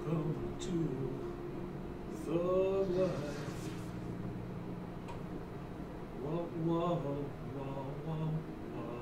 Welcome to Thug Life. Whoa, whoa, whoa, whoa, whoa, whoa.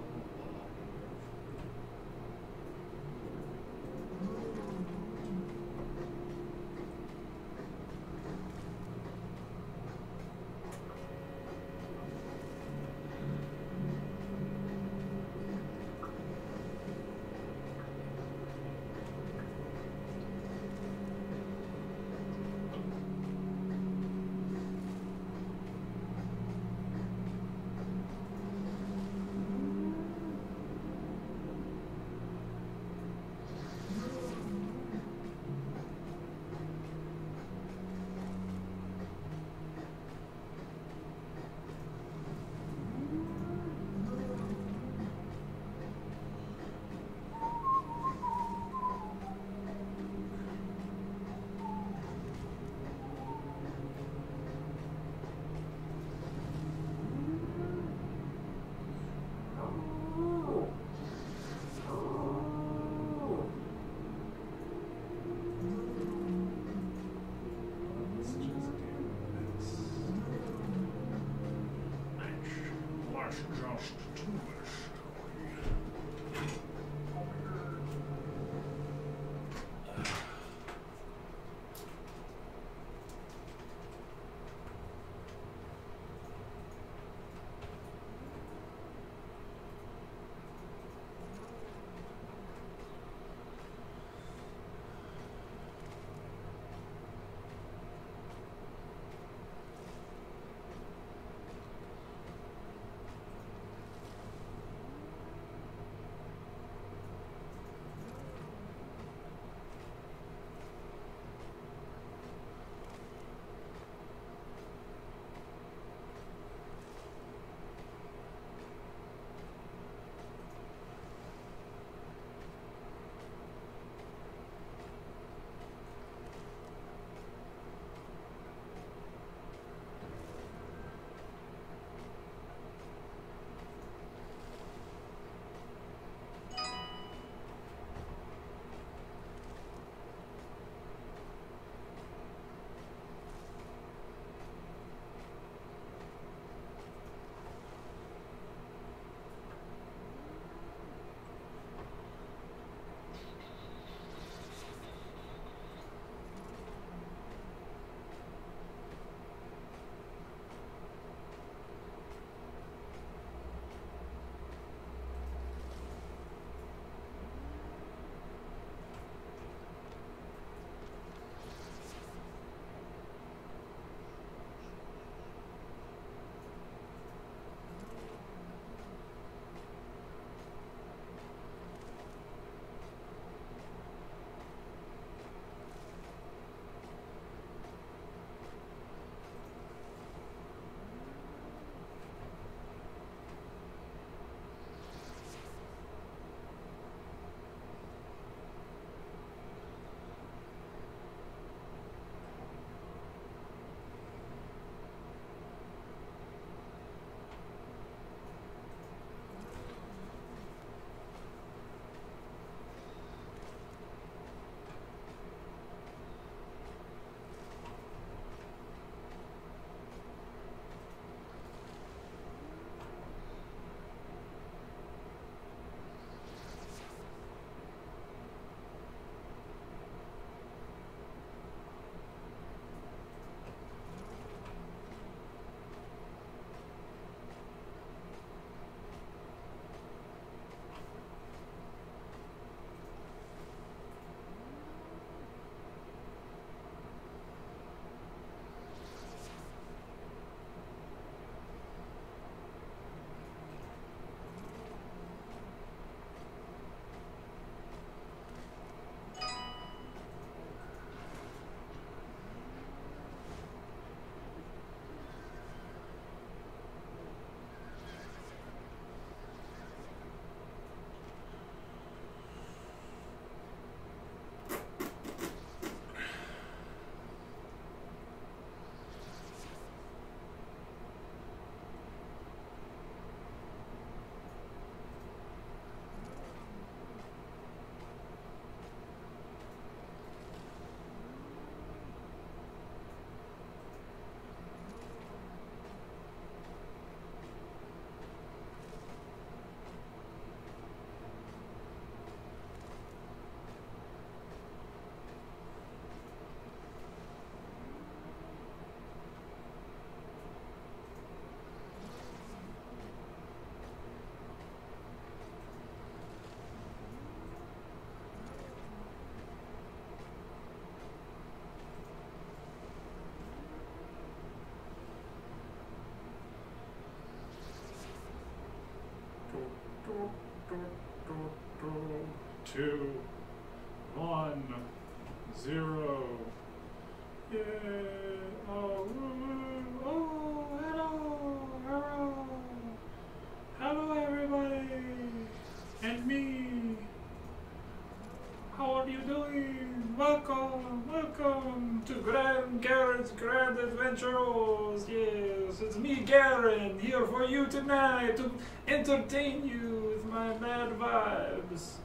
adventurers! Yes, it's me, Garen, here for you tonight to entertain you with my mad vibes.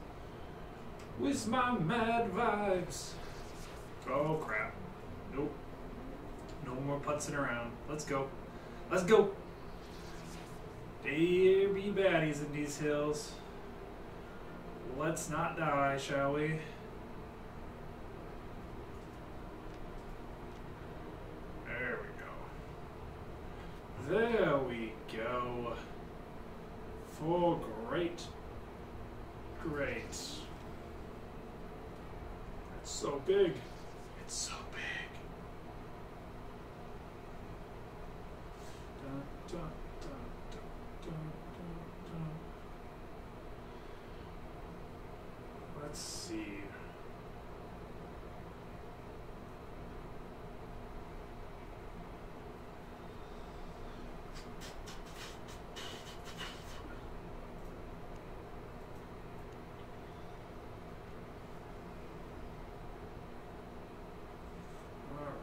With my mad vibes. Oh crap. Nope. No more putzing around. Let's go. Let's go. There be baddies in these hills. Let's not die, shall we? There we go. There we go. For great. Great. It's so big. It's so big. Dun, dun, dun, dun, dun, dun, dun. Let's see.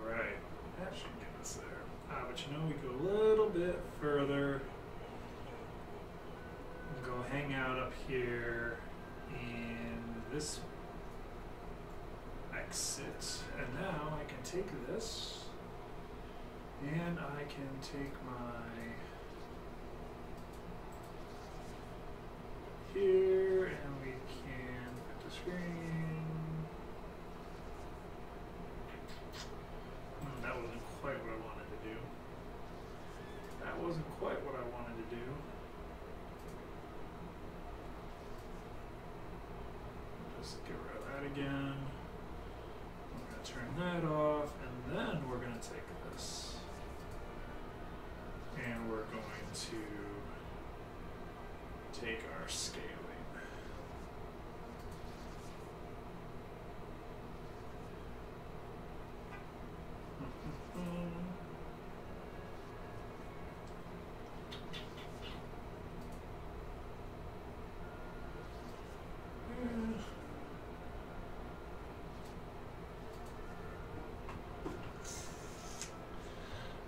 Alright, that should get us there. But you know, we go a little bit further. We'll go hang out up here in this exit. And now I can take this and I can take my here and we can put the screen. That wasn't quite what I wanted to do. That wasn't quite what I wanted to do. Just get rid of that again. I'm going to turn that off, and then we're going to take this. And we're going to take our scaling.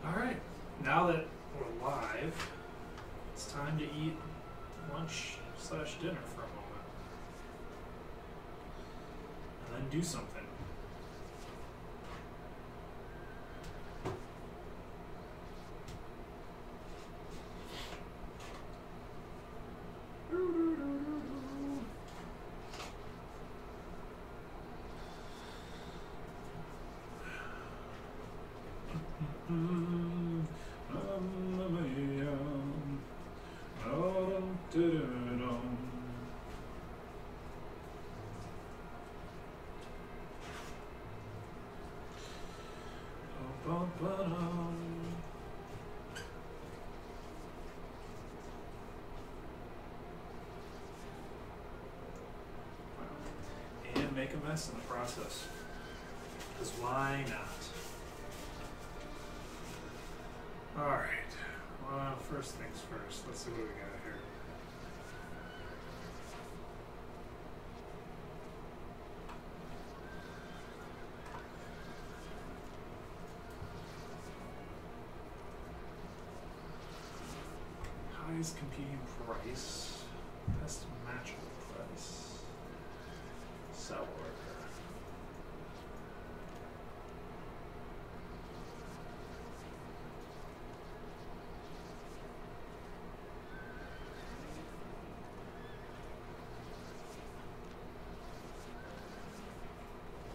Alright, now that we're live, it's time to eat lunch/dinner for a moment. And then do something. And make a mess in the process. Because why not? Alright. Well, first things first. Let's see what we got here. Highest competing price. Best matchable price. Sell order.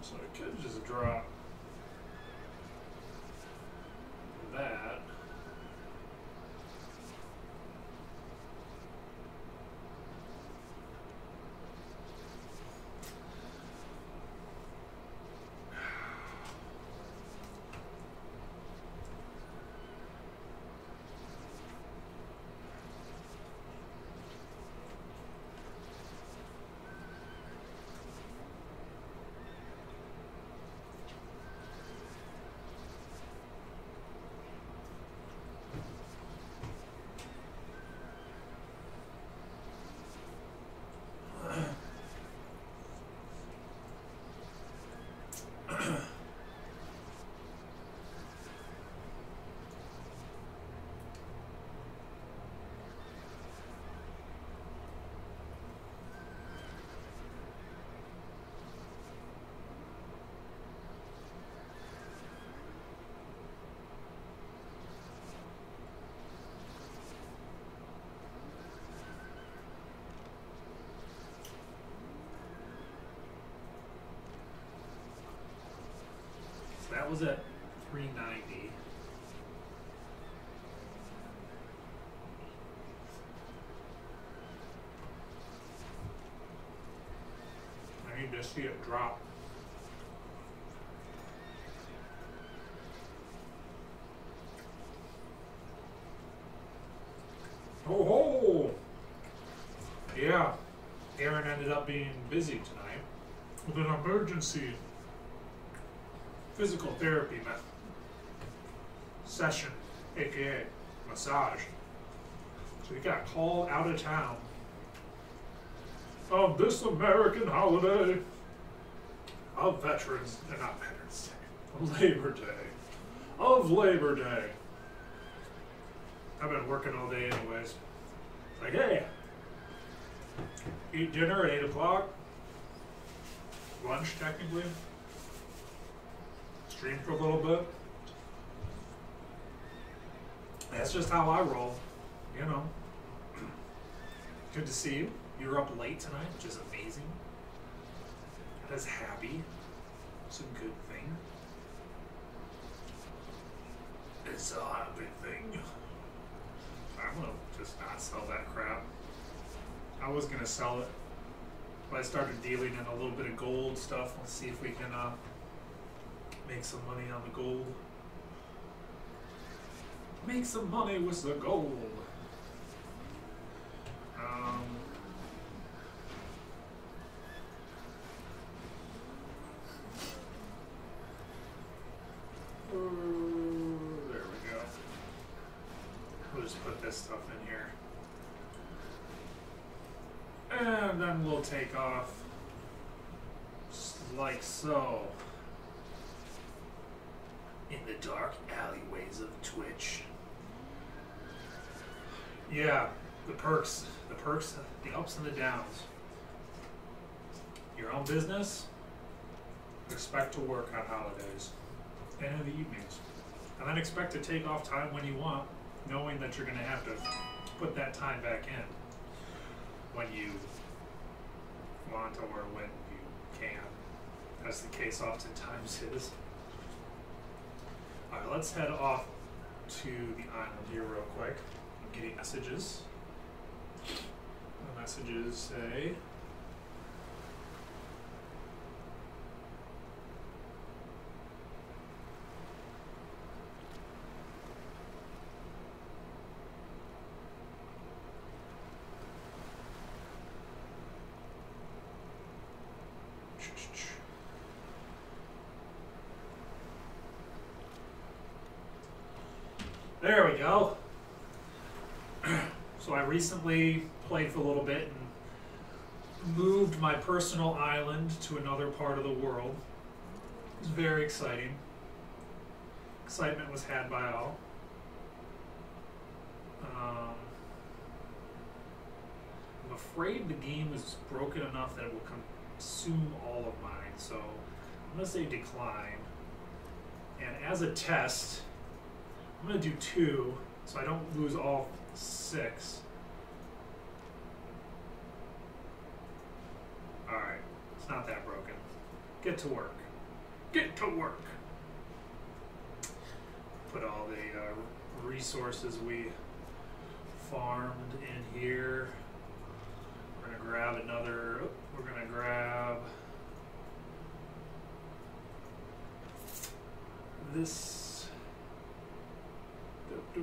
So I could just drop that. was at 390. I need to see it drop. Oh ho! Yeah, Aaron ended up being busy tonight with an emergency physical therapy session, aka massage. So he got called out of town on this American holiday of Veterans, not Veterans Day, of Labor Day, of Labor Day. I've been working all day anyways. It's like, hey, eat dinner at 8 o'clock, lunch technically, stream for a little bit. That's just how I roll, you know. Good to see you. You were up late tonight, which is amazing. That is happy. It's a good thing. It's a happy thing. I'm gonna just not sell that crap. I was gonna sell it, but I started dealing in a little bit of gold stuff. Let's see if we can make some money on the gold. Make some money with the gold. There we go. We'll just put this stuff in here. And then we'll take off just like so. In the dark alleyways of Twitch. Yeah, the perks, the ups and the downs. Your own business, expect to work on holidays and in the evenings. And then expect to take off time when you want, knowing that you're going to have to put that time back in when you want or when you can, as the case oftentimes is. Alright, let's head off to the island here real quick. I'm getting messages. The messages say, there we go. So I recently played for a little bit and moved my personal island to another part of the world. It was very exciting. Excitement was had by all. I'm afraid the game is broken enough that it will consume all of mine, so I'm going to say decline. And as a test, I'm going to do 2, so I don't lose all 6. Alright, it's not that broken. Get to work. Get to work! Put all the resources we farmed in here. We're going to grab another, we're going to grab this. I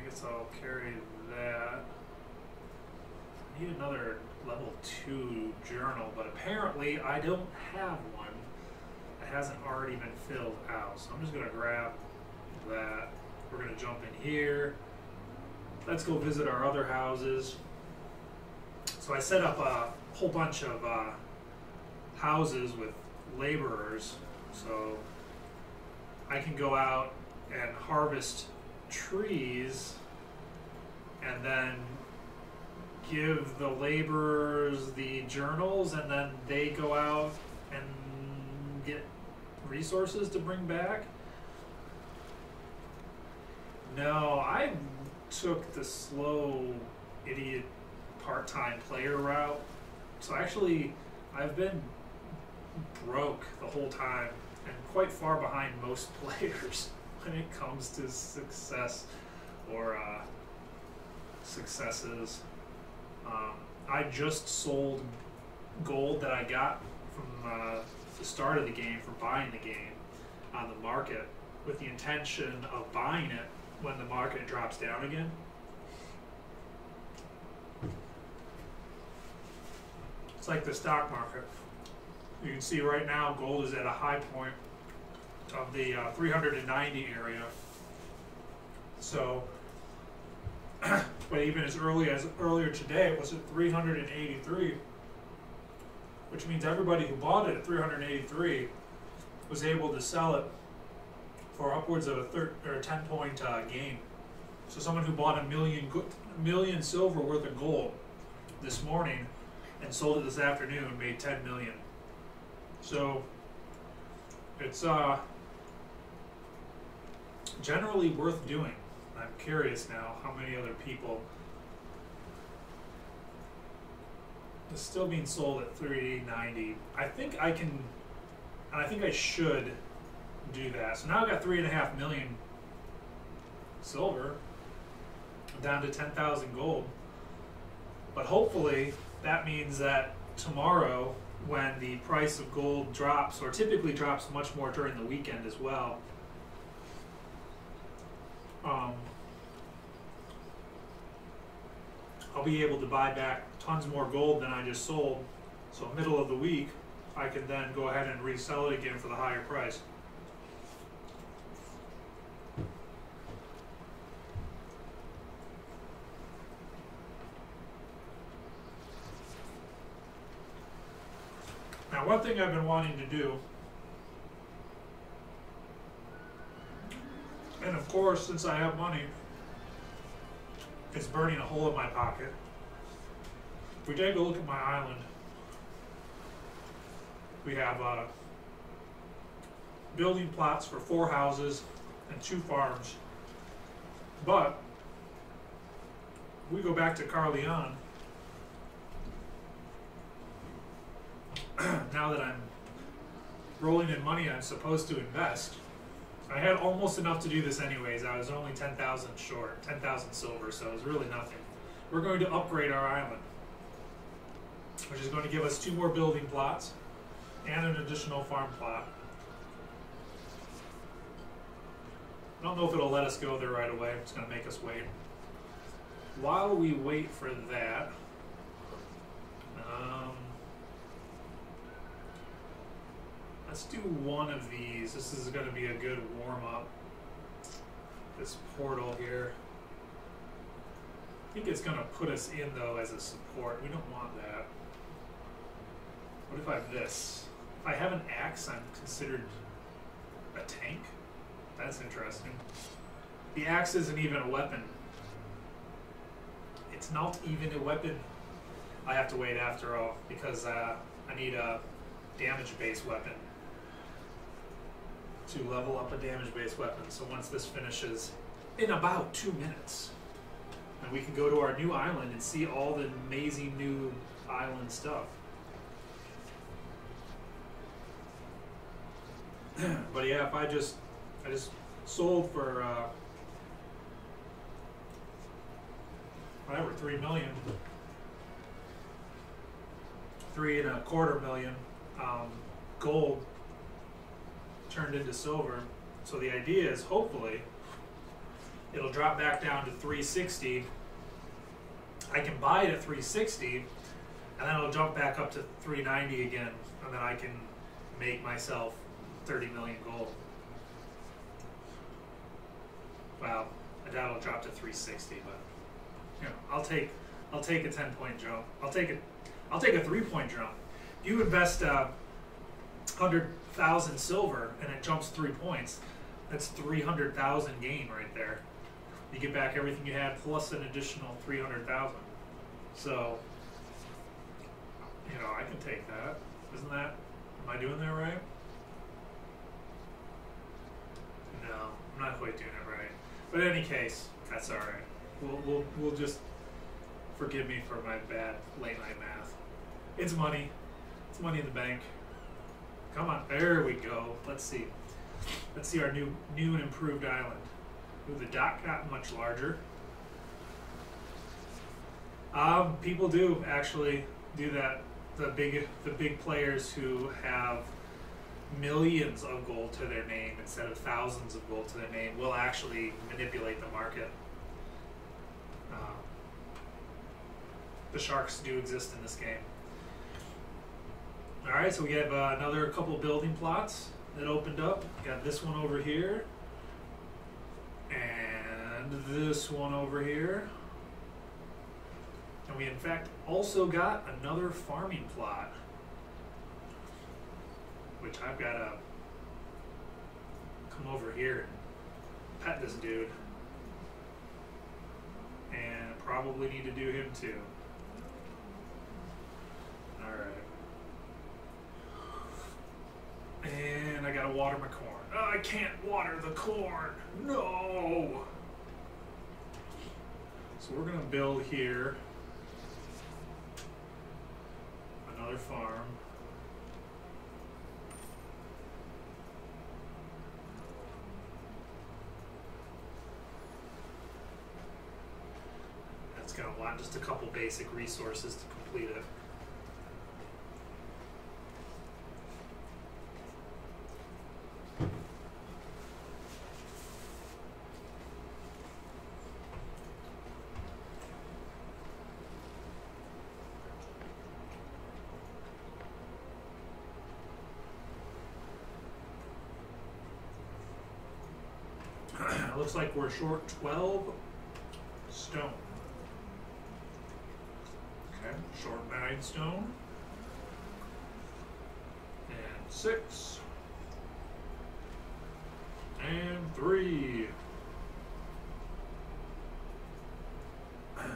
guess I'll carry that. I need another level 2 journal, but apparently I don't have one that hasn't already been filled out. So I'm just going to grab that. We're going to jump in here. Let's go visit our other houses. So I set up a whole bunch of houses with laborers, so I can go out and harvest trees and then give the laborers the journals, and then they go out and get resources to bring back. No, I took the slow idiot part-time player route. So actually I've been broke the whole time and quite far behind most players when it comes to success or successes. I just sold gold that I got from the start of the game for buying the game on the market with the intention of buying it when the market drops down again. It's like the stock market. You can see right now gold is at a high point of the 390 area. So, but even as early as earlier today, it was at 383, which means everybody who bought it at 383 was able to sell it for upwards of a 10-point gain. So someone who bought a million silver worth of gold this morning and sold it this afternoon made 10 million. So it's generally worth doing. I'm curious now how many other people. It's still being sold at 390. I think I can, and I think I should do that. So now I've got 3.5 million silver. I'm down to 10,000 gold. But hopefully that means that tomorrow, when the price of gold drops, or typically drops much more during the weekend as well, I'll be able to buy back tons more gold than I just sold. So middle of the week, I can then go ahead and resell it again for the higher price. Now, one thing I've been wanting to do, and of course, since I have money, is burning a hole in my pocket. If we take a look at my island, we have building plots for 4 houses and 2 farms. But we go back to Carleon. Now that I'm rolling in money I'm supposed to invest, I had almost enough to do this anyways. I was only 10,000 short, 10,000 silver, so it was really nothing. We're going to upgrade our island, which is going to give us 2 more building plots and an additional farm plot. I don't know if it'll let us go there right away. It's going to make us wait. While we wait for that, let's do one of these. This is going to be a good warm-up. This portal here. I think it's going to put us in, though, as a support. We don't want that. What if I have this? If I have an axe, I'm considered a tank? That's interesting. The axe isn't even a weapon. It's not even a weapon. I have to wait after all, because I need a damage-based weapon to level up a damage-based weapon. So once this finishes in about 2 minutes, and we can go to our new island and see all the amazing new island stuff. But yeah, if I just sold for whatever, 3 million, 3.25 million gold turned into silver. So the idea is, hopefully, it'll drop back down to 360. I can buy it at 360, and then it'll jump back up to 390 again, and then I can make myself 30 million gold. Well, I doubt it'll drop to 360, but you know, I'll take a 10-point jump. I'll take a 3-point jump. You invest 100,000 silver and it jumps 3 points. That's 300,000 gain right there. You get back everything you had plus an additional 300,000. So, you know, I can take that. Isn't that? Am I doing that right? No, I'm not quite doing it right. But in any case, that's all right. We'll just forgive me for my bad late night math. It's money. It's money in the bank. Come on, there we go. Let's see. Let's see our new and improved island. Ooh, the dot got much larger. People do actually do that. The big players who have millions of gold to their name instead of thousands of gold to their name will actually manipulate the market. The sharks do exist in this game. Alright, so we have another couple building plots that opened up. Got this one over here. And this one over here. And we in fact also got another farming plot, which I've got to come over here and pet this dude. And probably need to do him too. Alright. And I gotta water my corn. Oh, I can't water the corn! No! So we're gonna build here another farm. That's gonna want just a couple basic resources to complete it. Looks like we're short 12 stone. Okay, short 9 stone. And 6. And 3.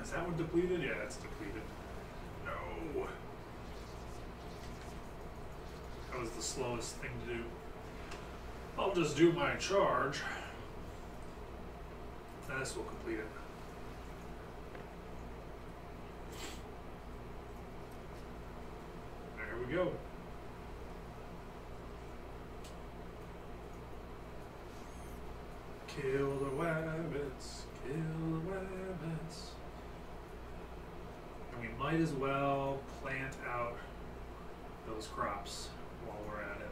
Is that one depleted? Yeah, it's depleted. No. That was the slowest thing to do. I'll just do my charge. This will complete it. There we go. Kill the rabbits, kill the rabbits. And we might as well plant out those crops while we're at it.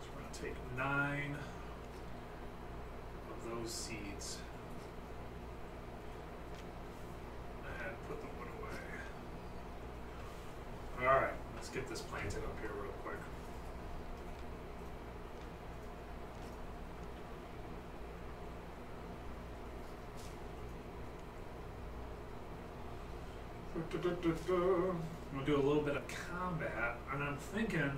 So we're going to take 9 of those seeds and put the wood away. Alright, let's get this planted up here real quick. I'm going to do a little bit of combat, and I'm thinking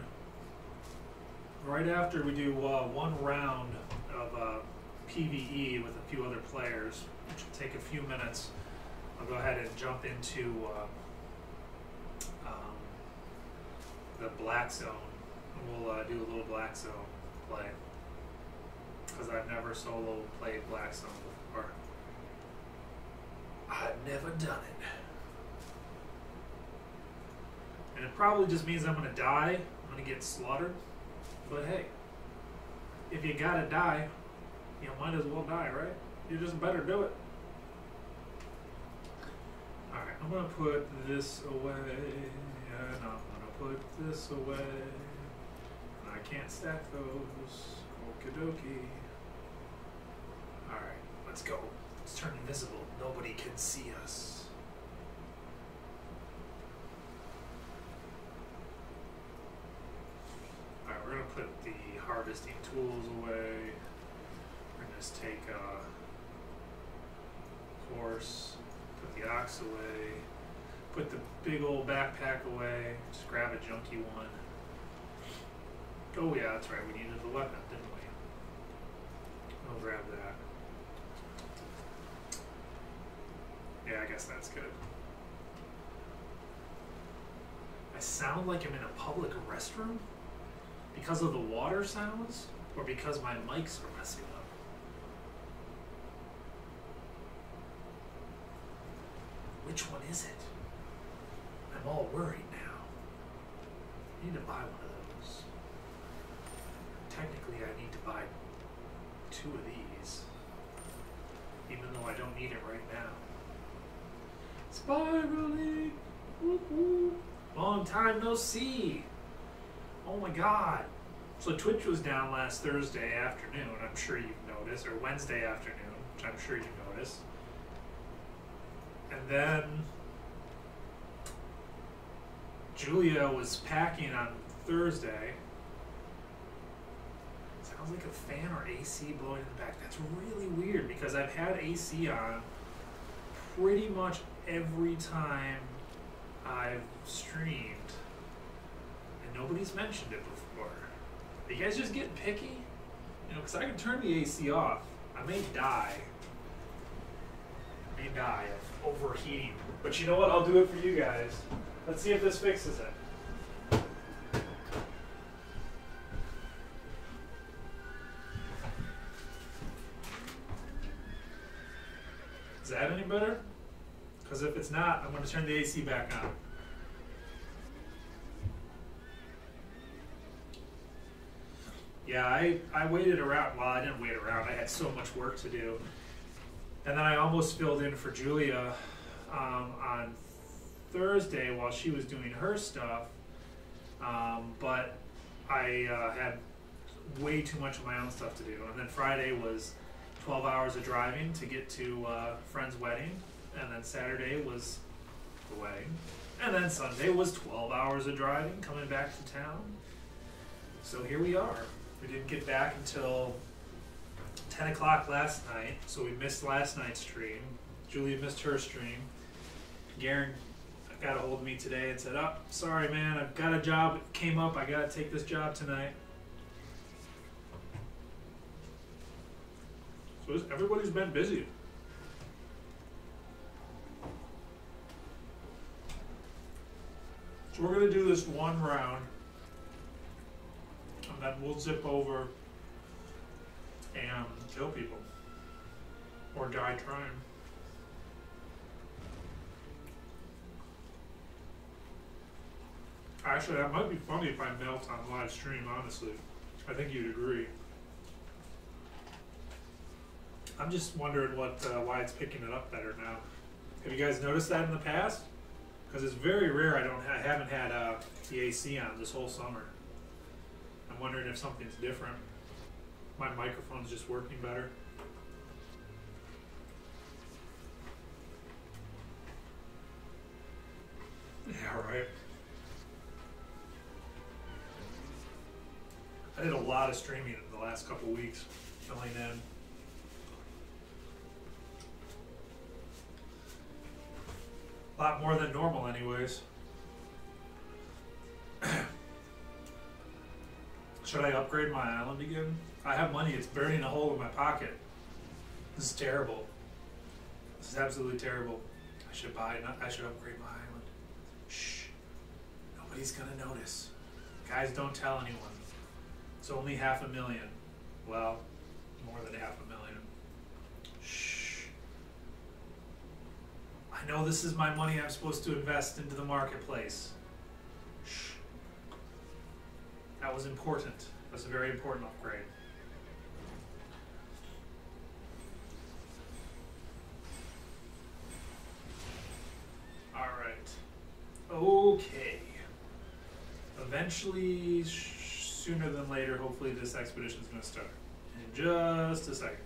right after we do one round of PvE with a few other players, which will take a few minutes, I'll go ahead and jump into the Black Zone. And we'll do a little Black Zone play, because I've never solo played Black Zone before. I've never done it. And it probably just means I'm going to die, I'm going to get slaughtered, but hey, if you gotta die, you might as well die, right? You just better do it. Alright, I'm gonna put this away, and I'm gonna put this away, and I can't stack those, okie dokie. Alright, let's go. Let's turn invisible, nobody can see us. Alright, we're gonna put the harvesting tools away. We're gonna just take a horse, put the ox away, put the big old backpack away, just grab a junky one. Oh yeah, that's right, we needed the weapon, didn't we? I'll grab that. Yeah, I guess that's good. I sound like I'm in a public restroom? Because of the water sounds, or because my mics are messing up? Which one is it? I'm all worried now. I need to buy one of those. technically I need to buy 2 of these, even though I don't need it right now. Spiraling! Whoop, whoop. Long time no see! Oh my god! So Twitch was down last Thursday afternoon, I'm sure you've noticed, or Wednesday afternoon, which I'm sure you noticed. And then Julia was packing on Thursday. Sounds like a fan or AC blowing in the back. That's really weird because I've had AC on pretty much every time I've streamed, and nobody's mentioned it before. Are you guys just getting picky? You know, because I can turn the AC off. I may die. Of overheating. But you know what? I'll do it for you guys. Let's see if this fixes it. Is that any better? Because if it's not, I'm going to turn the AC back on. Yeah, I waited around. Well, I didn't wait around. I had so much work to do. And then I almost filled in for Julia on Thursday while she was doing her stuff. But I had way too much of my own stuff to do. And then Friday was 12 hours of driving to get to a friend's wedding. And then Saturday was the wedding. And then Sunday was 12 hours of driving coming back to town. So here we are. We didn't get back until 10 o'clock last night, so we missed last night's stream. Julia missed her stream. Garen got a hold of me today and said, "Oh, sorry man, I've got a job, it came up, I gotta take this job tonight." So everybody's been busy. So we're gonna do this one round, and then we'll zip over and kill people. Or die trying. Actually, that might be funny if I melt on live stream, honestly. I think you'd agree. I'm just wondering why it's picking it up better now. Have you guys noticed that in the past? Because it's very rare I haven't had the AC on this whole summer. I'm wondering if something's different. My microphone's just working better. Yeah, right. I did a lot of streaming in the last couple weeks, filling in. A lot more than normal anyways. Should I upgrade my island again? I have money, it's burning a hole in my pocket. This is terrible. This is absolutely terrible. I should upgrade my island. Shh. Nobody's gonna notice. Guys, don't tell anyone. It's only 500,000. Well, more than 500,000. Shh. I know this is my money I'm supposed to invest into the marketplace. Shh. That was important. That's a very important upgrade. Alright. Okay. Eventually, sooner than later, hopefully this expedition is going to start. In just a second.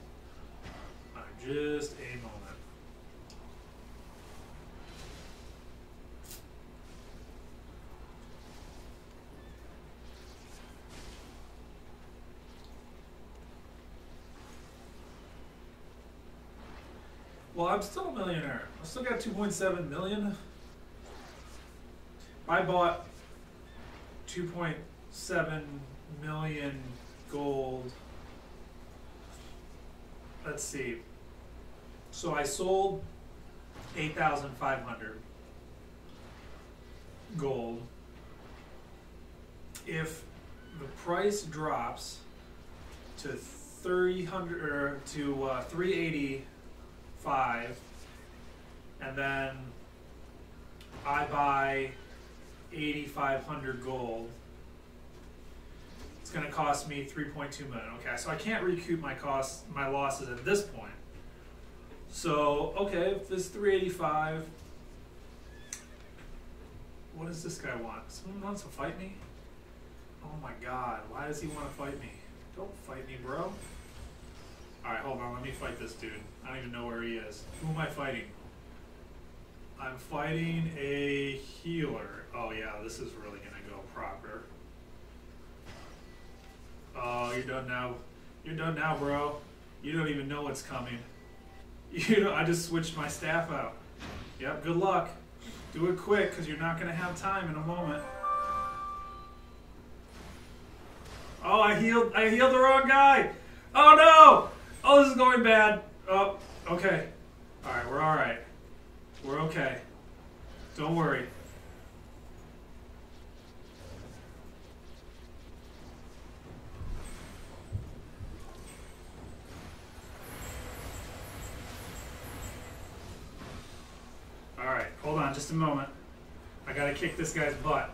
Just a moment. Well, I'm still a millionaire. I still got 2.7 million. I bought 2.7 million gold. Let's see. So I sold 8,500 gold. If the price drops to 300 or to 385, and then I buy 8,500 gold It's going to cost me 3.2 million. Okay, so I can't recoup my losses at this point. So, okay, if this 385, what does this guy want? Someone wants to fight me? Oh my god, why does he want to fight me? Don't fight me, bro. Alright, hold on, let me fight this dude. I don't even know where he is. Who am I fighting? I'm fighting a healer. Oh yeah, this is really gonna go proper. Oh, you're done now. You're done now, bro. You don't even know what's coming. You know, I just switched my staff out. Yep, good luck. Do it quick, because you're not gonna have time in a moment. Oh, I healed the wrong guy. Oh no! Oh, this is going bad. Oh, okay. Alright, we're alright. We're okay. Don't worry. Alright, hold on just a moment. I gotta kick this guy's butt.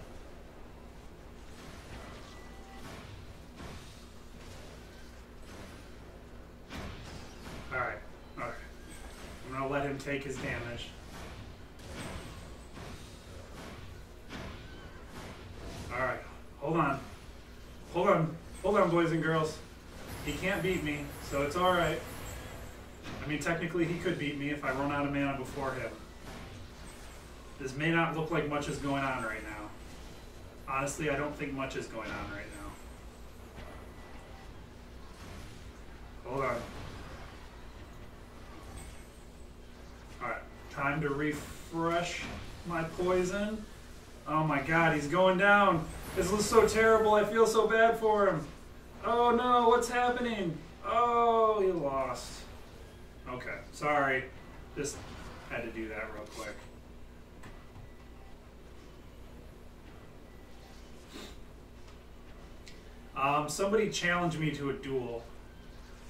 Alright, alright. I'm gonna let him take his damage. Alright, hold on. Hold on. Hold on, boys and girls. He can't beat me, so it's alright. I mean, technically he could beat me if I run out of mana before him. This may not look like much is going on right now. Honestly, I don't think much is going on right now. Hold on. Alright, time to refresh my poison. Oh my god, he's going down. This looks so terrible, I feel so bad for him. Oh no, what's happening? Oh, he lost. Okay, sorry. Just had to do that real quick. Somebody challenged me to a duel,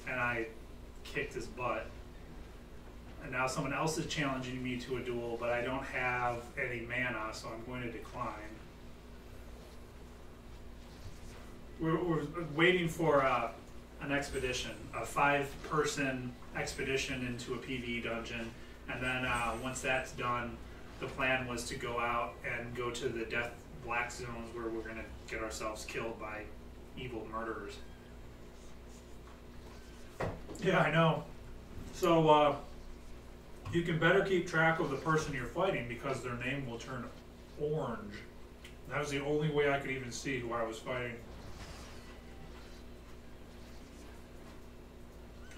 and I kicked his butt. And now someone else is challenging me to a duel, but I don't have any mana, so I'm going to decline. We're waiting for an expedition, a 5-person expedition into a PvE dungeon, and then once that's done, the plan was to go out and go to the death black zones where we're going to get ourselves killed by evil murderers. Yeah, I know. So you can better keep track of the person you're fighting because their name will turn orange. That was the only way I could even see who I was fighting.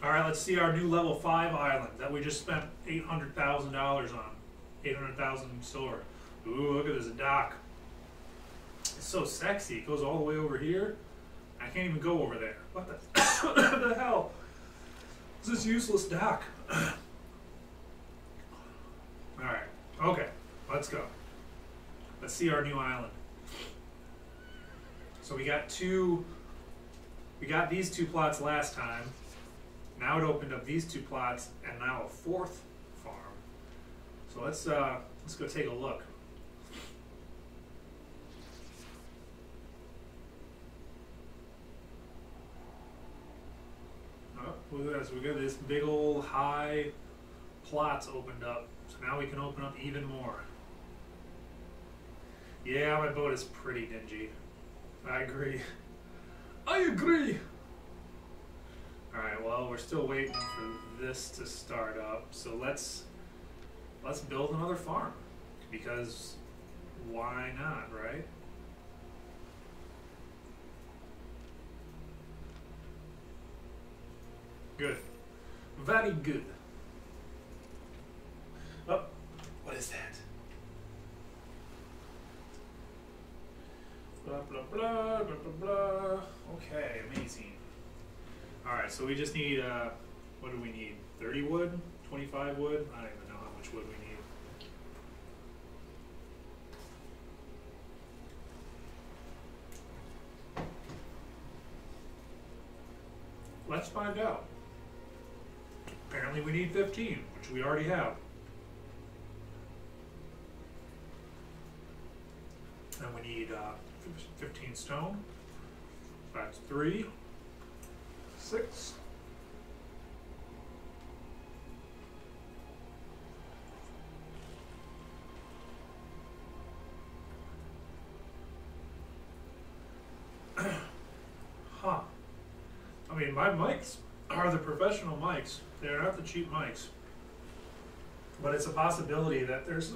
Alright, let's see our new level 5 island that we just spent $800,000 on. 800,000 silver. Ooh, look at this dock. It's so sexy. It goes all the way over here. I can't even go over there. What the, what the hell? It's this useless dock. Alright, okay, let's go. Let's see our new island. So we got these 2 plots last time. Now it opened up these 2 plots and now a 4th farm. So let's go take a look. Oh, look at this. We got this big old high plots opened up. So now we can open up even more. Yeah, my boat is pretty dingy. I agree. I agree! Alright, well, we're still waiting for this to start up. So let's build another farm. Because why not, right? Good. Very good. Oh, what is that? Blah, blah, blah, blah, blah, blah. Okay, amazing. Alright, so we just need, what do we need? 30 wood? 25 wood? I don't even know how much wood we need. Let's find out. Apparently we need 15, which we already have. And we need 15 stone. That's 3, 6. Huh. I mean, my mics are the professional mics. They're not the cheap mics. But it's a possibility that there's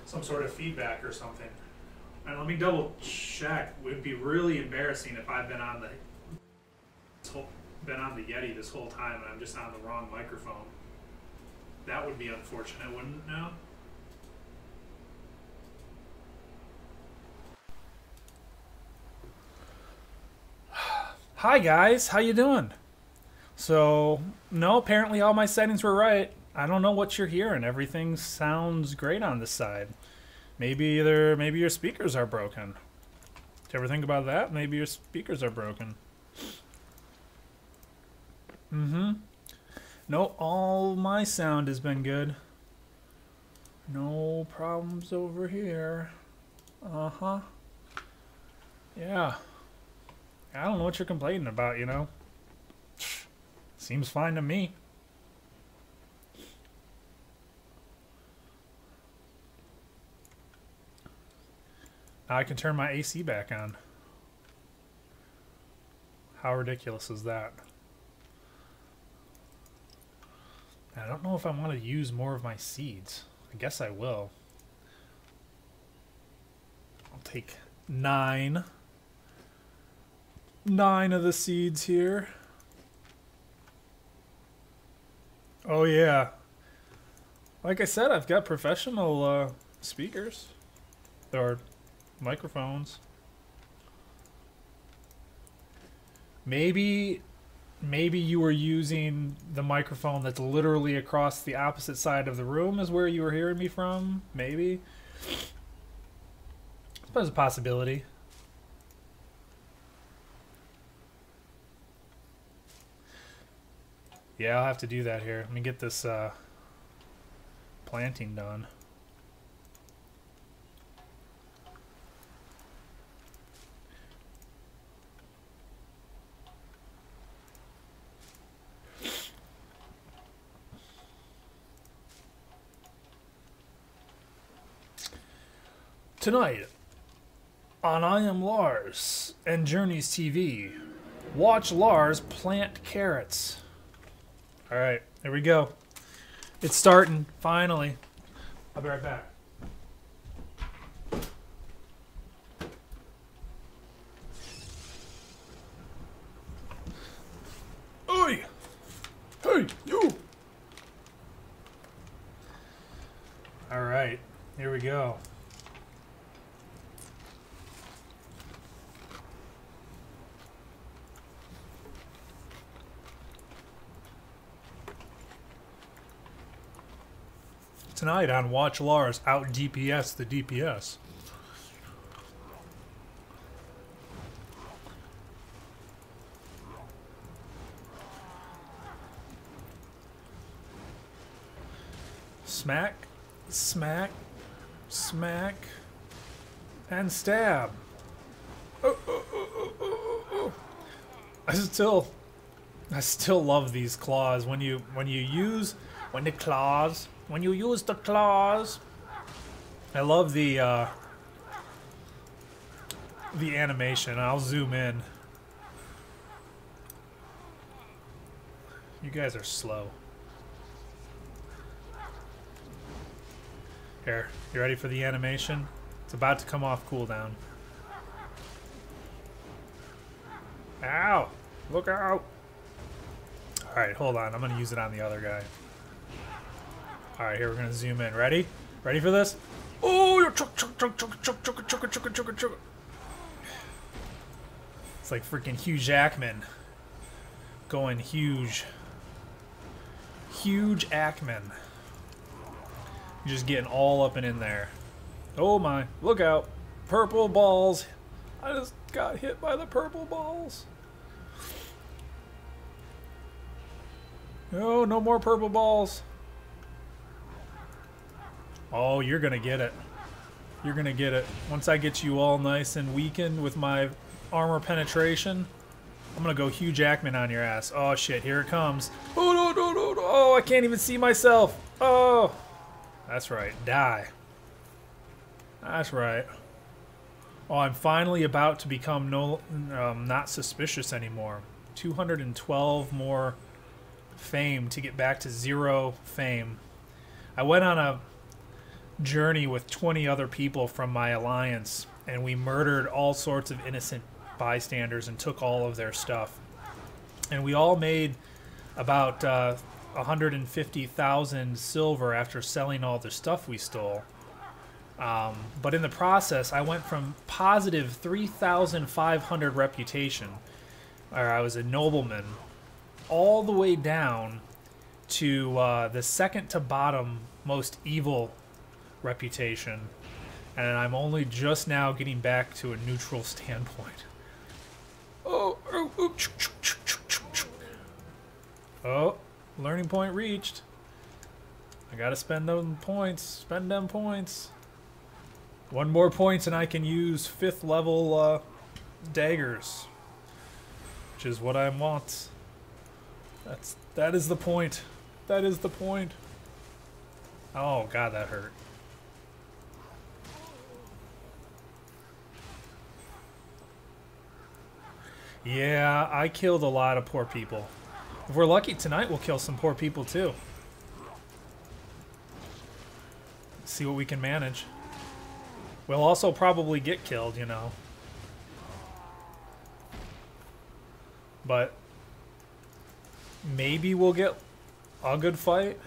some sort of feedback or something. And let me double check. It would be really embarrassing if I've been on the Yeti this whole time and I'm just on the wrong microphone. That would be unfortunate, wouldn't it now? Hi guys, how you doing? So, no, apparently all my settings were right. I don't know what you're hearing. Everything sounds great on this side. Maybe your speakers are broken. Did you ever think about that? Maybe your speakers are broken. No, all my sound has been good. No problems over here. Yeah. I don't know what you're complaining about, you know? Seems fine to me. Now I can turn my AC back on. How ridiculous is that? I don't know if I want to use more of my seeds. I guess I will. I'll take 9 of the seeds here. Oh yeah. Like I said, I've got professional speakers. Or microphones. Maybe you were using the microphone that's literally across the opposite side of the room is where you were hearing me from. Maybe. I suppose a possibility. Yeah, I'll have to do that here. Let me get this planting done. Tonight on IamLars and JourneysTv, watch Lars plant carrots. Alright, there we go. It's starting, finally. I'll be right back. Oi! Hey, you! Alright, here we go. Tonight on Watch Lars out DPS the DPS. Smack, smack, smack, and stab. I still love these claws. When you use the claws, I love the animation. I'll zoom in. You guys are slow. Here, you ready for the animation? It's about to come off cooldown. Ow! Look out! Alright, hold on. I'm going to use it on the other guy. Alright, here we're going to zoom in. Ready? Ready for this? Oh, you're chuck. It's like freaking Hugh Jackman. Going huge. Huge Ackman. Just getting all up and in there. Oh my, look out. Purple balls. I just got hit by the purple balls. No, no more purple balls. Oh, you're gonna get it. You're gonna get it. Once I get you all nice and weakened with my armor penetration, I'm gonna go Hugh Jackman on your ass. Oh shit, here it comes. Oh no, no, no, no. Oh, I can't even see myself. Oh, that's right, die. That's right. Oh, I'm finally about to become not suspicious anymore. 212 more fame to get back to 0 fame. I went on a journey with 20 other people from my alliance, and we murdered all sorts of innocent bystanders and took all of their stuff. And we all made about 150,000 silver after selling all the stuff we stole. But in the process, I went from positive 3,500 reputation, or I was a nobleman, all the way down to the second to bottom most evil reputation. And I'm only just now getting back to a neutral standpoint. Oh, oh, learning point reached. I gotta spend them points. Spend them points. One more point and I can use 5th level daggers, which is what I want. That is the point. That is the point. Oh god, that hurt. Yeah, I killed a lot of poor people. If we're lucky tonight, we'll kill some poor people too. See what we can manage. We'll also probably get killed, you know. But maybe we'll get a good fight.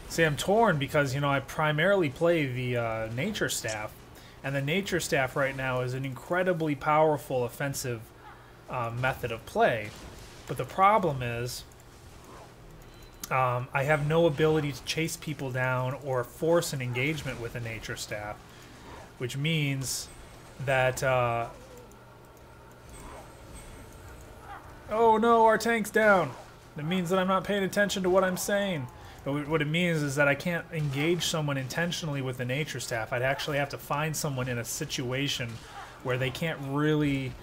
See, I'm torn because, you know, I primarily play the Nature Staff. And the Nature Staff right now is an incredibly powerful offensive method of play. But the problem is, I have no ability to chase people down or force an engagement with a Nature Staff. Which means that... oh no, our tank's down! That means that I'm not paying attention to what I'm saying. But what it means is that I can't engage someone intentionally with the Nature Staff. I'd actually have to find someone in a situation where they can't really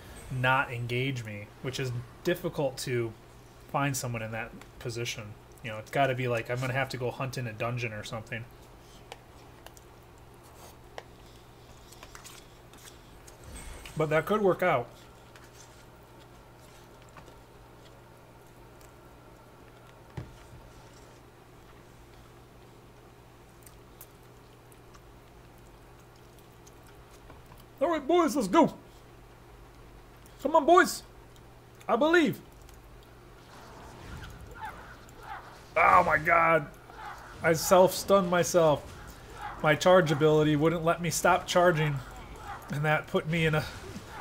not engage me, which is difficult to find someone in that position. You know, it's got to be like I'm going to have to go hunt in a dungeon or something. But that could work out. All right, boys, let's go. Come on, boys. I believe. Oh, my God. I self-stunned myself. My charge ability wouldn't let me stop charging. And that put me in a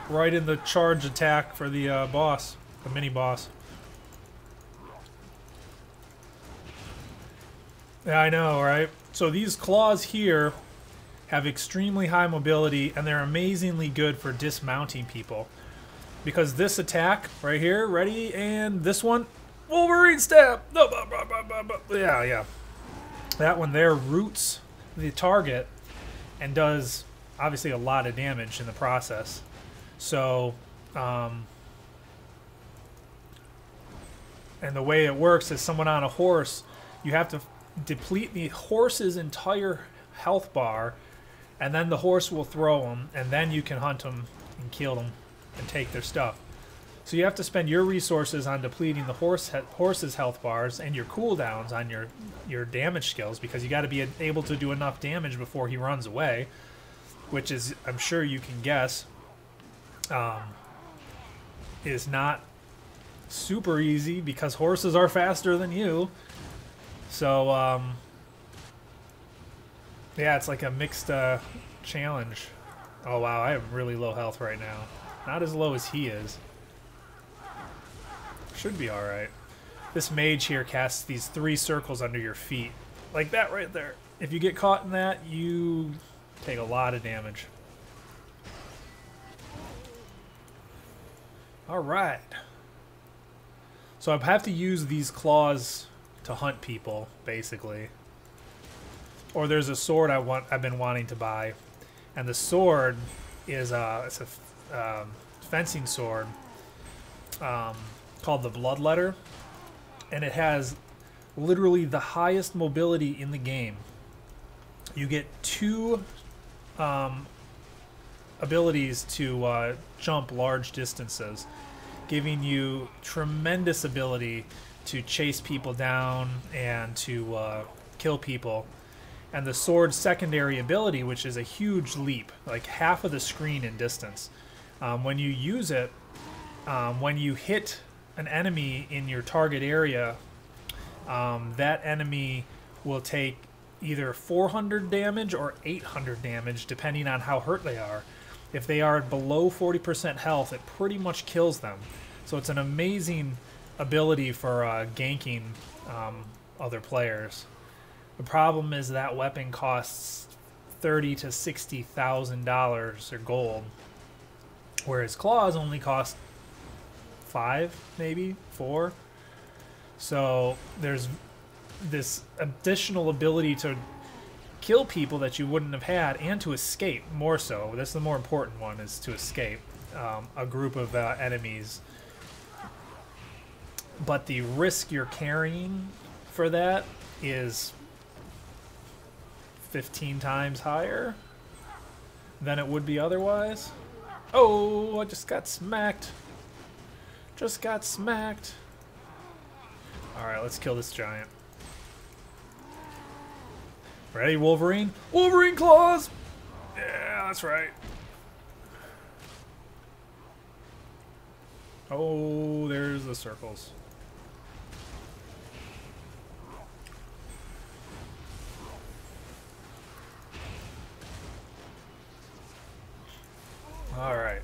right in the charge attack for the boss, the mini-boss. Yeah, I know, right? So these claws here have extremely high mobility, and they're amazingly good for dismounting people. Because this attack right here, ready, and this one, Wolverine stab! Yeah, yeah. That one there roots the target and does, obviously, a lot of damage in the process. So, and the way it works is someone on a horse, you have to deplete the horse's entire health bar, and then the horse will throw them, and then you can hunt them and kill them and take their stuff. So you have to spend your resources on depleting the horse's health bars and your cooldowns on your damage skills, because you got to be able to do enough damage before he runs away, which is, I'm sure you can guess, is not super easy because horses are faster than you. So, yeah, it's like a mixed challenge. Oh wow, I have really low health right now. Not as low as he is. Should be alright. This mage here casts these 3 circles under your feet. Like that right there. If you get caught in that, you take a lot of damage. Alright. So I have to use these claws to hunt people, basically. or there's a sword I've been wanting to buy, and the sword is it's a fencing sword called the Bloodletter, and it has literally the highest mobility in the game. You get 2 abilities to jump large distances, giving you tremendous ability to chase people down and to kill people. And the sword's secondary ability, which is a huge leap, like half of the screen in distance. When you use it, when you hit an enemy in your target area, that enemy will take either 400 damage or 800 damage, depending on how hurt they are. If they are below 40% health, it pretty much kills them. So it's an amazing ability for ganking other players. The problem is that weapon costs $30,000 to $60,000 or gold, whereas claws only cost 5, maybe 4. So there's this additional ability to kill people that you wouldn't have had, and to escape, more so. This is the more important one, is to escape a group of enemies. But the risk you're carrying for that is 15 times higher than it would be otherwise. Oh, I just got smacked. Just got smacked. Alright, let's kill this giant. Ready, Wolverine? Wolverine claws! Yeah, that's right. Oh, there's the circles. Alright.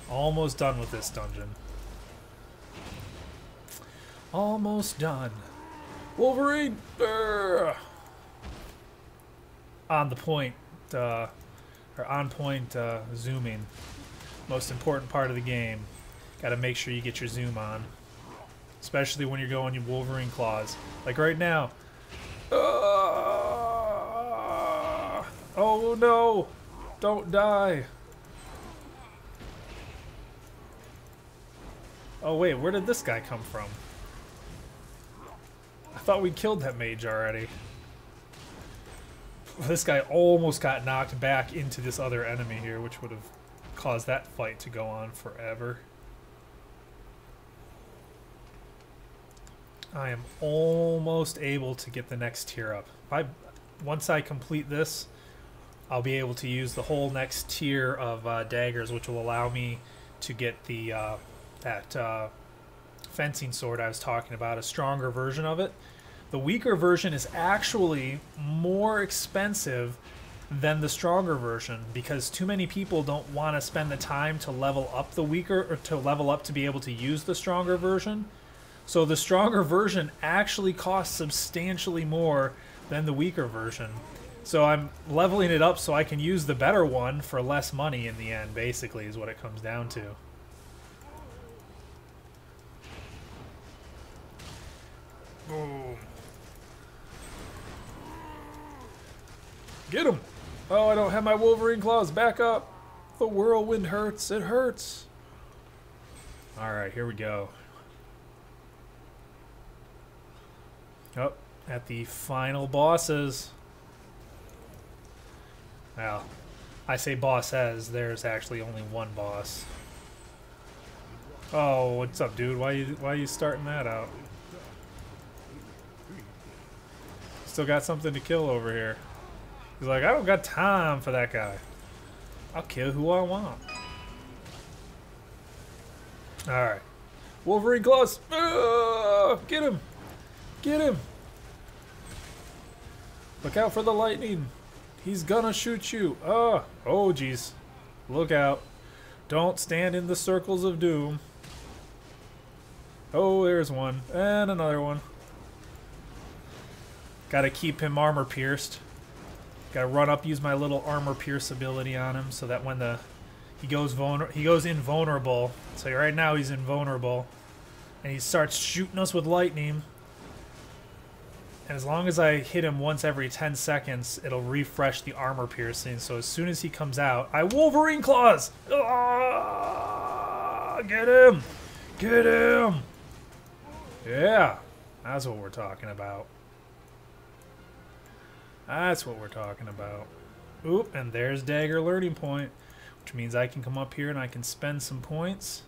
Almost done with this dungeon. Almost done. Wolverine! On the point, or on point zooming. Most important part of the game. Gotta make sure you get your zoom on. Especially when you're going your Wolverine claws. Like right now. Oh no! Don't die! Oh wait, where did this guy come from? I thought we killed that mage already. This guy almost got knocked back into this other enemy here, which would have caused that fight to go on forever. I am almost able to get the next tier up. Once I complete this, I'll be able to use the whole next tier of daggers, which will allow me to get the that fencing sword I was talking about, a stronger version of it. The weaker version is actually more expensive than the stronger version, because too many people don't want to spend the time to level up the weaker, or to level up to be able to use the stronger version. So the stronger version actually costs substantially more than the weaker version. So I'm leveling it up so I can use the better one for less money in the end, basically, is what it comes down to. Boom. Get him! Oh, I don't have my Wolverine claws. Back up! The whirlwind hurts. It hurts. Alright, here we go. Oh, at the final bosses. Well, I say bosses. There's actually only one boss. Oh, what's up, dude? Why are you starting that out? Still got something to kill over here. He's like, I don't got time for that guy. I'll kill who I want. Alright. Wolverine claws! Get him! Get him! Look out for the lightning! He's gonna shoot you! Oh jeez. Look out. Don't stand in the circles of doom. Oh, there's one. And another one. Gotta keep him armor pierced. Gotta run up, use my little armor pierce ability on him, so that when he goes invulnerable. So right now he's invulnerable, and he starts shooting us with lightning. And as long as I hit him once every 10 seconds, it'll refresh the armor piercing. So as soon as he comes out, I Wolverine Claws! Ah, get him! Get him! Yeah, that's what we're talking about. That's what we're talking about. Oop, and there's Dagger Learning Point, which means I can come up here and I can spend some points.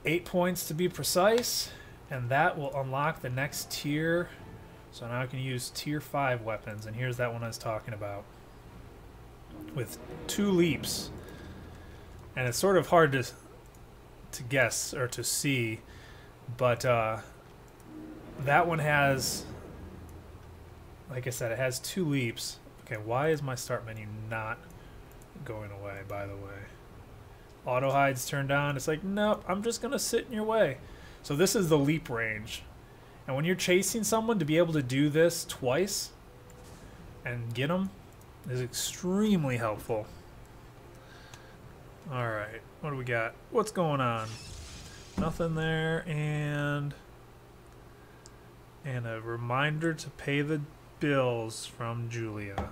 8 points to be precise, and that will unlock the next tier. So now I can use tier 5 weapons, and here's that one I was talking about. With 2 leaps. And it's sort of hard to guess or to see, but that one has, like I said, it has 2 leaps. Okay, why is my start menu not going away, by the way? Auto hide's turned on. It's like, nope, I'm just going to sit in your way. So this is the leap range. And when you're chasing someone, to be able to do this twice and get them is extremely helpful. Alright, what do we got? What's going on? Nothing there, and a reminder to pay the bills from Julia.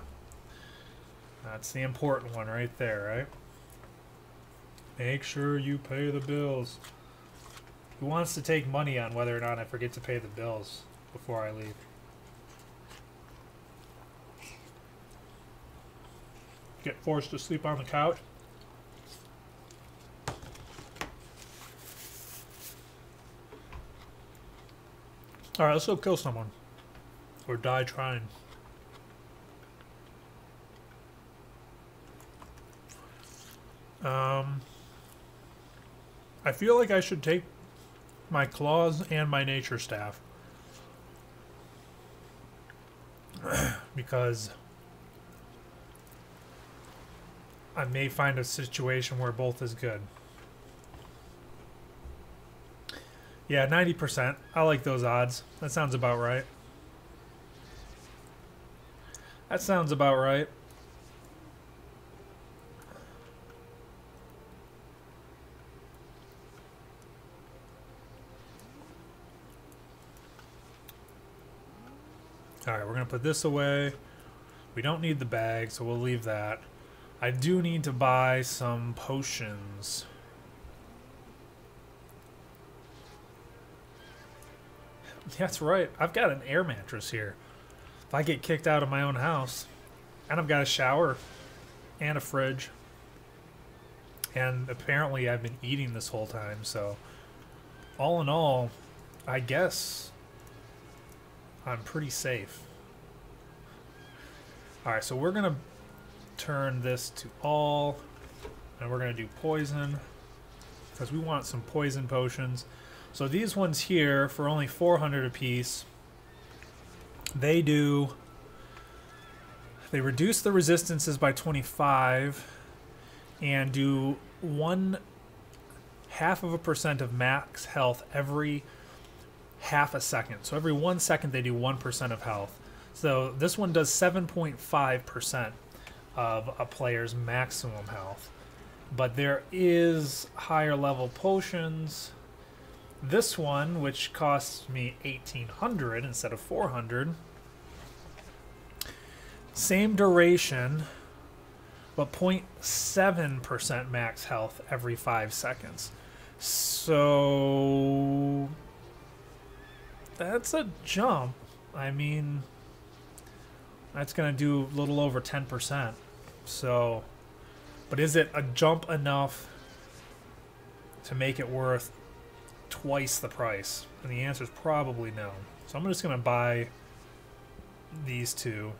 That's the important one right there, right? Make sure you pay the bills. Who wants to take money on whether or not I forget to pay the bills before I leave? Get forced to sleep on the couch? Alright, let's go kill someone. Or die trying. I feel like I should take my claws and my nature staff. Because I may find a situation where both is good. Yeah, 90%. I like those odds. That sounds about right. That sounds about right. Alright, we're going to put this away. We don't need the bag, so we'll leave that. I do need to buy some potions. That's right. I've got an air mattress here. If I get kicked out of my own house, and I've got a shower and a fridge, and apparently I've been eating this whole time, so all in all, I guess I'm pretty safe. Alright, so we're going to turn this to all, and we're going to do poison, because we want some poison potions. So these ones here, for only 400 apiece, they reduce the resistances by 25 and do 0.5% of max health every half a second. So every 1 second they do 1% of health. So this one does 7.5% of a player's maximum health. But there is higher level potions. This one, which costs me 1,800 instead of 400, same duration, but 0.7% max health every 5 seconds. So that's a jump. I mean, that's going to do a little over 10%. So, but is it a jump enough to make it worth twice the price? And the answer is probably no. So I'm just going to buy these two.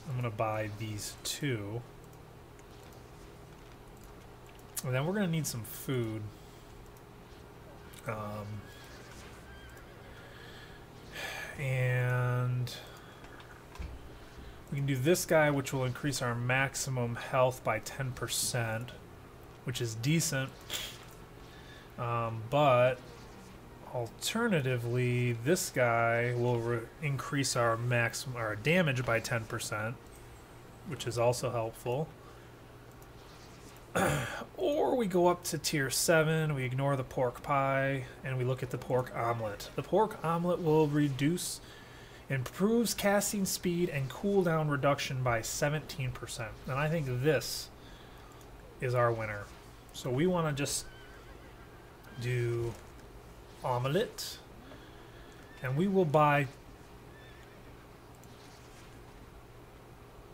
I'm going to buy these two. And then we're going to need some food. And we can do this guy, which will increase our maximum health by 10%, which is decent. But alternatively, this guy will increase our maximum, our damage by 10%, which is also helpful. Or we go up to tier 7, we ignore the pork pie, and we look at the pork omelet. The pork omelet will improves casting speed and cooldown reduction by 17%. And I think this is our winner. So we want to just do omelet, and we will buy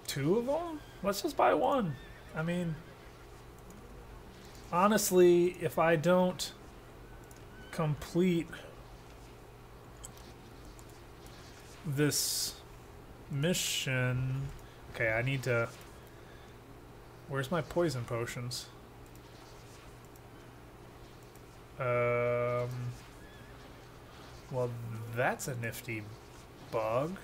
2 of them. Let's just buy 1. I mean, honestly, if I don't complete this mission, okay, I need to. Where's my poison potions? Well, that's a nifty bug.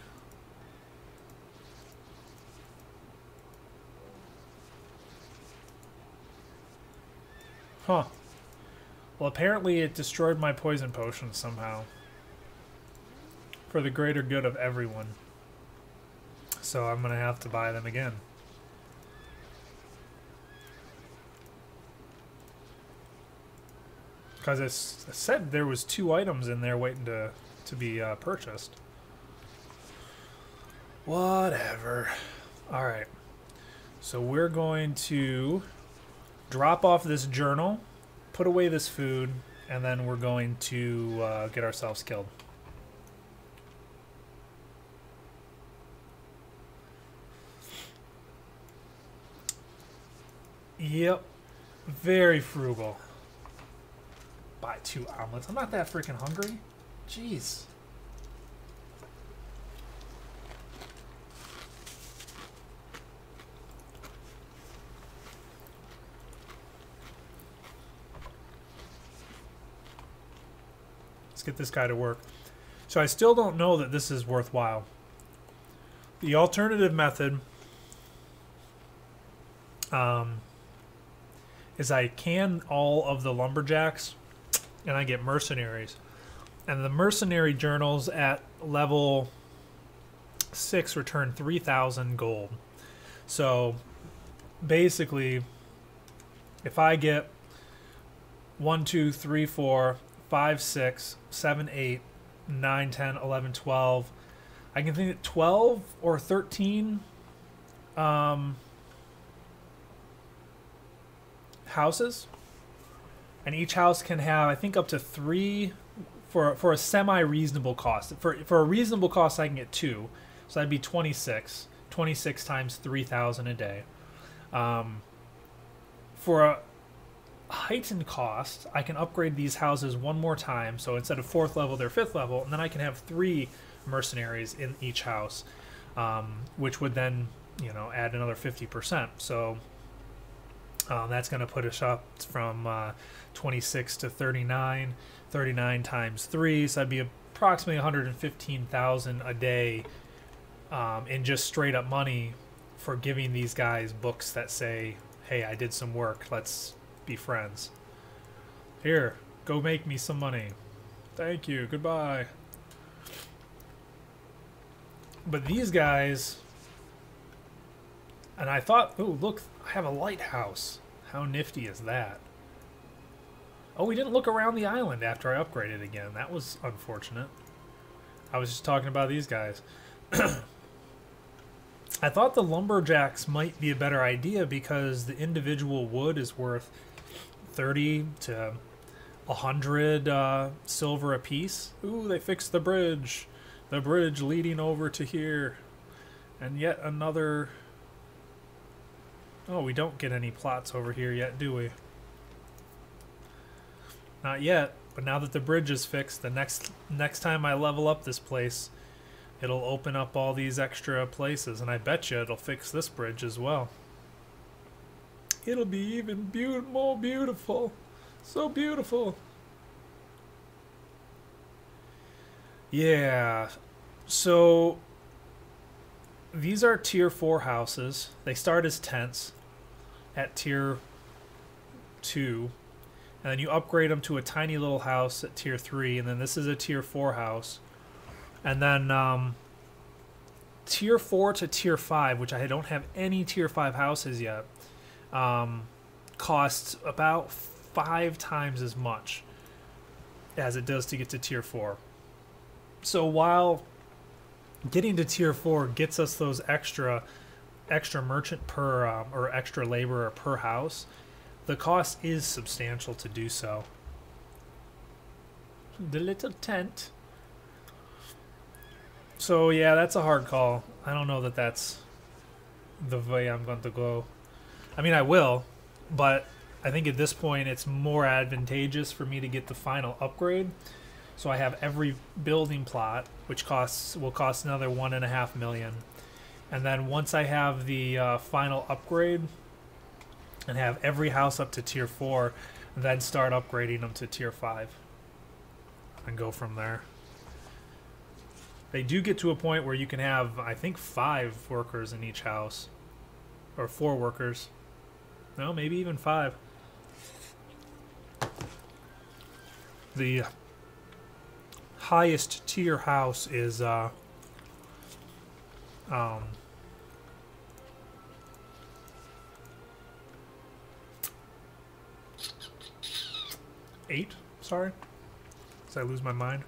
Huh. Well, apparently it destroyed my poison potions somehow. For the greater good of everyone. So I'm gonna have to buy them again. Because it said there was 2 items in there waiting to be purchased. Whatever. Alright. So we're going to drop off this journal, put away this food, and then we're going to get ourselves killed. Yep. Very frugal. Buy 2 omelets. I'm not that freaking hungry. Jeez. Let's get this guy to work. So I still don't know that this is worthwhile. The alternative method is I can all of the lumberjacks and I get mercenaries. And the mercenary journals at level 6 return 3,000 gold. So basically, if I get 1, 2, 3, 4, 5, 6, 7, 8, 9, 10, 11, 12, I can think that 12 or 13 houses, and each house can have, I think, up to 3 for a semi-reasonable cost. For a reasonable cost, I can get 2, so that'd be 26 times 3,000 a day. For a heightened cost, I can upgrade these houses 1 more time, so instead of 4th level, they're 5th level, and then I can have 3 mercenaries in each house, which would then, you know, add another 50%. So that's going to put us up from 26 to 39. 39 times 3, so that'd be approximately 115,000 a day in just straight up money for giving these guys books that say, hey, I did some work, let's be friends. Here, go make me some money. Thank you, goodbye. But these guys, and I thought, oh, look, I have a lighthouse. How nifty is that? Oh, we didn't look around the island after I upgraded again. That was unfortunate. I was just talking about these guys. I thought the lumberjacks might be a better idea because the individual wood is worth 30 to 100 silver apiece. Ooh, they fixed the bridge. The bridge leading over to here. And yet another... Oh, we don't get any plots over here yet, do we? Not yet, but now that the bridge is fixed, the next time I level up this place, it'll open up all these extra places, and I bet you it'll fix this bridge as well. It'll be even more beautiful. So beautiful. Yeah, so these are tier 4 houses. They start as tents at tier 2. And then you upgrade them to a tiny little house at tier 3. And then this is a tier 4 house. And then tier 4 to tier 5, which I don't have any tier 5 houses yet, costs about 5 times as much as it does to get to tier 4. So while getting to tier 4 gets us those extra merchant per or extra laborer per house, the cost is substantial to do so. The little tent. So yeah, that's a hard call. I don't know that that's the way I'm going to go. I mean, I will, but I think at this point it's more advantageous for me to get the final upgrade. So I have every building plot, which will cost another 1.5 million. And then once I have the final upgrade and have every house up to tier 4, then start upgrading them to tier 5 and go from there. They do get to a point where you can have, I think, 5 workers in each house. Or 4 workers. No, maybe even 5. The highest tier house is 8. Sorry. Did I lose my mind?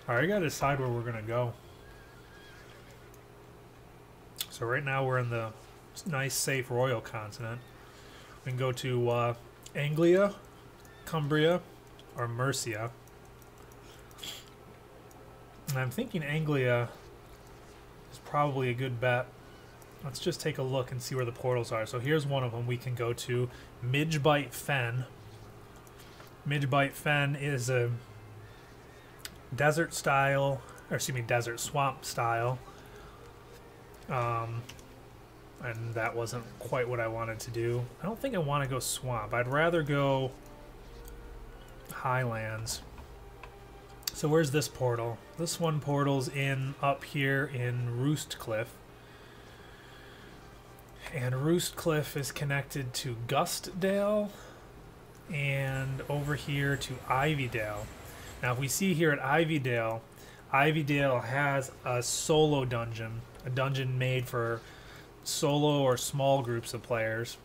Alright, I gotta decide where we're gonna go. So right now we're in the nice, safe royal continent. We can go to Anglia, Cumbria, or Mercia. And I'm thinking Anglia is probably a good bet. Let's just take a look and see where the portals are. So here's one of them we can go to. Midgebite Fen. Midgebite Fen is a desert style, or excuse me, desert swamp style. And that wasn't quite what I wanted to do. I don't think I want to go swamp. I'd rather go highlands. So where's this portal? This one portal's in up here in Roostcliff. And Roostcliff is connected to Gustdale and over here to Ivydale. Now if we see here at Ivydale, Ivydale has a solo dungeon, a dungeon made for solo or small groups of players.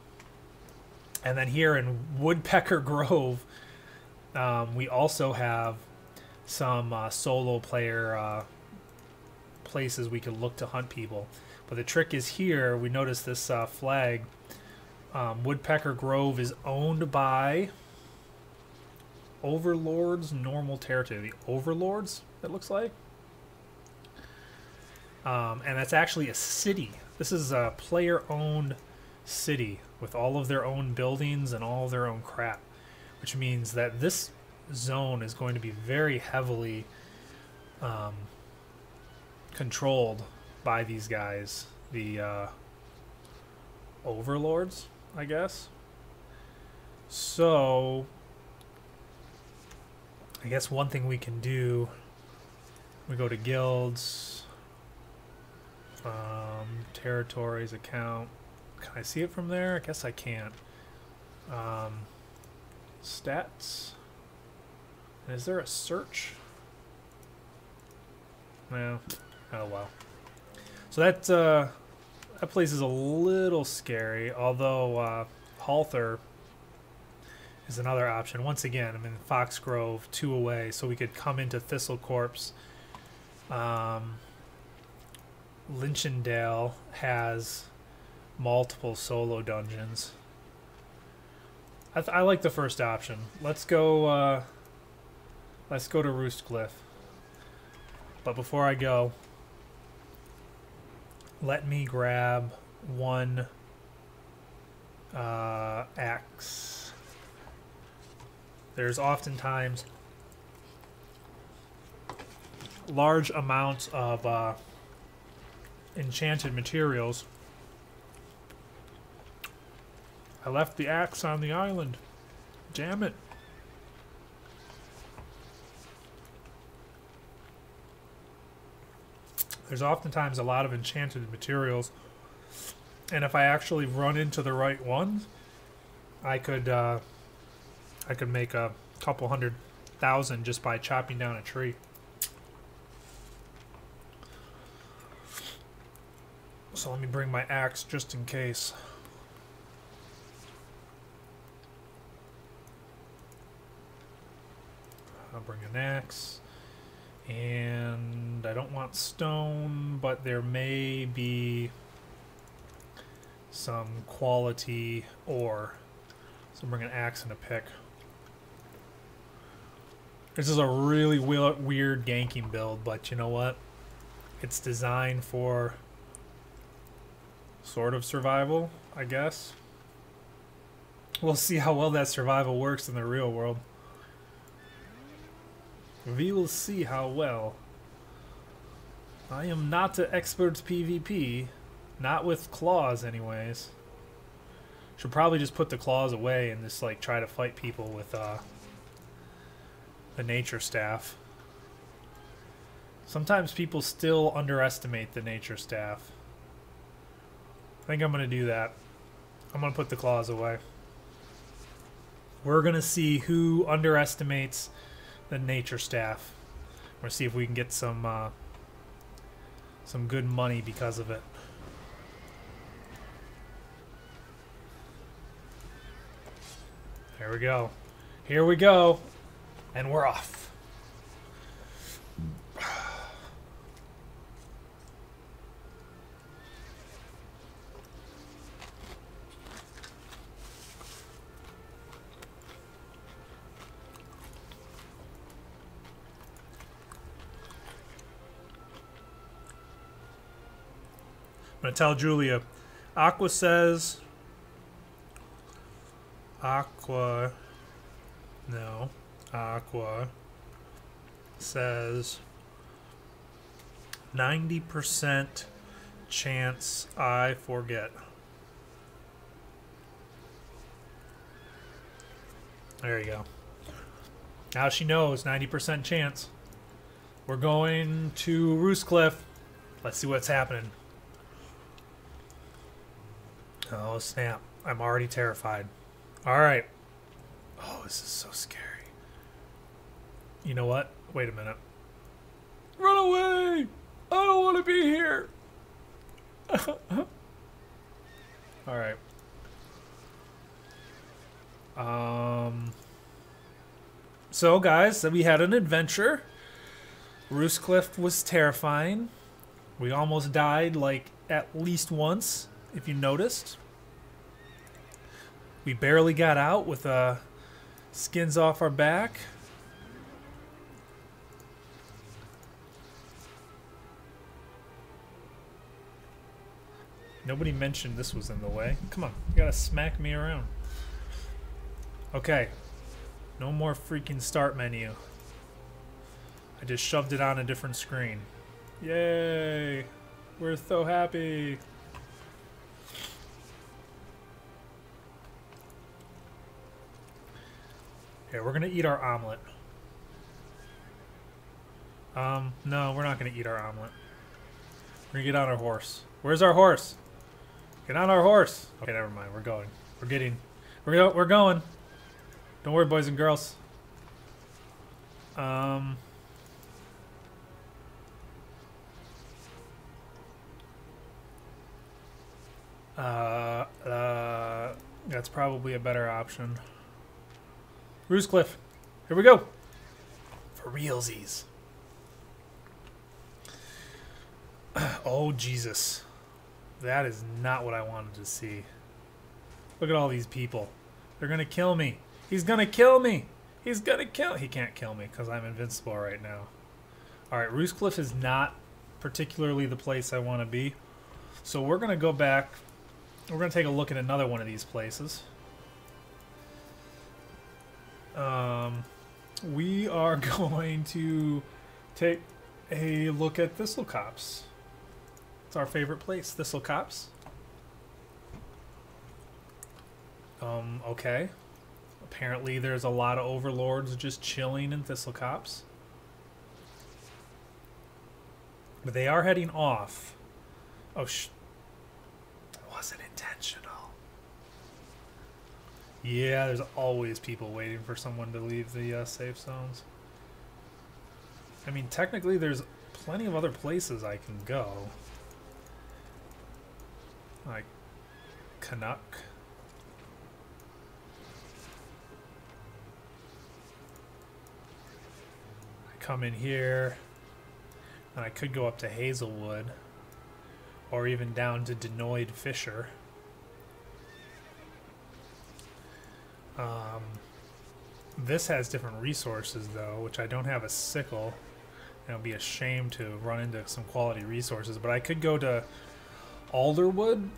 And then here in Woodpecker Grove, we also have some solo player places we could look to hunt people. But the trick is here, we notice this flag. Woodpecker Grove is owned by Overlord's normal territory. The Overlords, it looks like. And that's actually a city. This is a player-owned city with all of their own buildings and all of their own crap. Which means that this zone is going to be very heavily controlled by these guys. The Overlords, I guess. So I guess one thing we can do, we go to guilds, territories, account. Can I see it from there? I guess I can't. Stats. And is there a search? No. Oh well. So that place is a little scary, although Halther is another option. Once again, I'm in Foxgrove, 2 away, so we could come into Thistlecorpse. Lynchendale has multiple solo dungeons. I like the first option. Let's go to Roostcliff. But before I go, let me grab one axe. There's oftentimes large amounts of enchanted materials. I left the axe on the island. Damn it. There's oftentimes a lot of enchanted materials, and if I actually run into the right ones, I could make a couple 100,000 just by chopping down a tree. So let me bring my axe just in case. I'll bring an axe. And I don't want stone, but there may be some quality ore. So bring an axe and a pick. This is a really weird ganking build, but you know what? It's designed for sort of survival, I guess. We'll see how well that survival works in the real world. We will see how well. I am not an expert PvP. Not with claws, anyways. Should probably just put the claws away and just like try to fight people with the nature staff. Sometimes people still underestimate the nature staff. I think I'm gonna do that. I'm gonna put the claws away. We're gonna see who underestimates the nature staff. We're gonna see if we can get some good money because of it. There we go. Here we go. And we're off. I'm going to tell Julia. Aqua says... Aqua says 90% chance I forget. There you go. Now she knows 90% chance. We're going to Roostcliff. Let's see what's happening. Oh snap. I'm already terrified. Alright. Oh, this is so scary. You know what? Wait a minute. Run away! I don't want to be here! Alright. So, guys, we had an adventure. Roostcliff was terrifying. We almost died, like, at least once, if you noticed. We barely got out with skins off our back. Nobody mentioned this was in the way. Come on, you gotta smack me around. Okay. No more freaking start menu. I just shoved it on a different screen. Yay! We're so happy. Here, we're gonna eat our omelet. No, we're not gonna eat our omelet. We're gonna get on our horse. Where's our horse? Get on our horse. Okay, never mind. We're going. We're going. Don't worry, boys and girls. That's probably a better option. Roostcliff. Here we go. For realsies. Oh, Jesus. That is not what I wanted to see. Look at all these people. They're going to kill me. He's going to kill me. He's going to kill... He can't kill me because I'm invincible right now. Alright, Roostcliff is not particularly the place I want to be. So we're going to go back. We're going to take a look at another one of these places. We are going to take a look at Thistle Copse. It's our favorite place, Thistle Copse. Okay. Apparently there's a lot of overlords just chilling in Thistle Copse. But they are heading off. Oh, it wasn't intentional. Yeah, there's always people waiting for someone to leave the safe zones. I mean, technically there's plenty of other places I can go. Like Canuck. come in here, and I could go up to Hazelwood, or even down to Denoid Fisher. This has different resources though, which I don't have a sickle. And it would be a shame to run into some quality resources, but I could go to Alderwood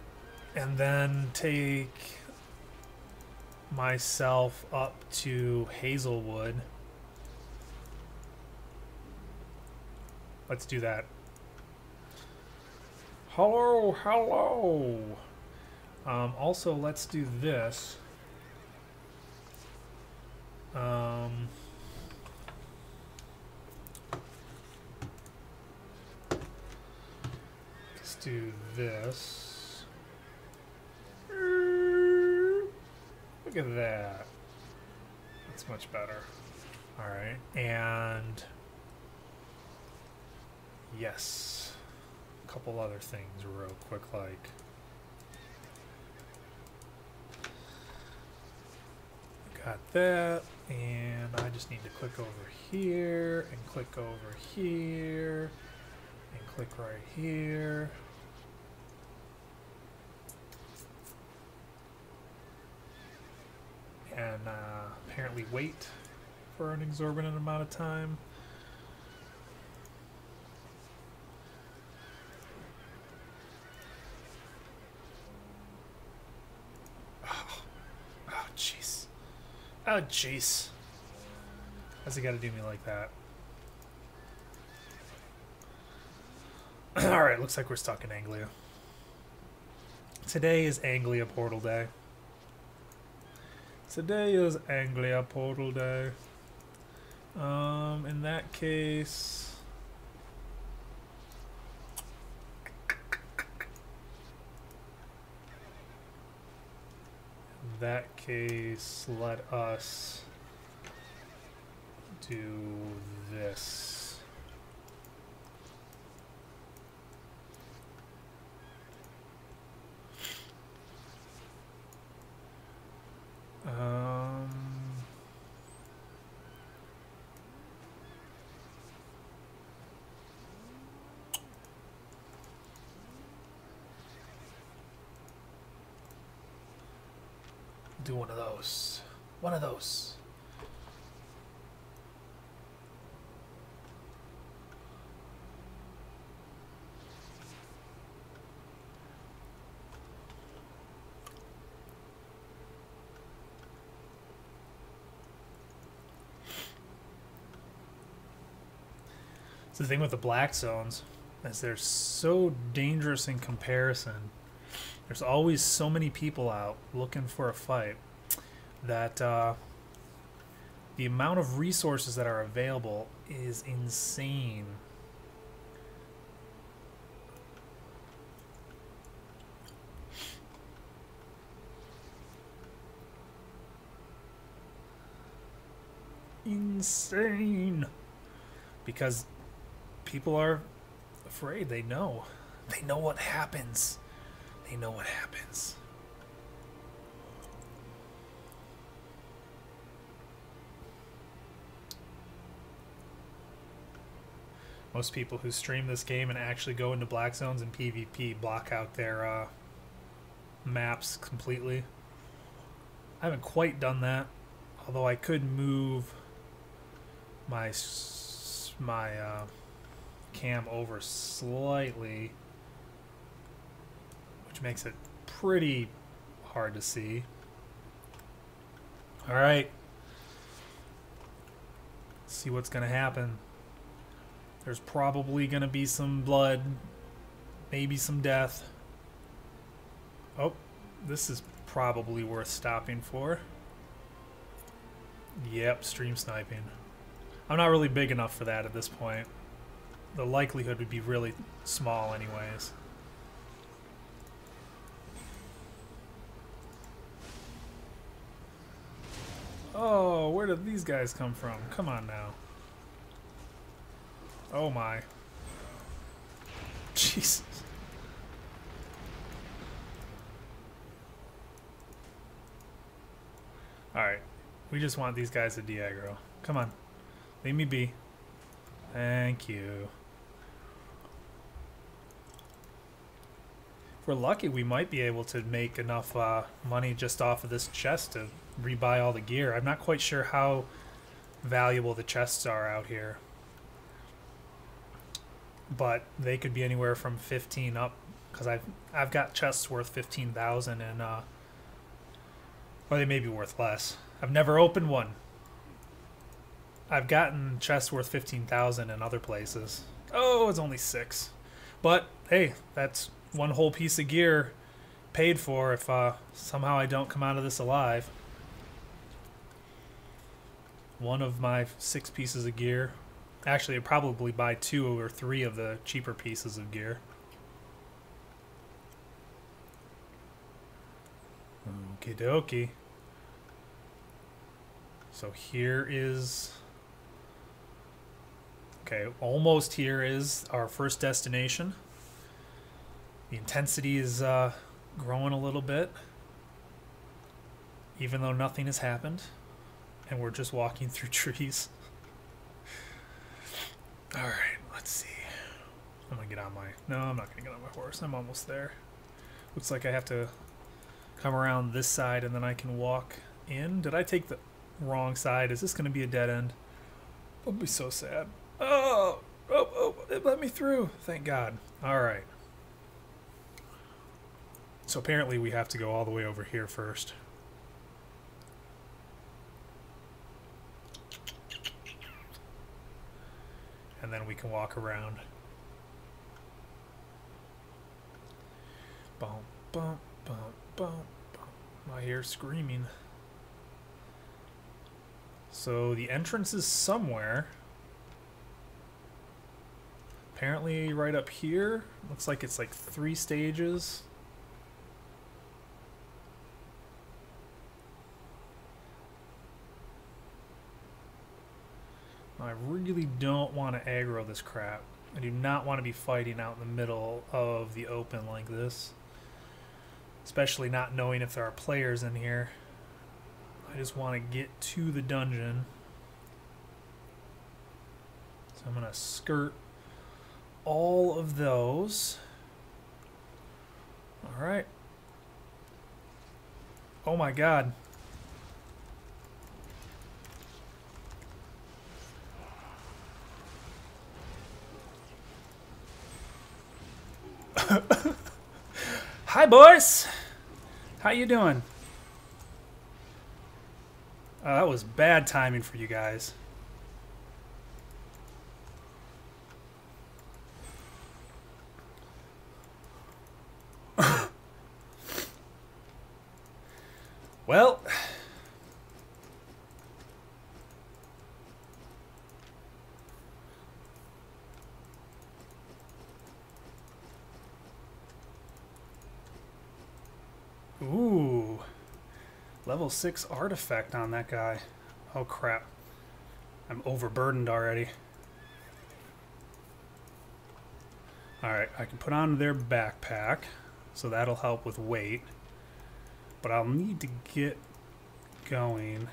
and then take myself up to Hazelwood. Let's do that. Hello, hello. Also, let's do this. Let's do this. Look at that. That's much better. Alright, and yes, a couple other things real quick, like got that, and I just need to click over here and click over here and click right here. And apparently wait for an exorbitant amount of time. Oh, jeez. Oh, jeez. How's he got to do me like that? Alright, looks like we're stuck in Anglia. Today is Anglia Portal Day. Today is Anglia Portal Day. In that case... let us do this. Do one of those. One of those. So the thing with the black zones is they're so dangerous in comparison. There's always so many people out looking for a fight that the amount of resources that are available is insane. Insane. Because people are afraid. They know. They know what happens. They know what happens. Most people who stream this game and actually go into black zones and PvP block out their maps completely. I haven't quite done that, although I could move my cam over slightly, which makes it pretty hard to see. All right, let's see what's gonna happen. There's probably gonna be some blood, maybe some death. Oh, this is probably worth stopping for. Yep, stream sniping. I'm not really big enough for that at this point. The likelihood would be really small anyways. Oh, where did these guys come from? Come on now. Oh my. Jesus. Alright. We just want these guys to de-aggro. Come on. Leave me be. Thank you. If we're lucky, we might be able to make enough money just off of this chest to rebuy all the gear. I'm not quite sure how valuable the chests are out here, but they could be anywhere from 15 up, because I've got chests worth 15,000, and or they may be worth less. I've never opened one. I've gotten chests worth 15,000 in other places. Oh, it's only 6, but hey, that's one whole piece of gear paid for if somehow I don't come out of this alive. One of my 6 pieces of gear. Actually, I'd probably buy 2 or 3 of the cheaper pieces of gear. Okie dokie. So here is... Okay, almost here is our first destination. The intensity is growing a little bit, even though nothing has happened, and we're just walking through trees. Alright, let's see. I'm gonna get on my... No, I'm not gonna get on my horse. I'm almost there. Looks like I have to come around this side and then I can walk in. Did I take the wrong side? Is this gonna be a dead end? I'll be so sad. Oh, it let me through. Thank God. Alright. So apparently we have to go all the way over here first. And then we can walk around. Bum, bum, bum, bum, bum. I hear screaming. So the entrance is somewhere. Apparently right up here. Looks like it's like 3 stages. I really don't want to aggro this crap. I do not want to be fighting out in the middle of the open like this. Especially not knowing if there are players in here. I just want to get to the dungeon. So I'm going to skirt all of those. Alright. Oh my God. Hi boys, how you doing? That was bad timing for you guys. Well, ooh, level 6 artifact on that guy. Oh crap, I'm overburdened already. Alright, I can put on their backpack, so that'll help with weight. But I'll need to get going.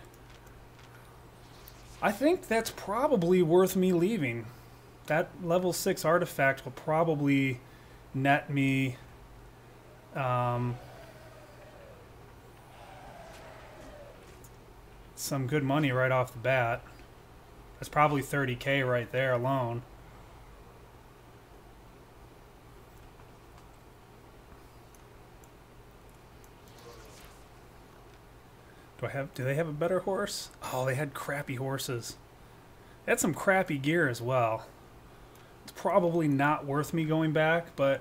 I think that's probably worth me leaving. That level 6 artifact will probably net me some good money right off the bat. That's probably 30K right there alone. Do they have a better horse? Oh, they had crappy horses. They had some crappy gear as well. It's probably not worth me going back, but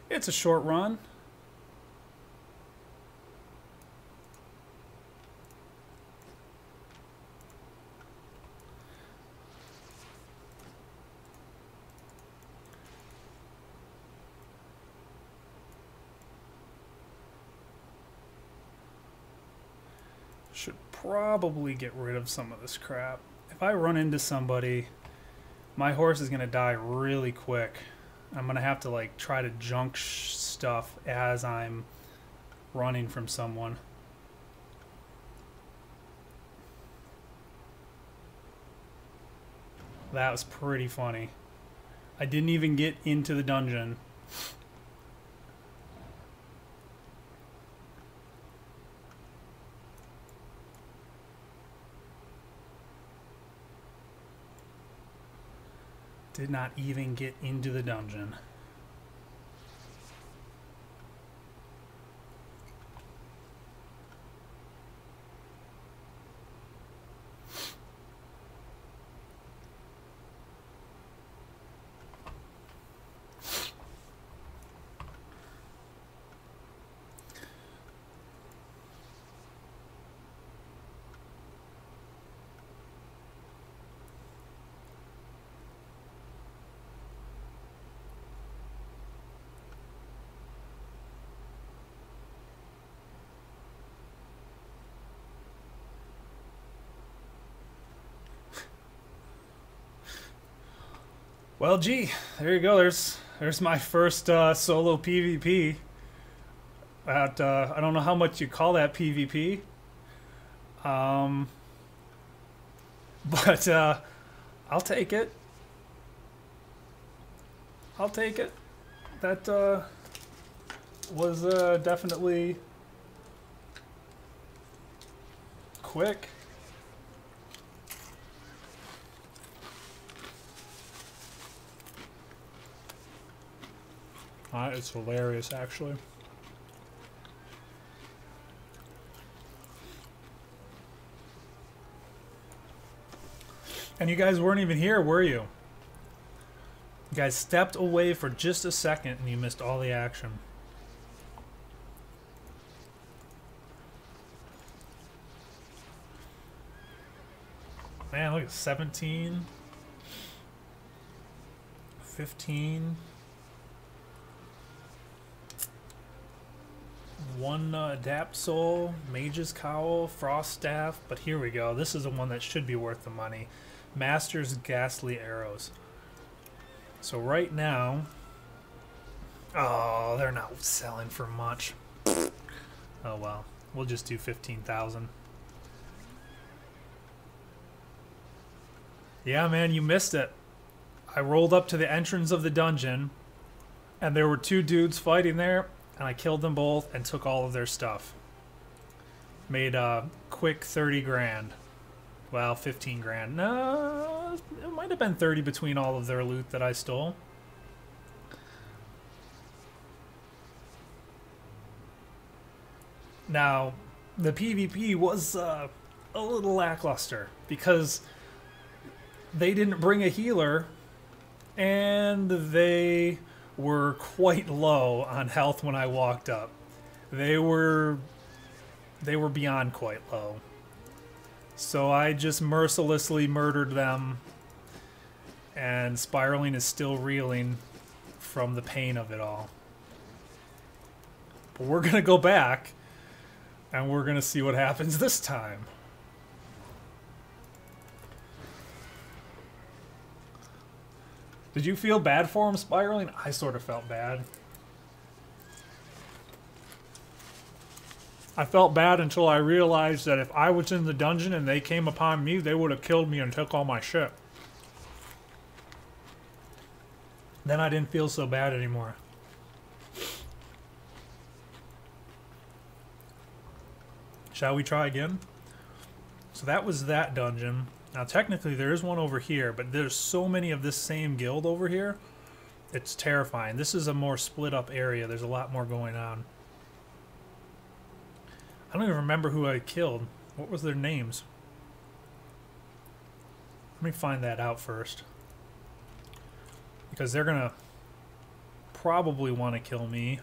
it's a short run. Should probably get rid of some of this crap. If I run into somebody, my horse is gonna die really quick. I'm gonna have to like try to junk stuff as I'm running from someone. That was pretty funny. I didn't even get into the dungeon. Did not even get into the dungeon. Well, gee, there you go. There's my first solo PvP. I don't know how much you call that PvP. But I'll take it. I'll take it. That was definitely quick. It's hilarious, actually. And you guys weren't even here, were you? You guys stepped away for just a second and you missed all the action. Man, look at 17, 15. One Adapt Soul, Mage's Cowl, Frost Staff, but here we go. This is the one that should be worth the money. Master's Ghastly Arrows. So right now... Oh, they're not selling for much. Oh well. We'll just do 15,000. Yeah, man, you missed it. I rolled up to the entrance of the dungeon, and there were two dudes fighting there, and I killed them both and took all of their stuff. Made a quick 30 grand. Well, 15 grand. No, it might have been 30 between all of their loot that I stole. Now, the PvP was a little lackluster because they didn't bring a healer and they were quite low on health when I walked up. They were beyond quite low. So I just mercilessly murdered them, and Spiraling is still reeling from the pain of it all. But we're gonna go back and we're gonna see what happens this time. Did you feel bad for him, Spiraling? I sort of felt bad. I felt bad until I realized that if I was in the dungeon and they came upon me, they would have killed me and took all my shit. Then I didn't feel so bad anymore. Shall we try again? So that was that dungeon. Now technically there is one over here, but there's so many of this same guild over here. It's terrifying. This is a more split up area. There's a lot more going on. I don't even remember who I killed. What was their names? Let me find that out first. Because they're gonna probably want to kill me.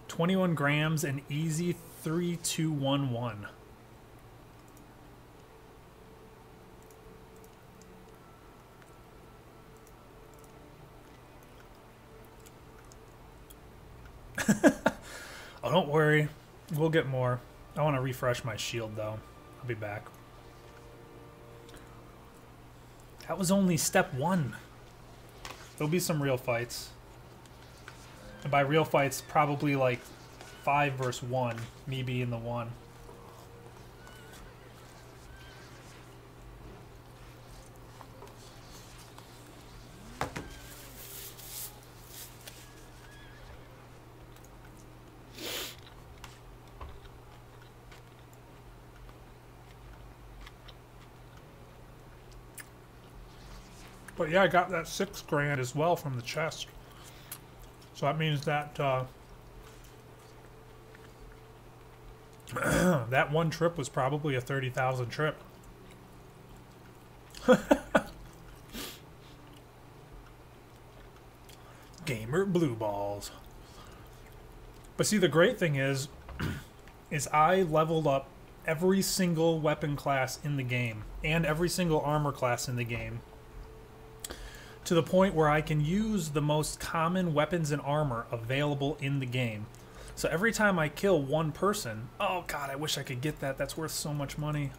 21 grams and easy 3211. Oh, don't worry. We'll get more. I want to refresh my shield, though. I'll be back. That was only step 1. There'll be some real fights. And by real fights, probably like 5 versus 1. Me being the 1. But yeah, I got that 6 grand as well from the chest. So that means that that one trip was probably a 30,000 trip. Gamer blue balls. But see, the great thing is I leveled up every single weapon class in the game and every single armor class in the game to the point where I can use the most common weapons and armor available in the game. So every time I kill one person, oh god, I wish I could get that. That's worth so much money.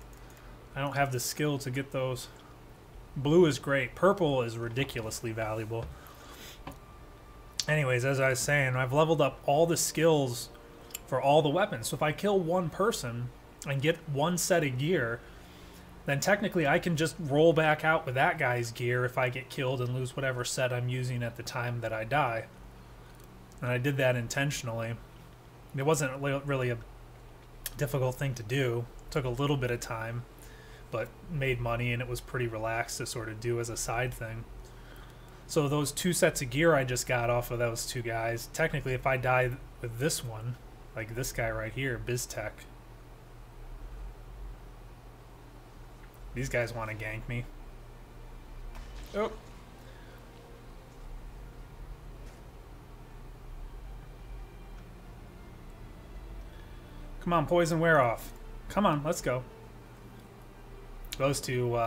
I don't have the skill to get those. Blue is great. Purple is ridiculously valuable. Anyways, as I was saying, I've leveled up all the skills for all the weapons. So if I kill one person and get one set of gear, then technically I can just roll back out with that guy's gear if I get killed and lose whatever set I'm using at the time that I die. And I did that intentionally. It wasn't really a difficult thing to do. It took a little bit of time, but made money, and it was pretty relaxed to sort of do as a side thing. So those 2 sets of gear I just got off of those 2 guys, technically if I die with this one, like this guy right here, BizTech, these guys want to gank me. Oh. Come on, poison wear off. Come on, let's go. Those 2,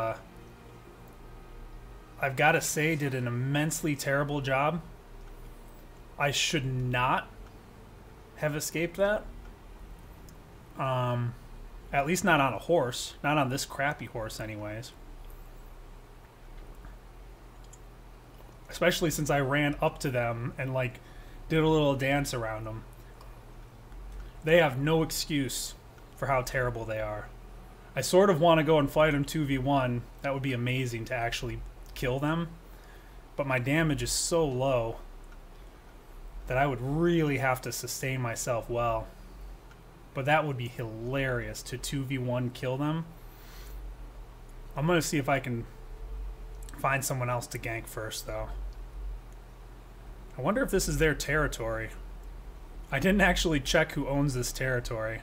I've got to say, did an immensely terrible job. I should not have escaped that. At least not on a horse. Not on this crappy horse anyways. Especially since I ran up to them and like did a little dance around them. They have no excuse for how terrible they are. I sort of want to go and fight them 2v1. That would be amazing to actually kill them. But my damage is so low that I would really have to sustain myself well. But that would be hilarious to 2v1 kill them. I'm going to see if I can find someone else to gank first, though. I wonder if this is their territory. I didn't actually check who owns this territory.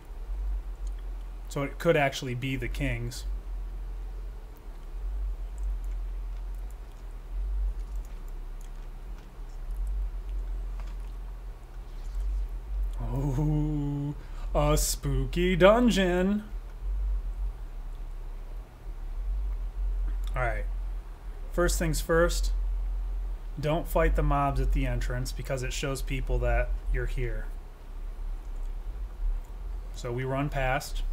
So it could actually be the Kings. Oh, a spooky dungeon. Alright. First things first. Don't fight the mobs at the entrance because it shows people that you're here. So we run past.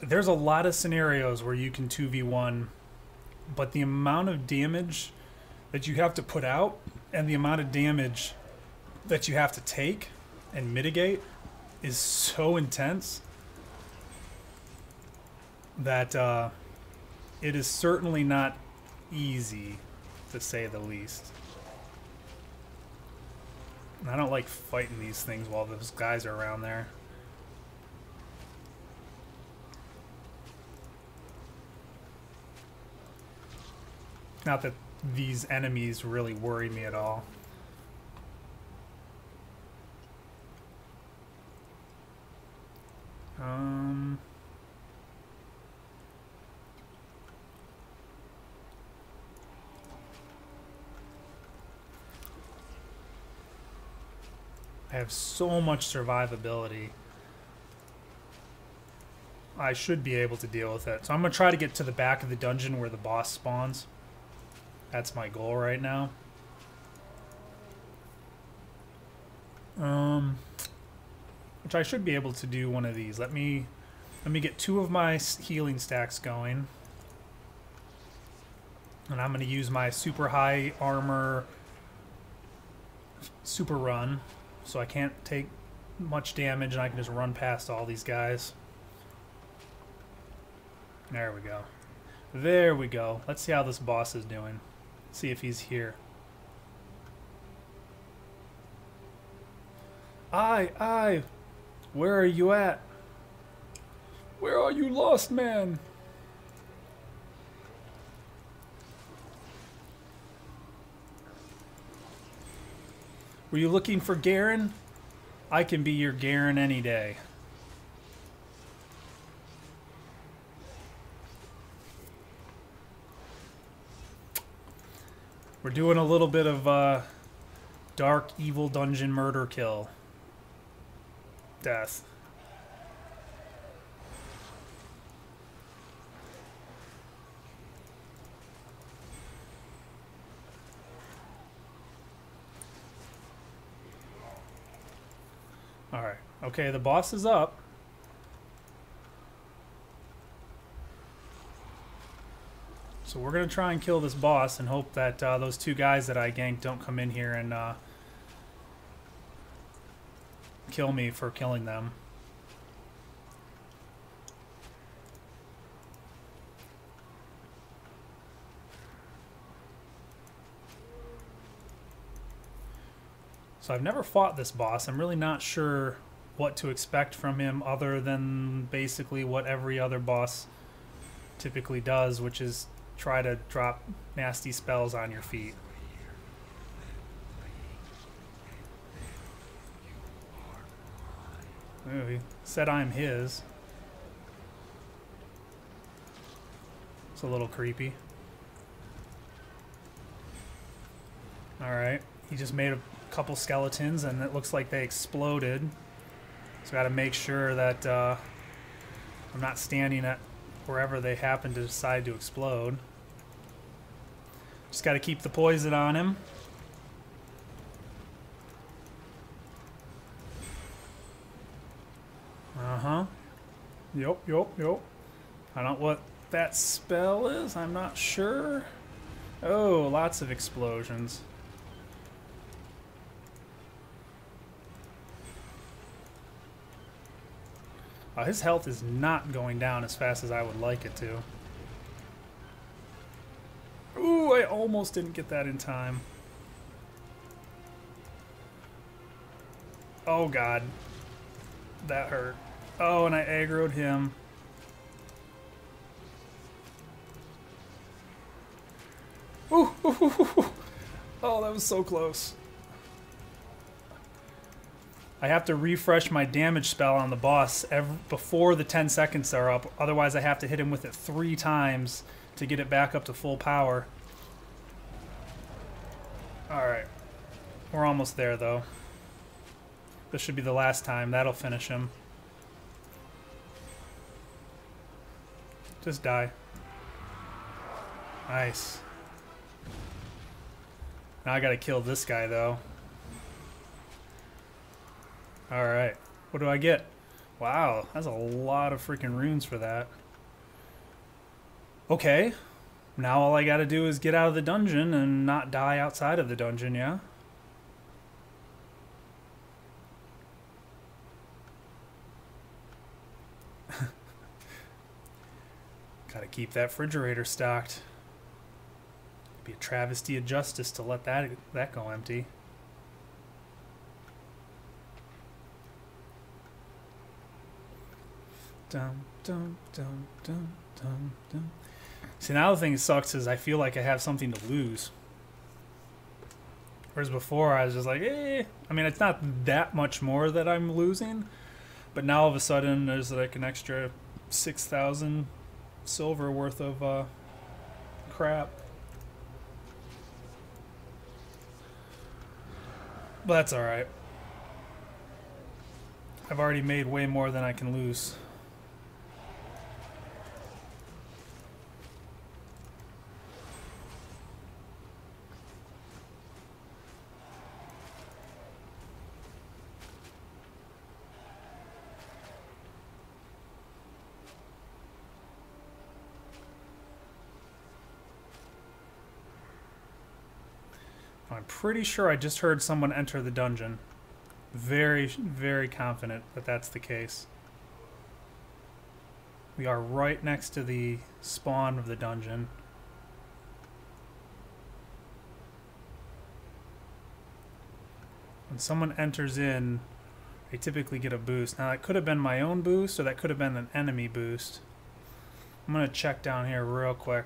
There's a lot of scenarios where you can 2v1, but the amount of damage that you have to put out and the amount of damage that you have to take and mitigate is so intense that it is certainly not easy, to say the least. And I don't like fighting these things while those guys are around there. Not that these enemies really worry me at all. I have so much survivability. I should be able to deal with it. So I'm going to try to get to the back of the dungeon where the boss spawns. That's my goal right now. Which I should be able to do one of these. Let me get 2 of my healing stacks going. And I'm going to use my super high armor super run. So I can't take much damage and I can just run past all these guys. There we go. There we go. Let's see how this boss is doing. See if he's here. Aye, where are you at? Where are you, lost man? Were you looking for Garen? I can be your Garen any day. We're doing a little bit of dark, evil dungeon murder kill. Death. Alright. Okay, the boss is up. So we're going to try and kill this boss and hope that those two guys that I ganked don't come in here and kill me for killing them. So I've never fought this boss. I'm really not sure what to expect from him other than basically what every other boss typically does, which is try to drop nasty spells on your feet. Ooh, he said I'm his. It's a little creepy. Alright, he just made a couple skeletons and it looks like they exploded. So I gotta make sure that I'm not standing at wherever they happen to decide to explode. Just gotta keep the poison on him. Uh-huh. Yup. I don't know what that spell is. I'm not sure. Oh, lots of explosions. His health is not going down as fast as I would like it to. Ooh, I almost didn't get that in time. Oh god. That hurt. Oh, and I aggroed him. Ooh, oh, that was so close. I have to refresh my damage spell on the boss before the 10 seconds are up. Otherwise, I have to hit him with it 3 times to get it back up to full power. Alright. We're almost there, though. This should be the last time. That'll finish him. Just die. Nice. Now I gotta kill this guy, though. Alright. What do I get? Wow, that's a lot of freaking runes for that. Okay. Now all I gotta do is get out of the dungeon and not die outside of the dungeon, yeah? Gotta keep that refrigerator stocked. It'd be a travesty of justice to let that go empty. Dum, dum, dum, dum, dum, dum. See, now the thing that sucks is I feel like I have something to lose. Whereas before I was just like, eh. I mean, it's not that much more that I'm losing, but now all of a sudden there's like an extra 6,000 silver worth of crap. But that's alright. I've already made way more than I can lose. I'm pretty sure I just heard someone enter the dungeon. Very, very confident that that's the case. We are right next to the spawn of the dungeon. When someone enters in, I typically get a boost. Now that could have been my own boost, or that could have been an enemy boost. I'm gonna check down here real quick.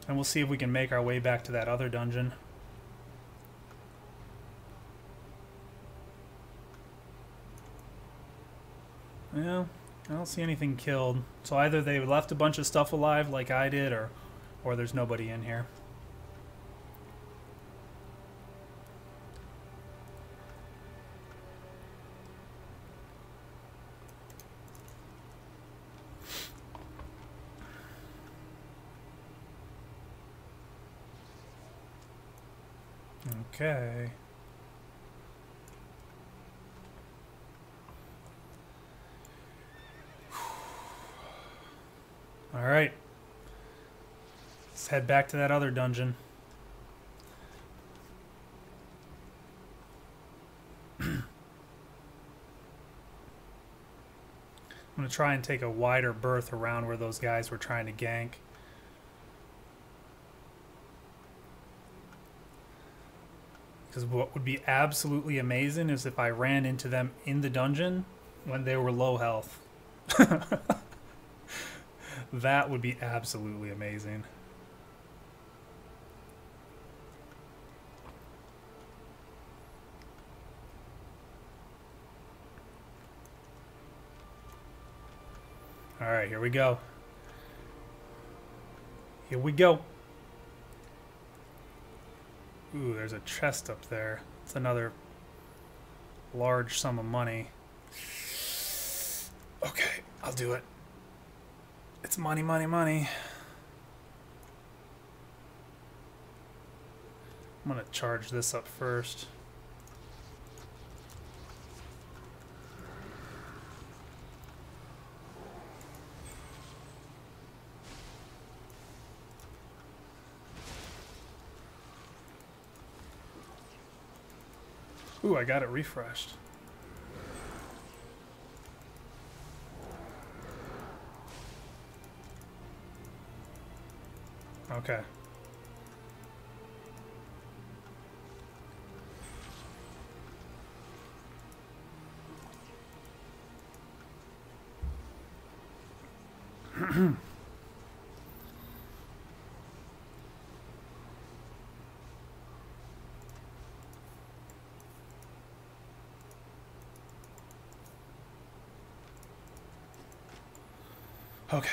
And we'll see if we can make our way back to that other dungeon. Yeah, I don't see anything killed. So either they left a bunch of stuff alive like I did, or there's nobody in here. Okay. All right. Let's head back to that other dungeon. I'm going to try and take a wider berth around where those guys were trying to gank. Because what would be absolutely amazing is if I ran into them in the dungeon when they were low health. That would be absolutely amazing. All right, here we go. Here we go. Ooh, there's a chest up there. It's another large sum of money. Okay, I'll do it. It's money, money, money. I'm gonna charge this up first. Ooh, I got it refreshed. Okay. Okay.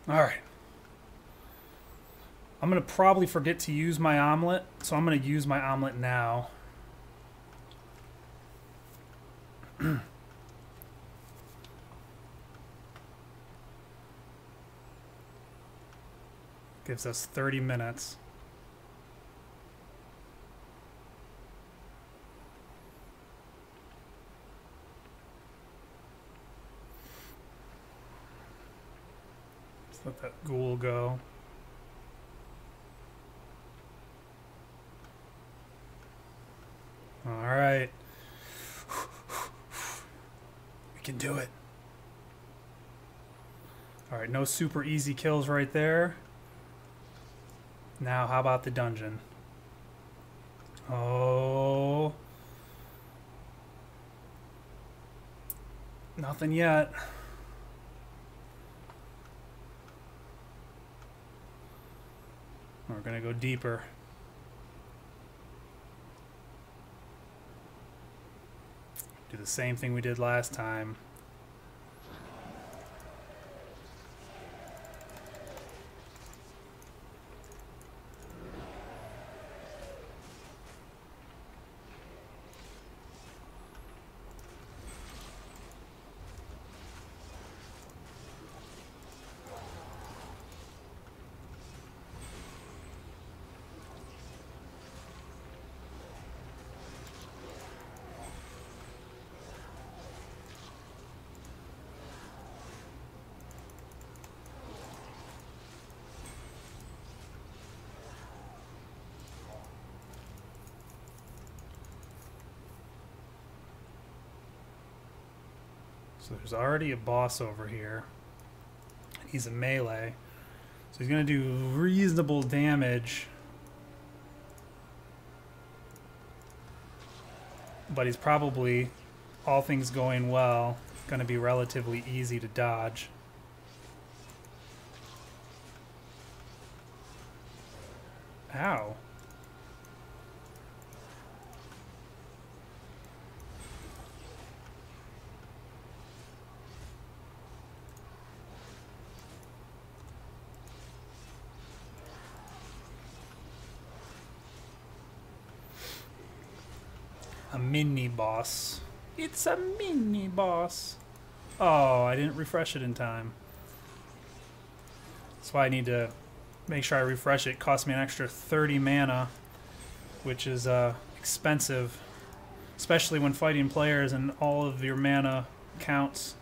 All right. I'm going to probably forget to use my omelet, so I'm going to use my omelet now. Gives us 30 minutes. Let's let that ghoul go. All right. We can do it. All right, no super easy kills right there. Now, how about the dungeon? Oh. Nothing yet. We're gonna go deeper. Do the same thing we did last time. So there's already a boss over here. He's a melee. So he's going to do reasonable damage. but he's probably, all things going well, going to be relatively easy to dodge. Ow. A mini boss. It's a mini boss. Oh, I didn't refresh it in time. That's why I need to make sure I refresh it. It cost me an extra 30 mana, which is expensive, especially when fighting players and all of your mana counts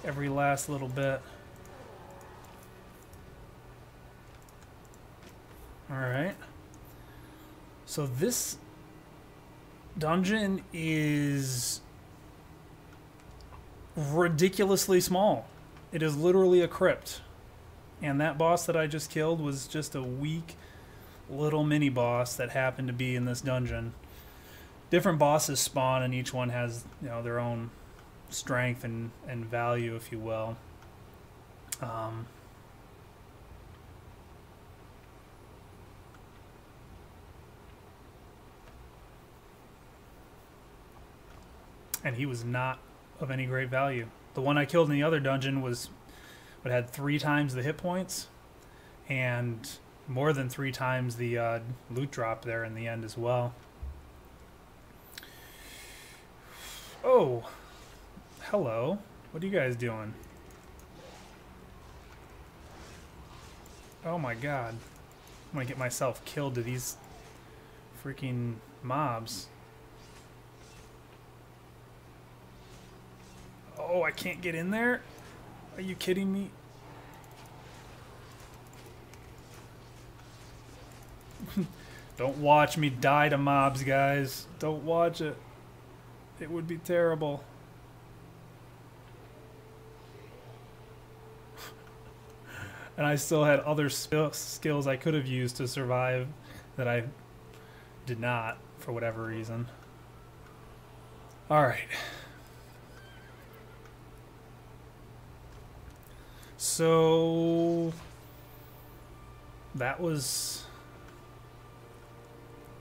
every last little bit. Alright. So this dungeon is ridiculously small. It is literally a crypt. And that boss that I just killed was just a weak little mini boss that happened to be in this dungeon. Different bosses spawn and each one has, you know, their own strength and value, if you will. And he was not of any great value. The one I killed in the other dungeon had 3 times the hit points and more than 3 times the loot drop there in the end as well. Oh, hello. What are you guys doing? Oh my god. I'm gonna get myself killed to these freaking mobs. Oh, I can't get in there? Are you kidding me? Don't watch me die to mobs, guys. Don't watch it. It would be terrible. And I still had other skills I could have used to survive that I did not, for whatever reason. Alright. So that was,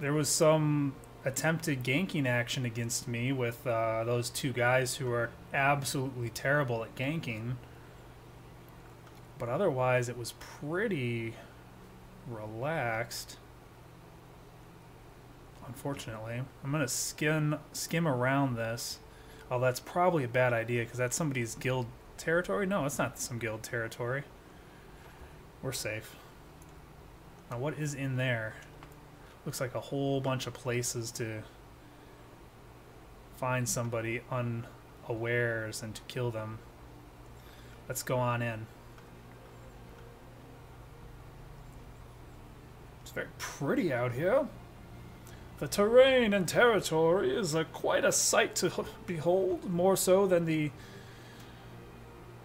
there was some attempted ganking action against me with those 2 guys who are absolutely terrible at ganking, but otherwise it was pretty relaxed, unfortunately. I'm gonna skim around this. Oh, that's probably a bad idea because that's somebody's guild territory? No, it's not some guild territory. We're safe. Now what is in there? Looks like a whole bunch of places to find somebody unawares and to kill them. Let's go on in. It's very pretty out here. The terrain and territory is quite a sight to behold, more so than the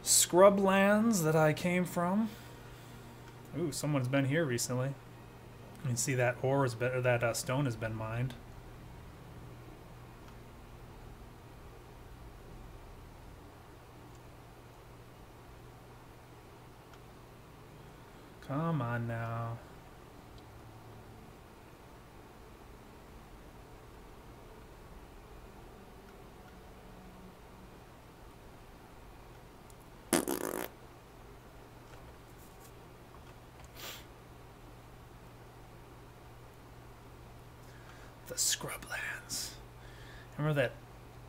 scrublands that I came from. Ooh, someone's been here recently. You can see that ore has been, or that stone has been mined. Come on now. The scrublands. Remember that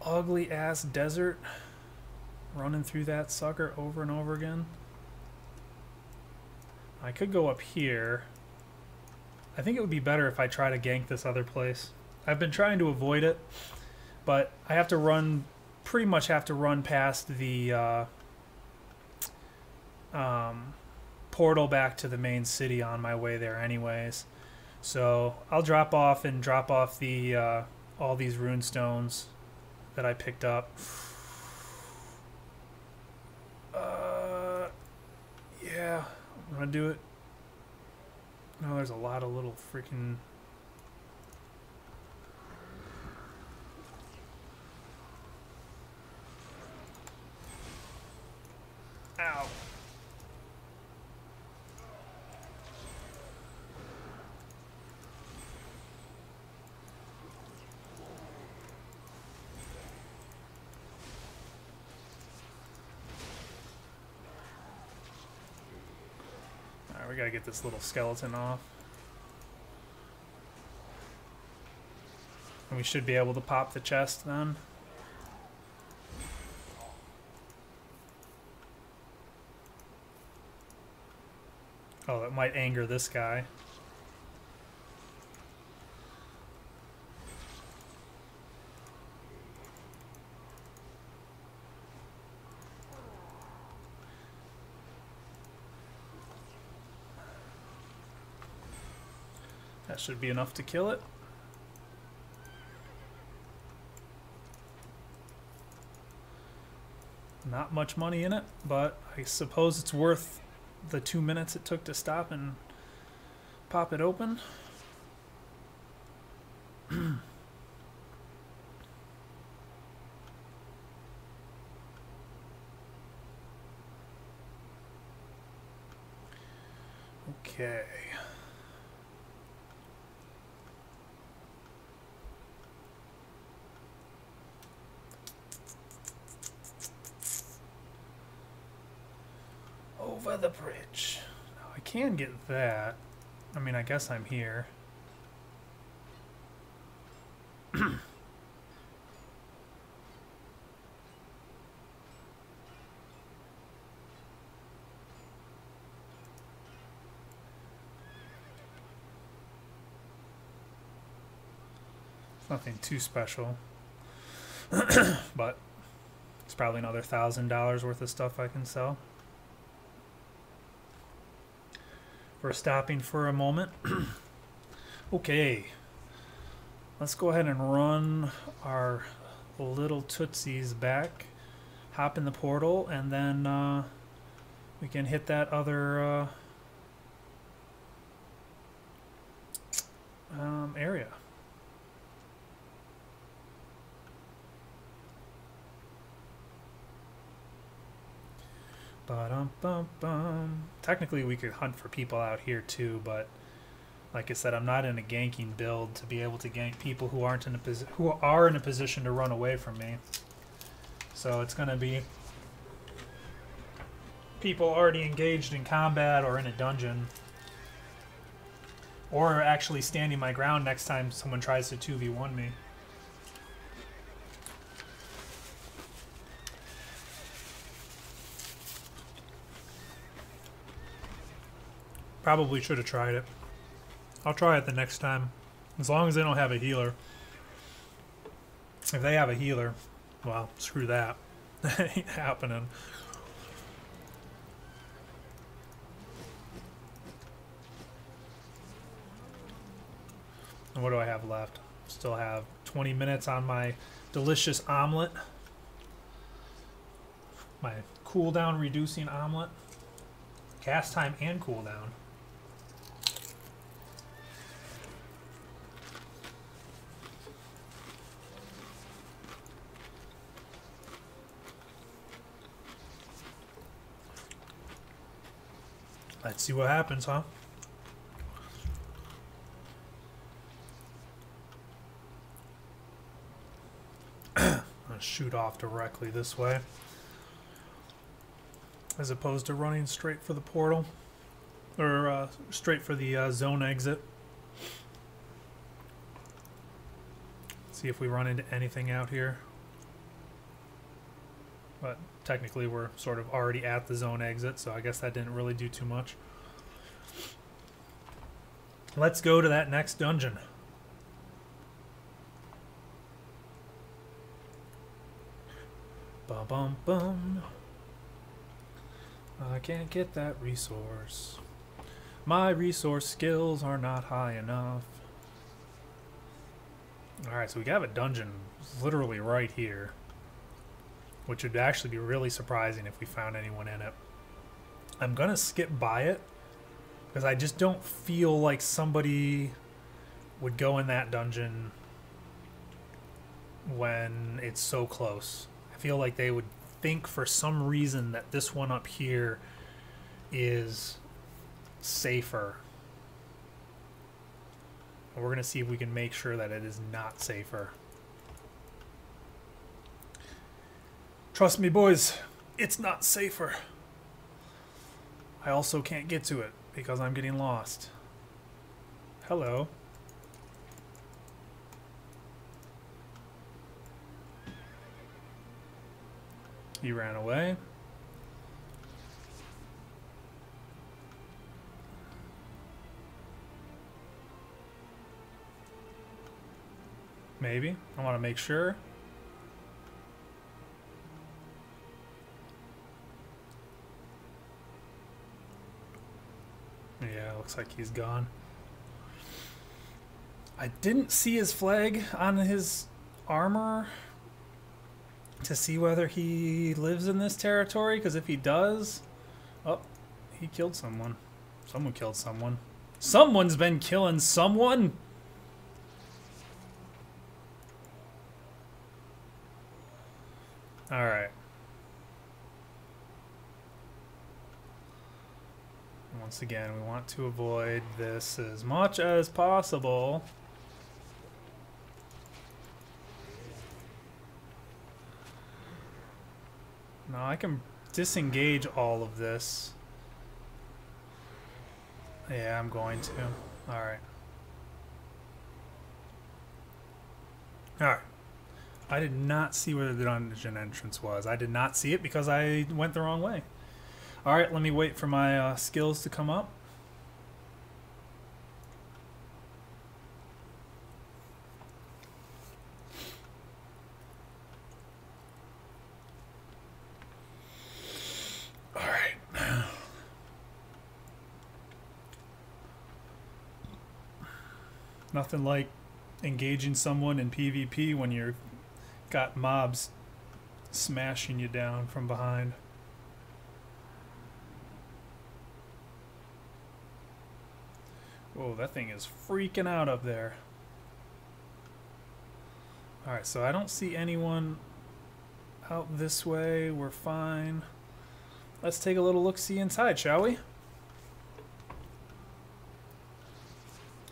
ugly ass desert? Running through that sucker over and over again. I could go up here. I think it would be better if I try to gank this other place. I've been trying to avoid it, but I have to run, pretty much have to run past the portal back to the main city on my way there anyways. So I'll drop off the all these rune stones that I picked up. Yeah, I'm gonna do it. Oh, there's a lot of little freaking Ow. Alright, we gotta get this little skeleton off. And we should be able to pop the chest then. Oh, that might anger this guy. That should be enough to kill it. Not much money in it, but I suppose it's worth the 2 minutes it took to stop and pop it open. Okay. Over the bridge. Now I can get that. I mean, I guess I'm here. Nothing too special. But it's probably another $1,000 worth of stuff I can sell. We're stopping for a moment. Okay, let's go ahead and run our little tootsies back, hop in the portal, and then we can hit that other area. Ba-dum-bum-bum. Technically, we could hunt for people out here too, but like I said, I'm not in a ganking build to be able to gank people who aren't in a who are in a position to run away from me. So it's going to be people already engaged in combat or in a dungeon, or actually standing my ground next time someone tries to 2v1 me. Probably should have tried it. I'll try it the next time. As long as they don't have a healer. If they have a healer, well, screw that. That ain't happening. And what do I have left? Still have 20 minutes on my delicious omelet. My cooldown reducing omelet. Cast time and cooldown. Let's see what happens, huh? I'm gonna shoot off directly this way, as opposed to running straight for the portal, or straight for the zone exit. See if we run into anything out here. But technically we're sort of already at the zone exit, so I guess that didn't really do too much. Let's go to that next dungeon. Bum bum bum. I can't get that resource. My resource skills are not high enough. Alright, so we have a dungeon literally right here, which would actually be really surprising if we found anyone in it. I'm gonna skip by it because I just don't feel like somebody would go in that dungeon when it's so close. I feel like they would think for some reason that this one up here is safer. And we're going to see if we can make sure that it is not safer. Trust me, boys, it's not safer. I also can't get to it because I'm getting lost. Hello. He ran away. Maybe. I want to make sure. Yeah, looks like he's gone. I didn't see his flag on his armor to see whether he lives in this territory, because if he does... Oh, he killed someone. Someone killed someone. Someone's been killing someone! Alright. Once again, we want to avoid this as much as possible. Now I can disengage all of this. Yeah, I'm going to. Alright. Alright. I did not see where the dungeon entrance was. I did not see it because I went the wrong way. Alright, let me wait for my skills to come up. Alright. Nothing like engaging someone in PvP when you're got mobs smashing you down from behind. Whoa, that thing is freaking out up there. Alright, so I don't see anyone out this way. We're fine. Let's take a little look-see inside, shall we?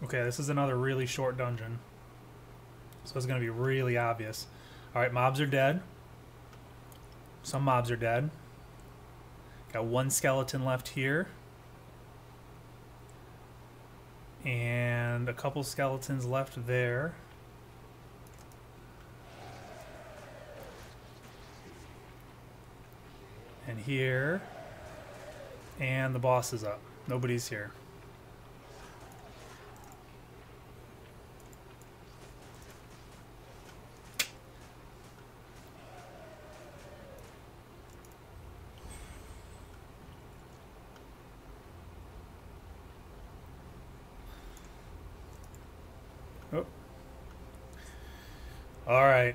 Okay, this is another really short dungeon. So it's going to be really obvious. Alright, mobs are dead. Some mobs are dead. Got one skeleton left here. And a couple skeletons left there. And here. And the boss is up. Nobody's here. Oh. All right.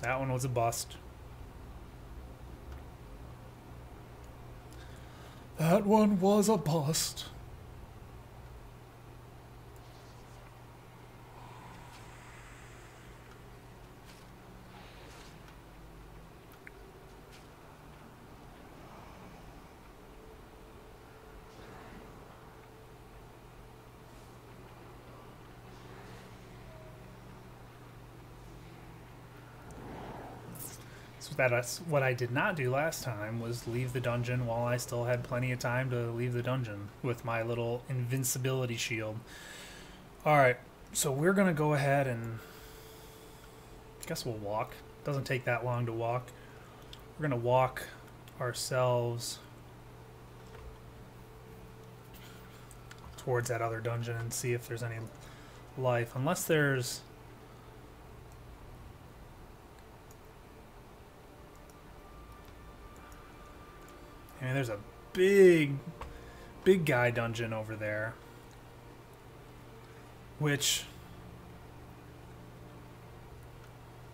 That one was a bust. That one was a bust. That's what I did not do last time, was leave the dungeon while I still had plenty of time to leave the dungeon with my little invincibility shield. Alright, so we're going to go ahead and... I guess we'll walk. Doesn't take that long to walk. We're going to walk ourselves towards that other dungeon and see if there's any life. Unless there's... I mean, there's a big guy dungeon over there, which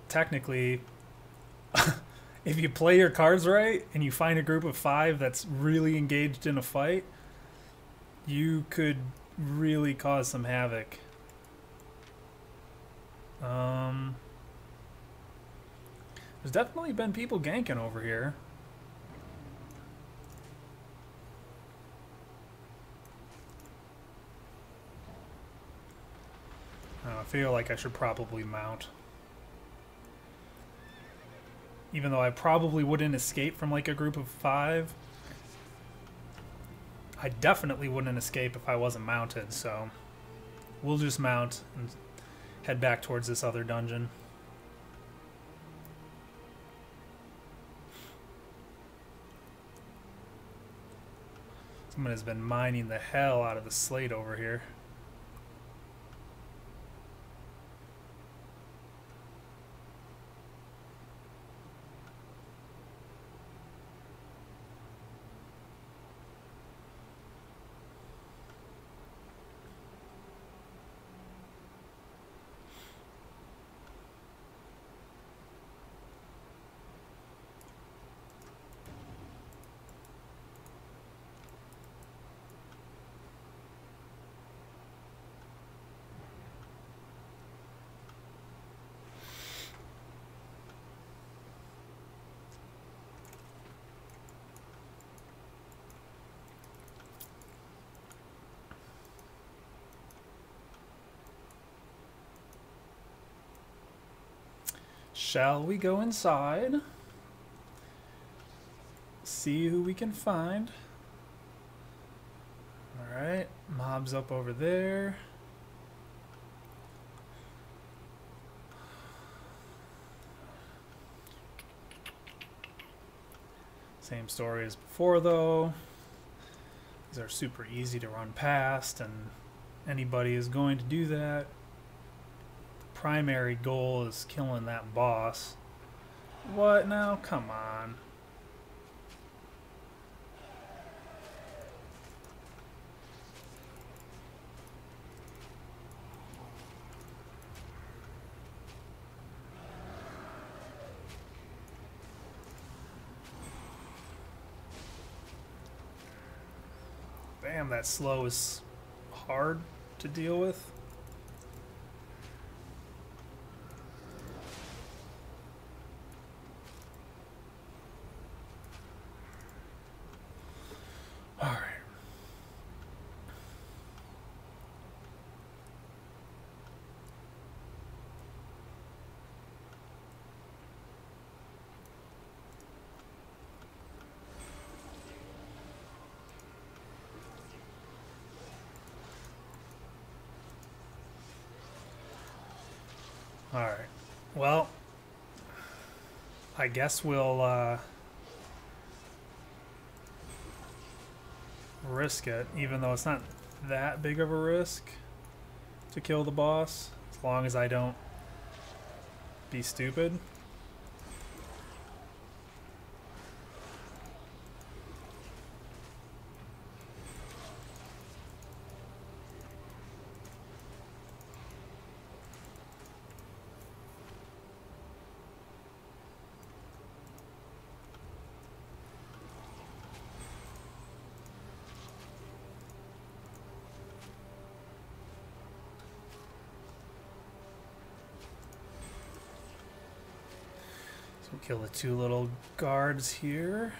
technically, if you play your cards right and you find a group of 5 that's really engaged in a fight, you could really cause some havoc. There's definitely been people ganking over here. I feel like I should probably mount. Even though I probably wouldn't escape from like a group of 5. I definitely wouldn't escape if I wasn't mounted, so we'll just mount and head back towards this other dungeon. Someone has been mining the hell out of the slate over here. Shall we go inside? See who we can find. Alright, mob's up over there. Same story as before though. These are super easy to run past, and anybody is going to do that. Primary goal is killing that boss. What now? Come on. Damn, that slow is hard to deal with. Alright, well, I guess we'll risk it, even though it's not that big of a risk to kill the boss, as long as I don't be stupid. We'll kill the 2 little guards here.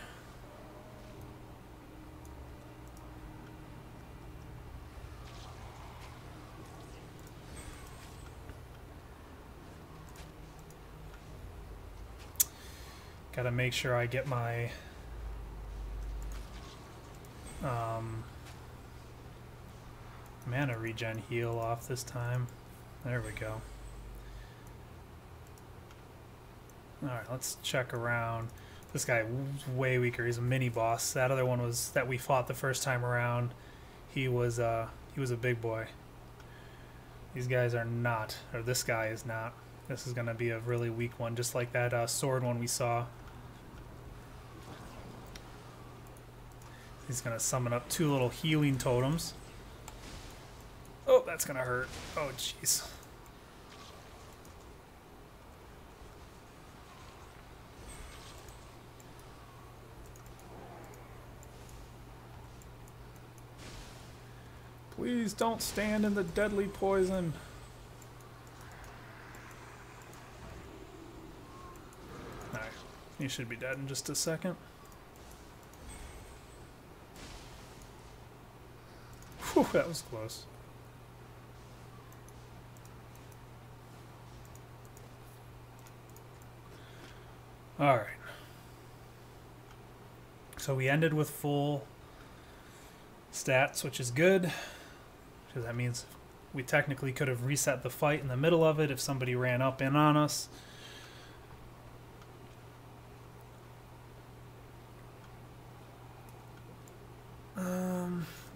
Gotta make sure I get my mana regen heal off this time. There we go. Alright, let's check around. This guy was way weaker. He's a mini boss. That other one was that we fought the first time around. He was a big boy. These guys are not, or this guy is not. This is gonna be a really weak one, just like that sword one we saw. He's gonna summon up 2 little healing totems. Oh, that's gonna hurt. Oh, jeez. Please don't stand in the deadly poison. Nah, He should be dead in just a second. Whew, that was close. Alright. So we ended with full stats, which is good. Because that means we technically could have reset the fight in the middle of it if somebody ran up in on us.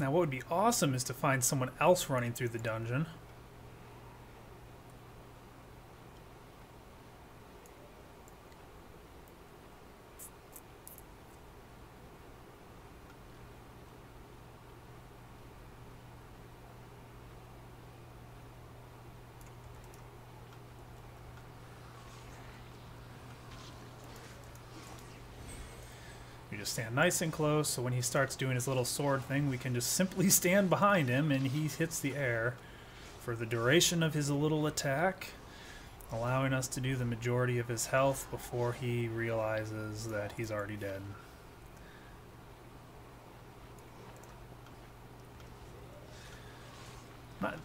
Now what would be awesome is to find someone else running through the dungeon. We just stand nice and close, so when he starts doing his little sword thing, we can just simply stand behind him and he hits the air for the duration of his little attack, allowing us to do the majority of his health before he realizes that he's already dead.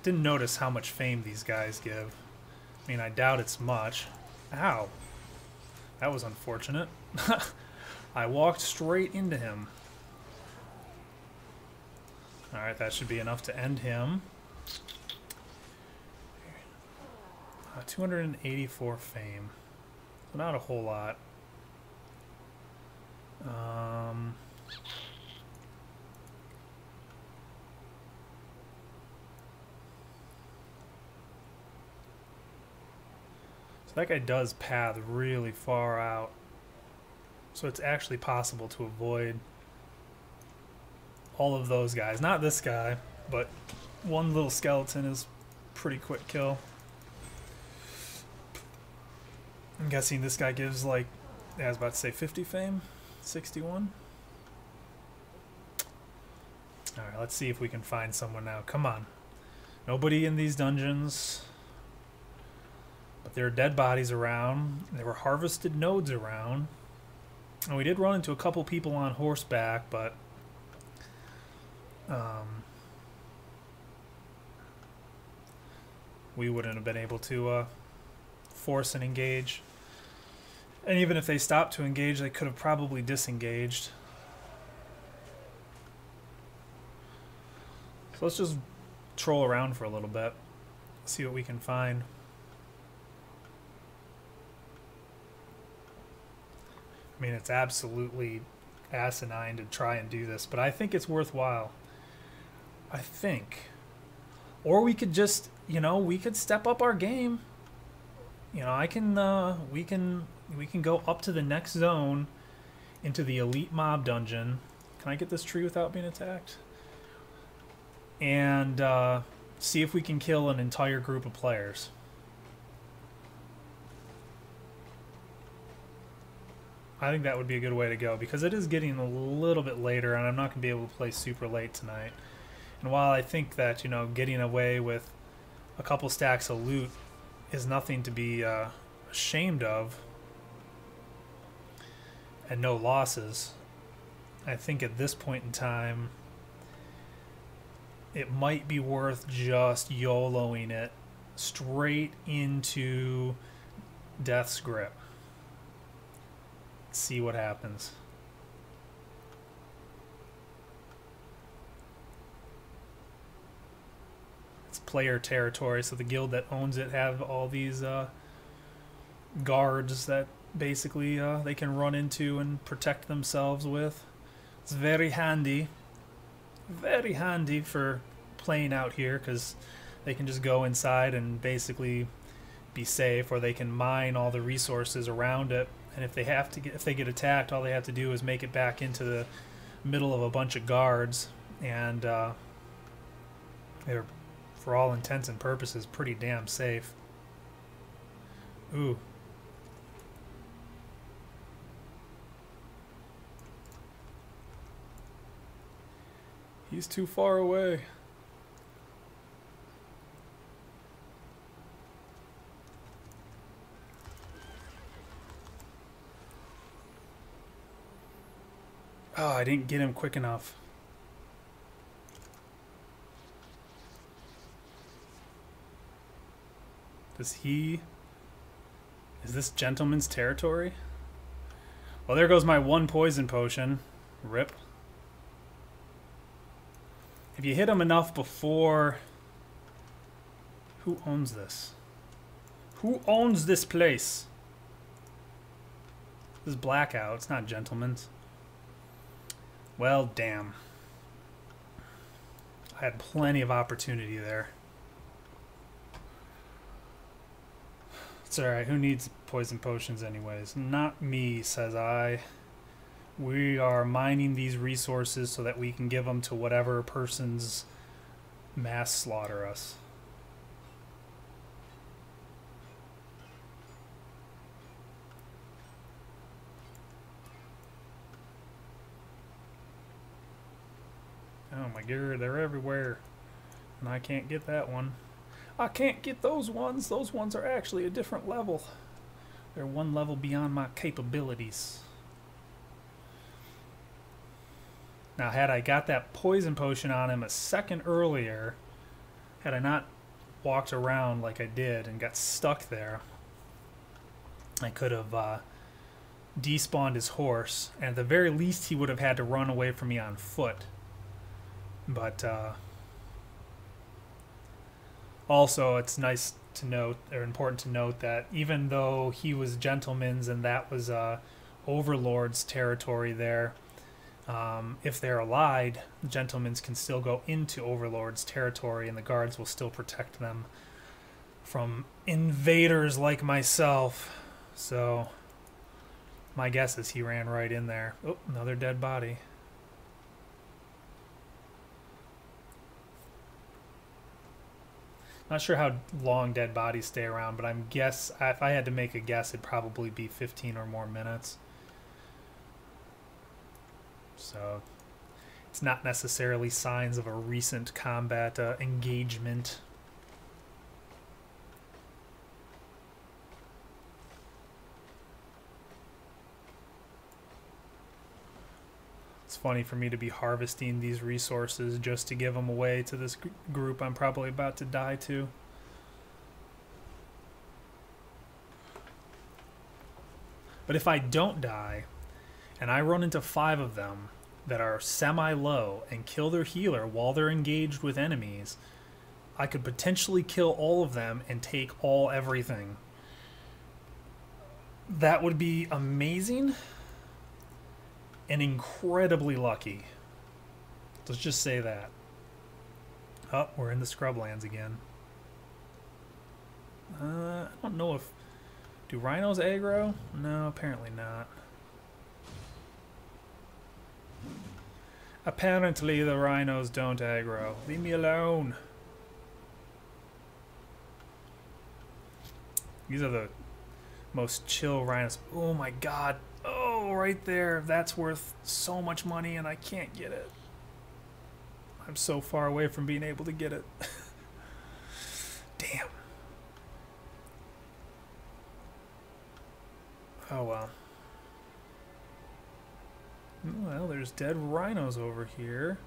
Didn't notice how much fame these guys give. I mean, I doubt it's much. Ow. That was unfortunate. I walked straight into him. Alright, that should be enough to end him. 284 fame. Not a whole lot. So that guy does path really far out. So it's actually possible to avoid all of those guys. Not this guy, but one little skeleton is pretty quick kill. I'm guessing this guy gives like, I was about to say 50 fame, 61. Alright, let's see if we can find someone now. Come on. Nobody in these dungeons. But there are dead bodies around. There were harvested nodes around. And we did run into a couple people on horseback, but we wouldn't have been able to force an engage. And even if they stopped to engage, they could have probably disengaged. So let's just troll around for a little bit, see what we can find. I mean, it's absolutely asinine to try and do this, but I think it's worthwhile. I think. Or we could just, you know, we could step up our game. You know, we can go up to the next zone into the elite mob dungeon. Can I get this tree without being attacked? And see if we can kill an entire group of players. I think that would be a good way to go, because it is getting a little bit later and I'm not going to be able to play super late tonight. And while I think that, you know, getting away with a couple stacks of loot is nothing to be ashamed of and no losses, I think at this point in time it might be worth just YOLOing it straight into Death's Grip. See what happens. It's player territory, so the guild that owns it have all these guards that basically they can run into and protect themselves with. It's very handy for playing out here, because they can just go inside and basically be safe, or they can mine all the resources around it. And if they get attacked, all they have to do is make it back into the middle of a bunch of guards, and they're, for all intents and purposes, pretty damn safe. Ooh. He's too far away. Oh, I didn't get him quick enough. Is this gentleman's territory? Well, there goes my one poison potion. Rip. If you hit him enough before... Who owns this? Who owns this place? This is Blackout. It's not Gentleman's. Well, damn. I had plenty of opportunity there. It's alright. Who needs poison potions anyways? Not me, says I. We are mining these resources so that we can give them to whatever persons mass slaughter us. Oh my god, they're everywhere. And I can't get that one. I can't get those ones. Those ones are actually a different level. They're one level beyond my capabilities. Now, had I got that poison potion on him a second earlier, had I not walked around like I did and got stuck there, I could have despawned his horse, and at the very least he would have had to run away from me on foot. But also it's nice to note, or important to note, that even though he was Gentleman's and that was Overlord's territory there, if they're allied, the Gentlemen's can still go into Overlord's territory and the guards will still protect them from invaders like myself. So my guess is he ran right in there. Oh, another dead body. Not sure how long dead bodies stay around, but if I had to make a guess, it'd probably be 15 or more minutes. So it's not necessarily signs of a recent combat engagement. It's funny for me to be harvesting these resources just to give them away to this group I'm probably about to die to. But if I don't die, and I run into 5 of them that are semi-low and kill their healer while they're engaged with enemies, I could potentially kill all of them and take everything. That would be amazing and incredibly lucky. Let's just say that. Oh, we're in the scrublands again. I don't know if... Do rhinos aggro? No, apparently not. Apparently the rhinos don't aggro. Leave me alone. These are the most chill rhinos. Oh my god. Oh, right there. That's worth so much money and I can't get it. I'm so far away from being able to get it. Damn. Oh well. Well, there's dead rhinos over here.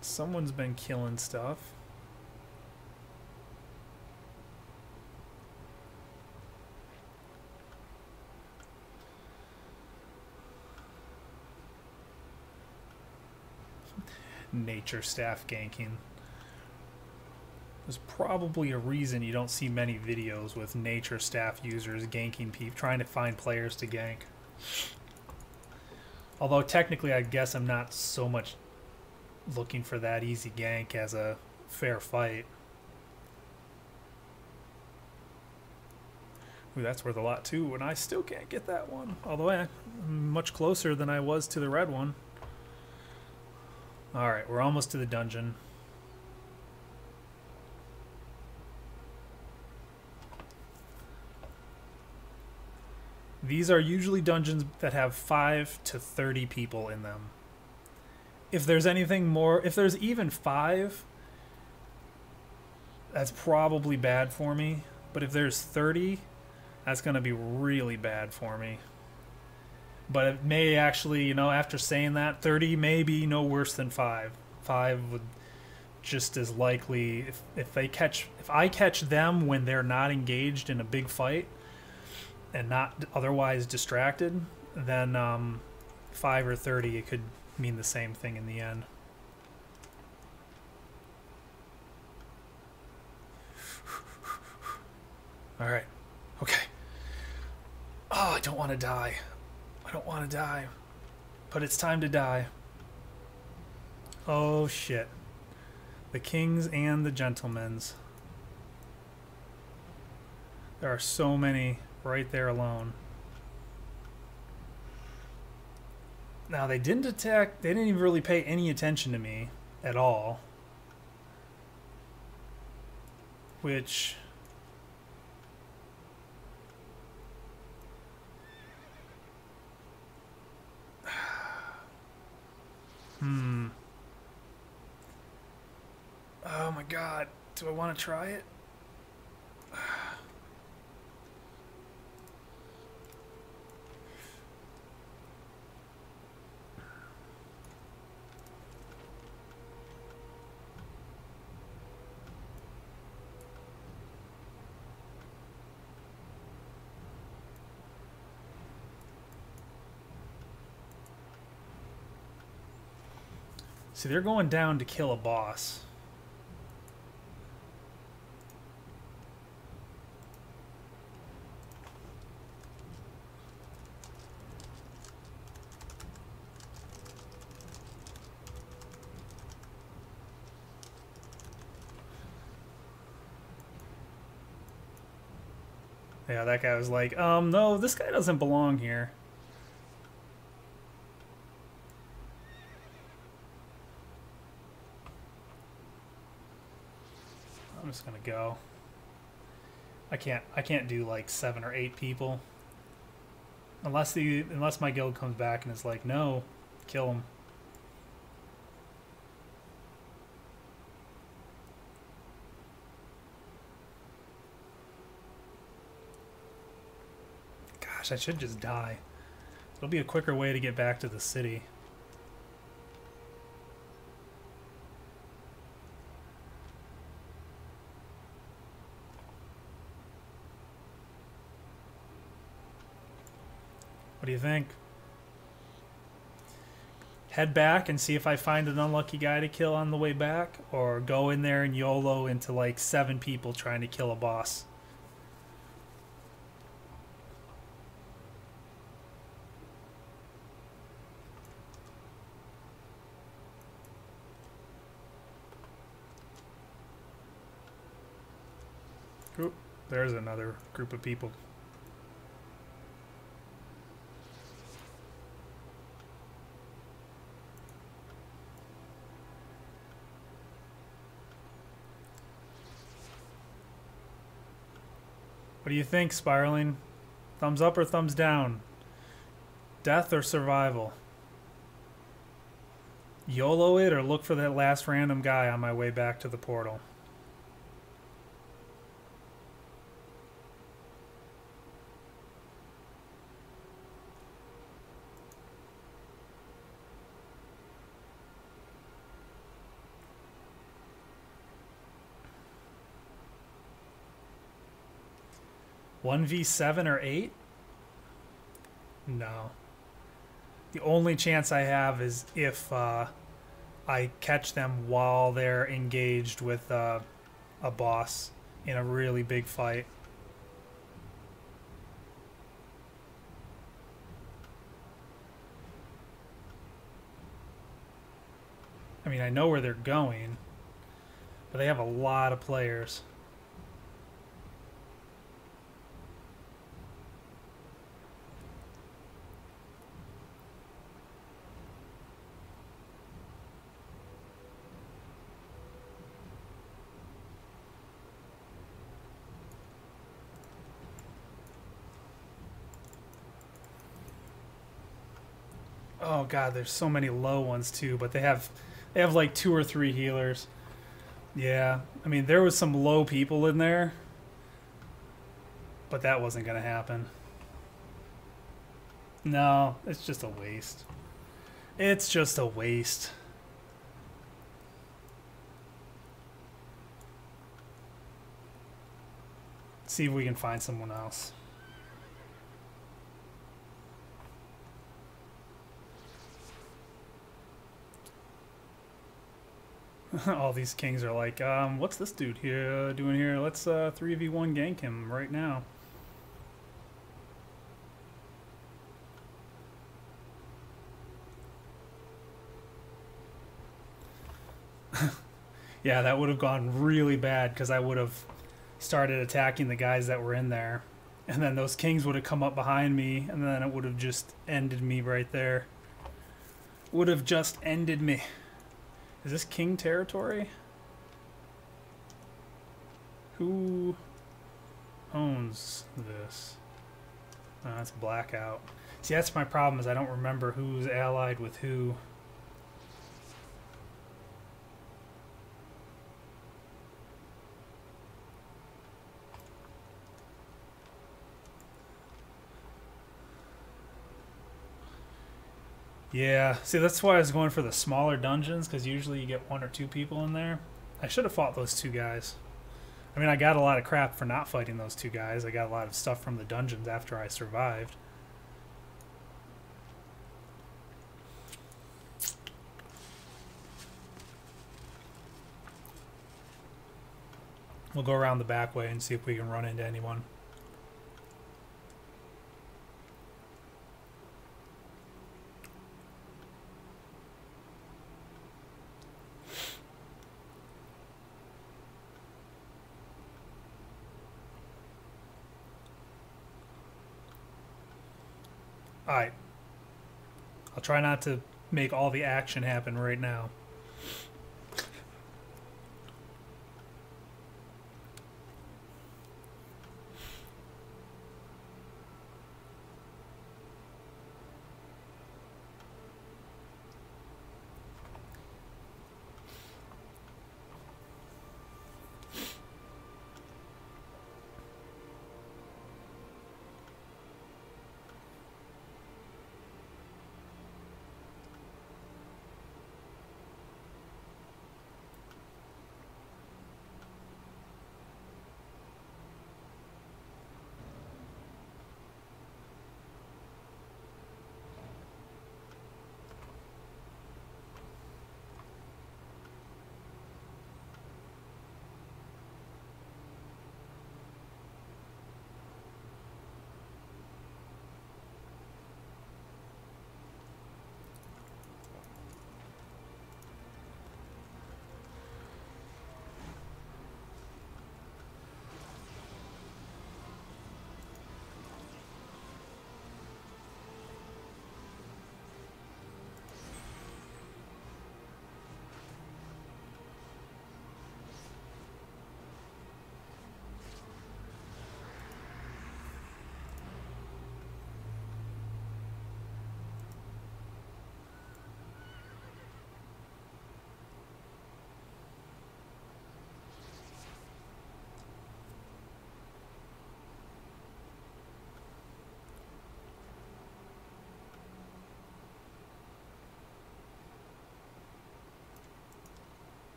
Someone's been killing stuff. Nature staff ganking. There's probably a reason you don't see many videos with nature staff users ganking people, trying to find players to gank. Although technically I guess I'm not so much looking for that easy gank as a fair fight. Ooh, that's worth a lot too, and I still can't get that one. Although I'm much closer than I was to the red one. Alright, we're almost to the dungeon. These are usually dungeons that have 5 to 30 people in them. If there's anything more, if there's even 5, that's probably bad for me. But if there's 30, that's going to be really bad for me. But it may actually, you know, after saying that, 30 may be no worse than 5. 5 would just as likely, if I catch them when they're not engaged in a big fight and not otherwise distracted, then 5 or 30, it could mean the same thing in the end. All right. Okay. Oh, I don't want to die. I don't want to die. But it's time to die. Oh, shit. The kings and the gentlemen's. There are so many right there alone. Now, they didn't attack. They didn't even really pay any attention to me at all. Which... Oh my god. Do I want to try it? See, they're going down to kill a boss. Yeah, that guy was like, no, this guy doesn't belong here. I'm just gonna go. I can't do like 7 or 8 people. Unless my guild comes back and is like, no, kill him. Gosh, I should just die. It'll be a quicker way to get back to the city. What do you think? Head back and see if I find an unlucky guy to kill on the way back, or go in there and YOLO into like 7 people trying to kill a boss. Oop, there's another group of people. What do you think, Spiraling? Thumbs up or thumbs down? Death or survival? YOLO it or look for that last random guy on my way back to the portal? One v7 or 8? No. The only chance I have is if I catch them while they're engaged with a boss in a really big fight. I mean, I know where they're going, but they have a lot of players. Oh god, there's so many low ones too, but they have like 2 or 3 healers. Yeah, I mean there was some low people in there, but that wasn't gonna happen. No, it's just a waste. It's just a waste. See if we can find someone else. All these kings are like, what's this dude here doing here? Let's 3v1 gank him right now. Yeah, that would have gone really bad because I would have started attacking the guys that were in there. And then those kings would have come up behind me, and then it would have just ended me right there. Would have just ended me. Is this king territory? Who owns this? Oh, that's Blackout. See, that's my problem, is I don't remember who's allied with who. Yeah, see, that's why I was going for the smaller dungeons, because usually you get 1 or 2 people in there. I should have fought those 2 guys. I mean, I got a lot of crap for not fighting those 2 guys. I got a lot of stuff from the dungeons after I survived. We'll go around the back way and see if we can run into anyone. Alright. I'll try not to make all the action happen right now.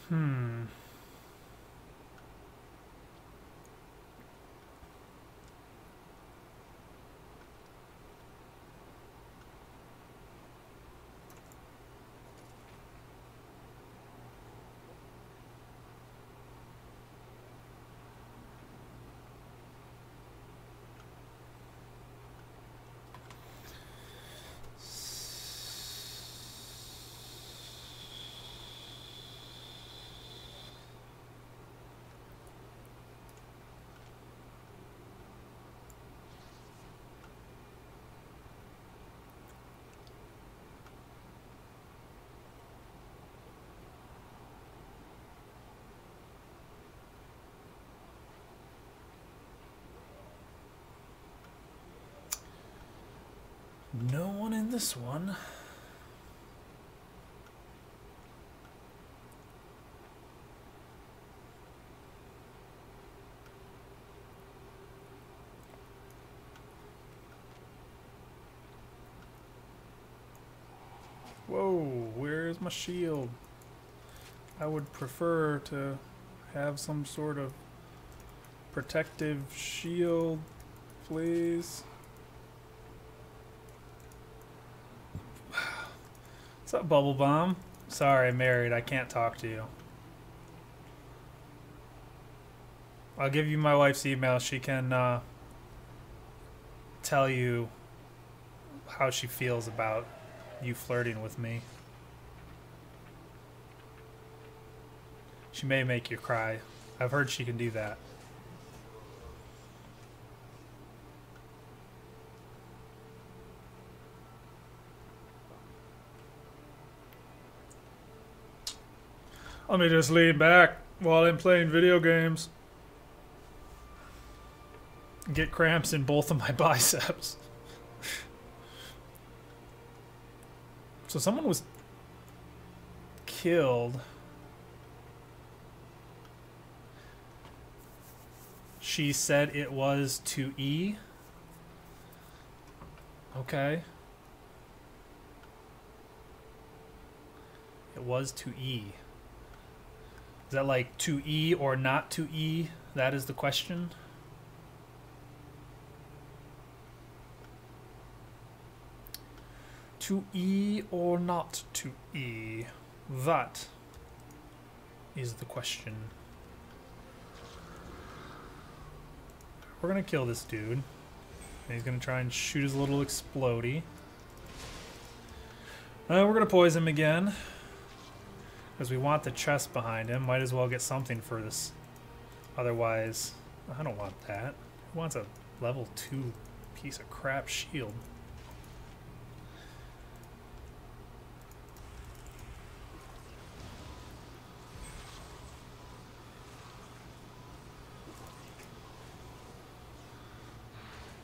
Hmm. one in this one. Whoa, where's my shield? I would prefer to have some sort of protective shield, please. What's up, Bubble Bomb? Sorry, I'm married. I can't talk to you. I'll give you my wife's email. She can tell you how she feels about you flirting with me. She may make you cry. I've heard she can do that. Let me just lean back while I'm playing video games. Get cramps in both of my biceps. So someone was killed. She said it was to E. Okay. It was to E. Is that like to E or not to E? That is the question. To E or not to E? That is the question. We're gonna kill this dude. And he's gonna try and shoot his little explodey. We're gonna poison him again. Because we want the chest behind him. Might as well get something for this. Otherwise, I don't want that. Who wants a level 2 piece of crap shield?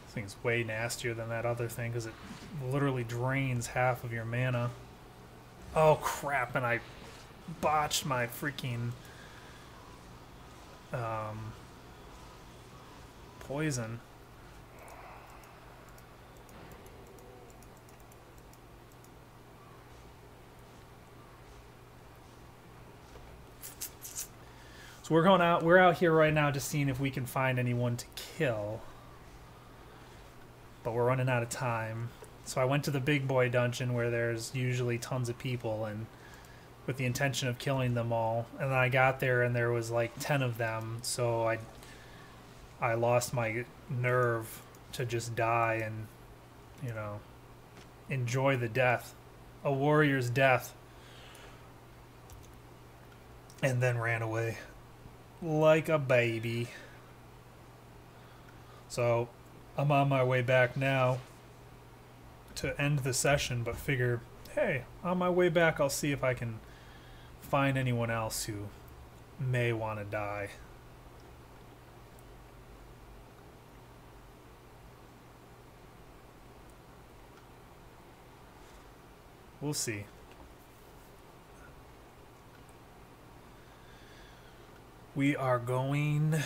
This thing's way nastier than that other thing because it literally drains half of your mana. Oh crap, and I botched my freaking poison. So we're out here right now just seeing if we can find anyone to kill. But we're running out of time. So I went to the big boy dungeon where there's usually tons of people and with the intention of killing them all, and then I got there and there was like 10 of them, so I lost my nerve to just die and, you know, enjoy the death, a warrior's death, and then ran away like a baby. So I'm on my way back now to end the session, but figure, hey, on my way back I'll see if I can find anyone else who may want to die. We'll see. We are going.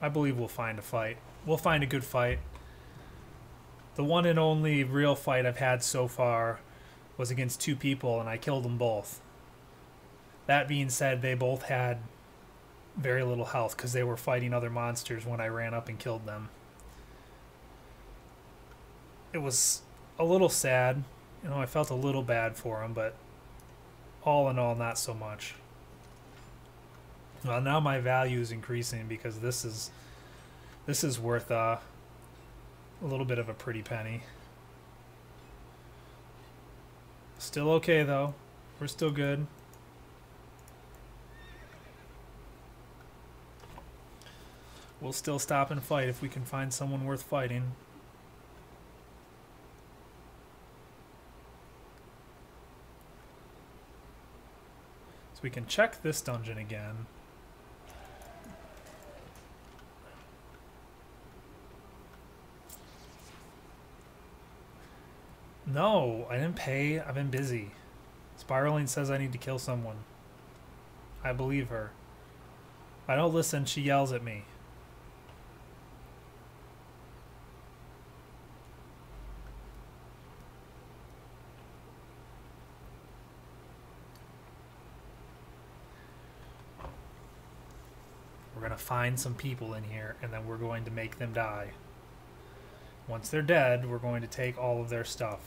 I believe we'll find a fight. We'll find a good fight. The one and only real fight I've had so far was against 2 people, and I killed them both. That being said, they both had very little health because they were fighting other monsters when I ran up and killed them. It was a little sad. You know, I felt a little bad for them, but all in all, not so much. Well, now my value is increasing because this is worth a little bit of a pretty penny. Still okay though. We're still good. We'll still stop and fight if we can find someone worth fighting. So we can check this dungeon again. No, I didn't pay. I've been busy. Spiraling says I need to kill someone. I believe her. If I don't listen, she yells at me. We're going to find some people in here, and then we're going to make them die. Once they're dead, we're going to take all of their stuff.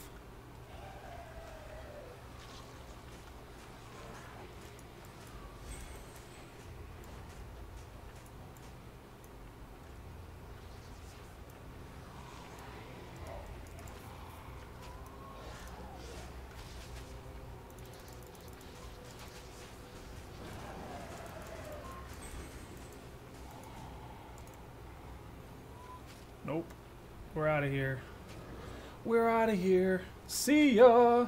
Nope. We're out of here. We're out of here. See ya!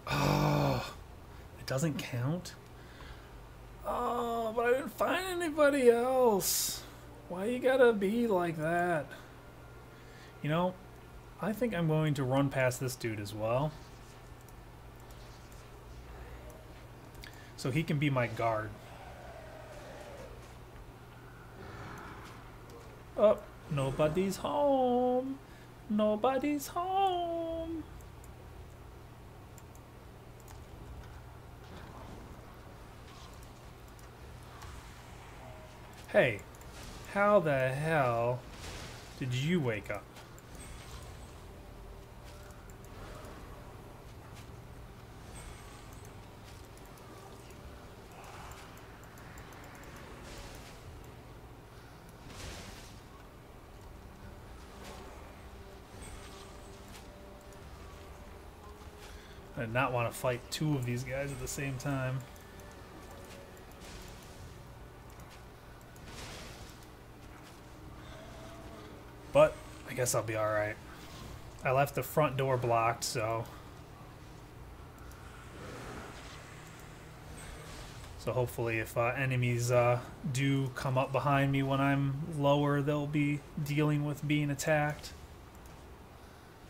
Oh, it doesn't count? Oh, but I didn't find anybody else. Why you gotta be like that? You know, I think I'm going to run past this dude as well. So he can be my guard. Oh, nobody's home. Nobody's home. Hey, how the hell did you wake up? I did not want to fight two of these guys at the same time. But I guess I'll be alright. I left the front door blocked, so... So hopefully if enemies do come up behind me when I'm lower, they'll be dealing with being attacked.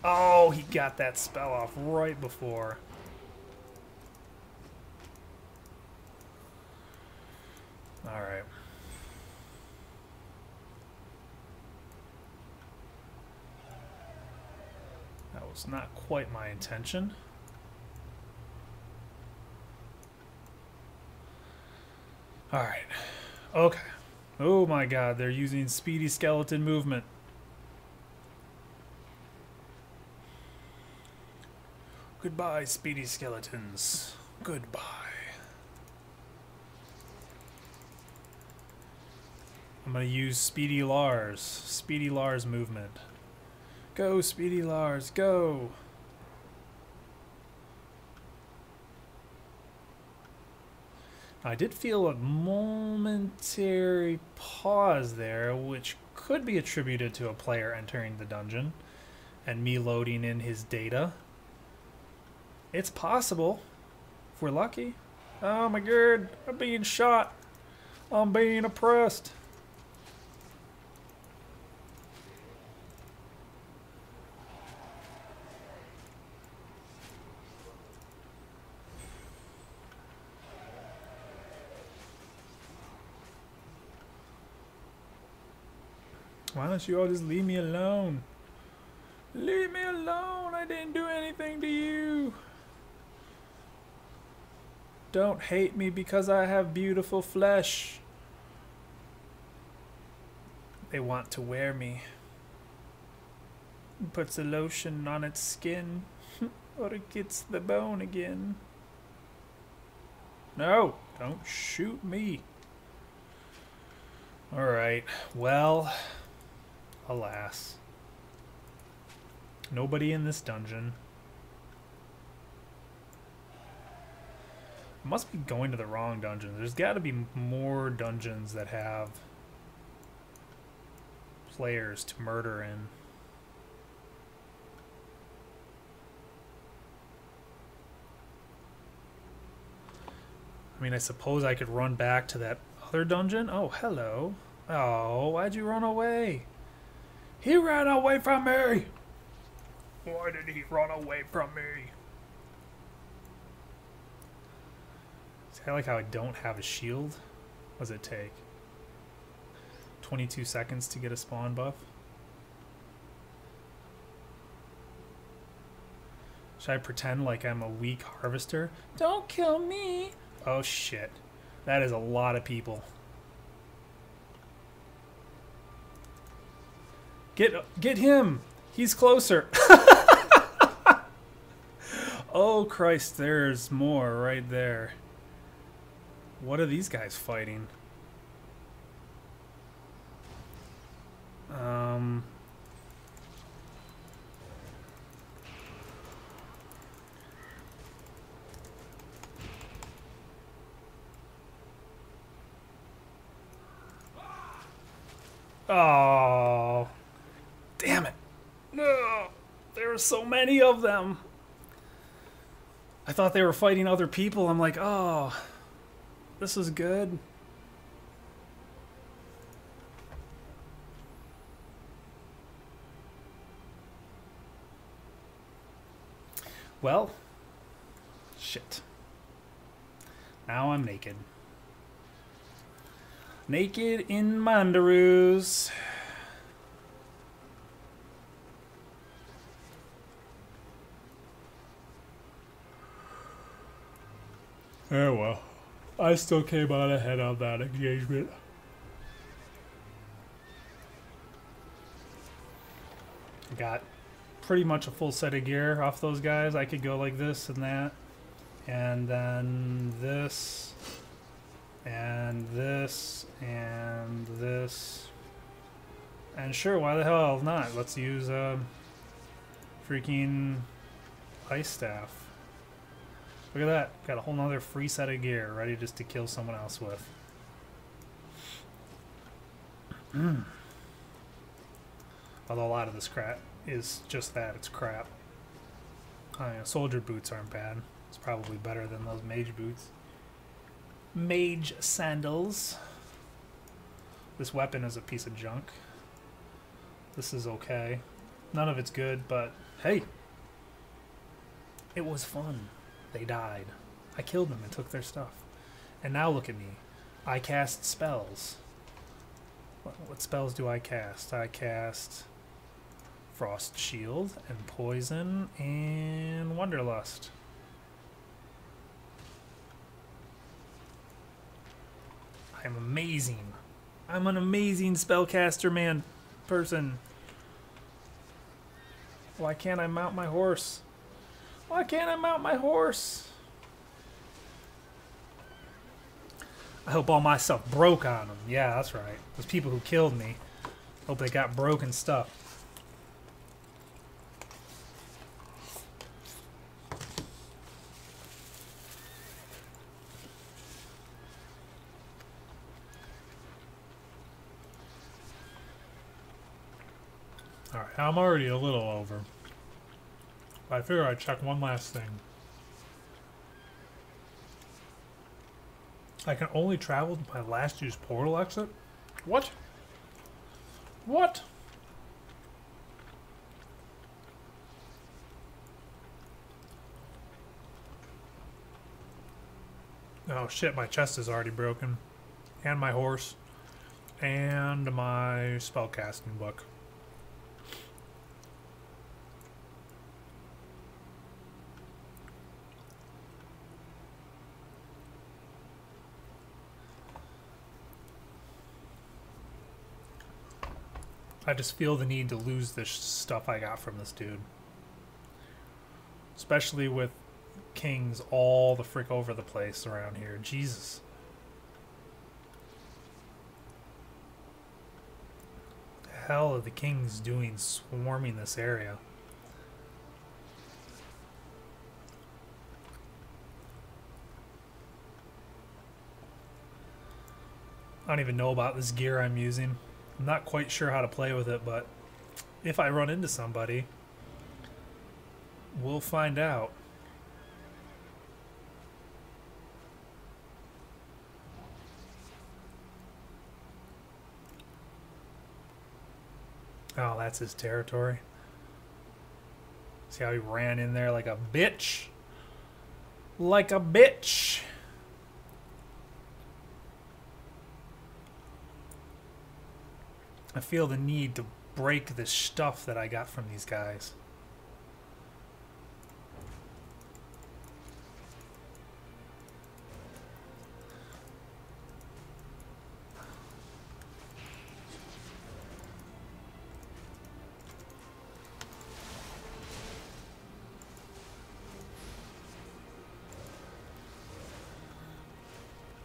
Oh, he got that spell off right before. Alright. That was not quite my intention. Alright. Okay. Oh my god, they're using speedy skeleton movement. Goodbye, speedy skeletons. Goodbye. I'm gonna use Speedy Lars. Speedy Lars movement. Go, Speedy Lars, go! I did feel a momentary pause there, which could be attributed to a player entering the dungeon and me loading in his data. It's possible, if we're lucky. Oh my god, I'm being shot. I'm being oppressed. Why don't you all just leave me alone? Leave me alone, I didn't do anything to you. Don't hate me because I have beautiful flesh. They want to wear me. It puts a lotion on its skin, or it gets the bone again. No, don't shoot me. Alright, well, alas. Nobody in this dungeon. I must be going to the wrong dungeon. There's got to be more dungeons that have players to murder in. I mean, I suppose I could run back to that other dungeon. Oh, hello. Oh, why'd you run away? He ran away from me! Why did he run away from me? See, I like how I don't have a shield. What does it take? 22 seconds to get a spawn buff? Should I pretend like I'm a weak harvester? Don't kill me! Oh shit. That is a lot of people. Get him! He's closer! Oh Christ, there's more right there. What are these guys fighting? Oh, damn it. No, there are so many of them. I thought they were fighting other people. I'm like, oh, this is good. Well, shit. Now I'm naked. Naked in my underoos. Oh well. I still came out ahead on that engagement. Got pretty much a full set of gear off those guys. I could go like this and that. And then this. And this. And this. And sure, why the hell not? Let's use freaking ice staff. Look at that. Got a whole nother free set of gear ready just to kill someone else with. Although a lot of this crap is just that. It's crap. Soldier boots aren't bad. It's probably better than those mage boots. Mage sandals. This weapon is a piece of junk. This is okay. None of it's good, but hey. It was fun. They died. I killed them and took their stuff. And now look at me. I cast spells. What spells do I cast? I cast Frost Shield and Poison and Wanderlust. I'm amazing. I'm an amazing spellcaster person. Why can't I mount my horse? Why can't I mount my horse? I hope all my stuff broke on them. Yeah, that's right. Those people who killed me. Hope they got broken stuff. Alright, I'm already a little over. I figure I'd check one last thing. I can only travel to my last used portal exit? What? What? Oh shit, my chest is already broken. And my horse. And my spellcasting book. I just feel the need to lose this stuff I got from this dude. Especially with kings all the frick over the place around here. Jesus. What the hell are the kings doing swarming this area? I don't even know about this gear I'm using. I'm not quite sure how to play with it, but if I run into somebody, we'll find out. Oh, that's his territory. See how he ran in there like a bitch? Like a bitch. I feel the need to break the stuff that I got from these guys.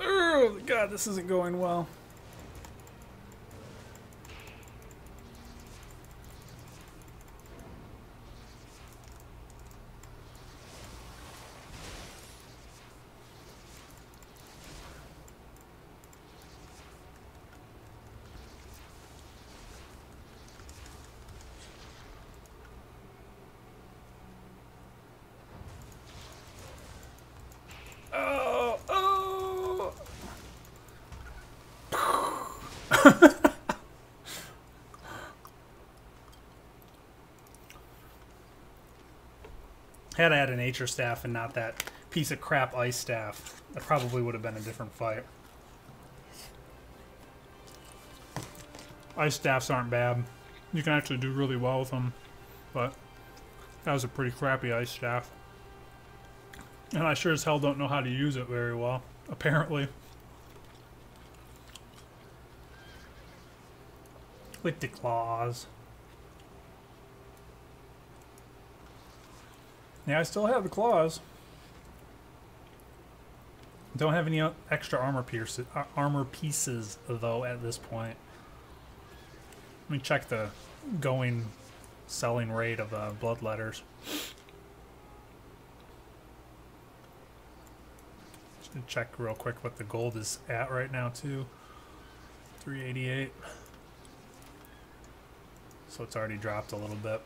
Oh God, this isn't going well. Oh, oh. Had I had an nature staff and not that piece of crap ice staff, that probably would have been a different fight. Ice staffs aren't bad. You can actually do really well with them, but that was a pretty crappy ice staff. And I sure as hell don't know how to use it very well, apparently. With the claws. Yeah, I still have the claws. Don't have any extra armor pieces though at this point. Let me check the selling rate of blood letters. Just gonna check real quick what the gold is at right now too. 388. So it's already dropped a little bit.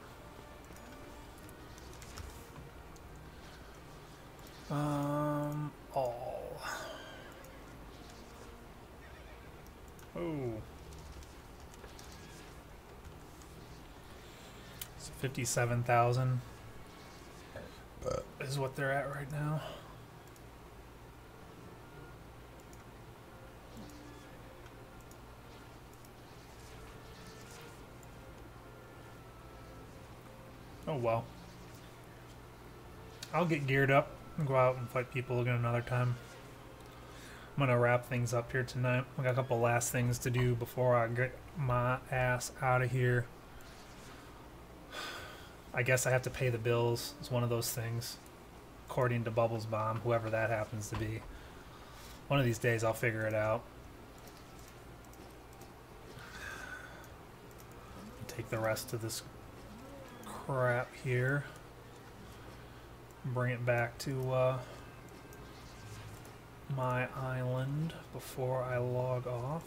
All. Oh. It's 57,000 is what they're at right now. Oh well. I'll get geared up and go out and fight people again another time. I'm gonna wrap things up here tonight. I got a couple last things to do before I get my ass out of here. I guess I have to pay the bills. It's one of those things. According to Bubbles Bomb, whoever that happens to be. One of these days I'll figure it out. Take the rest of this crap here. Bring it back to my island before I log off.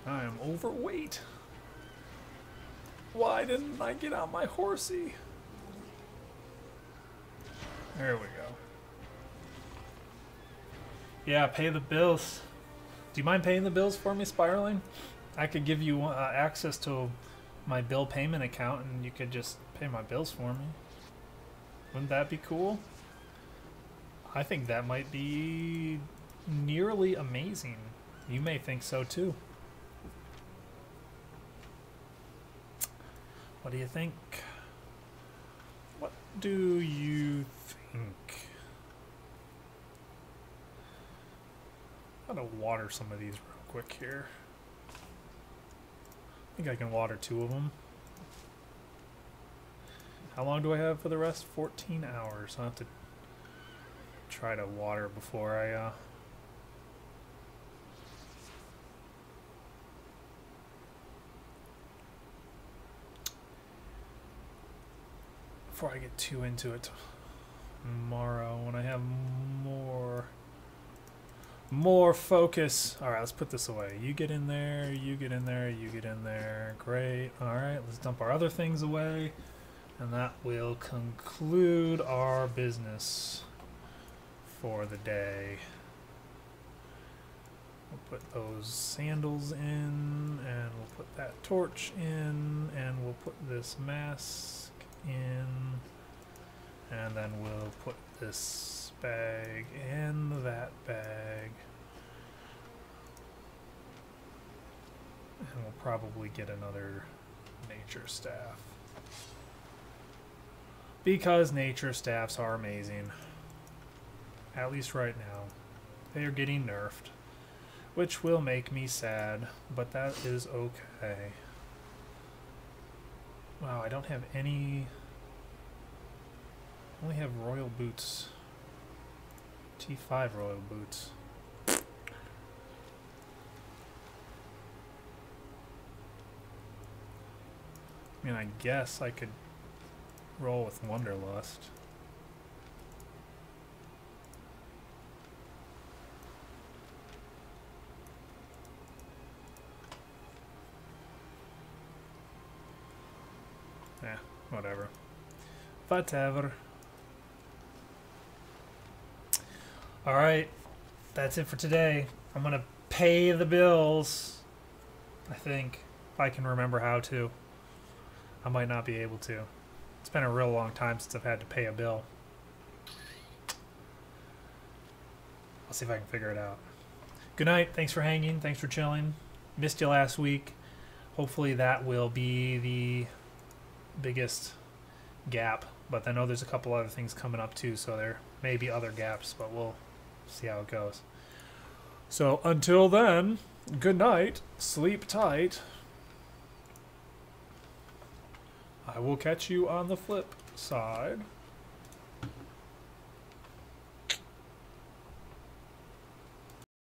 I am overweight. Why didn't I get on my horsey? There we go. Yeah, pay the bills. Do you mind paying the bills for me, Spiraling? I could give you access to my bill payment account and you could just pay my bills for me. Wouldn't that be cool? I think that might be nearly amazing. You may think so too. What do you think? What do you think? I'm gonna water some of these real quick here. I think I can water 2 of them. How long do I have for the rest? 14 hours. I'll have to try to water before I get too into it tomorrow when I have more focus. All right, let's put this away. You get in there, you get in there, you get in there. Great. All right, let's dump our other things away. And that will conclude our business for the day. put those sandals in, and we'll put that torch in, and we'll put this mask in, and then we'll put this bag in that bag. And we'll probably get another nature staff. Because nature staffs are amazing. At least right now. They are getting nerfed. Which will make me sad, but that is okay. Wow, I don't have any... I only have royal boots. T5 royal boots. I mean, I guess I could roll with Wanderlust. Yeah, whatever. Whatever. Alright, that's it for today. I'm gonna pay the bills. I think, if I can remember how to. I might not be able to. It's been a real long time since I've had to pay a bill. I'll see if I can figure it out. Good night. Thanks for hanging. Thanks for chilling. Missed you last week. Hopefully that will be the biggest gap. But I know there's a couple other things coming up too, so there may be other gaps, but we'll see how it goes. So until then, good night. Sleep tight. I will catch you on the flip side.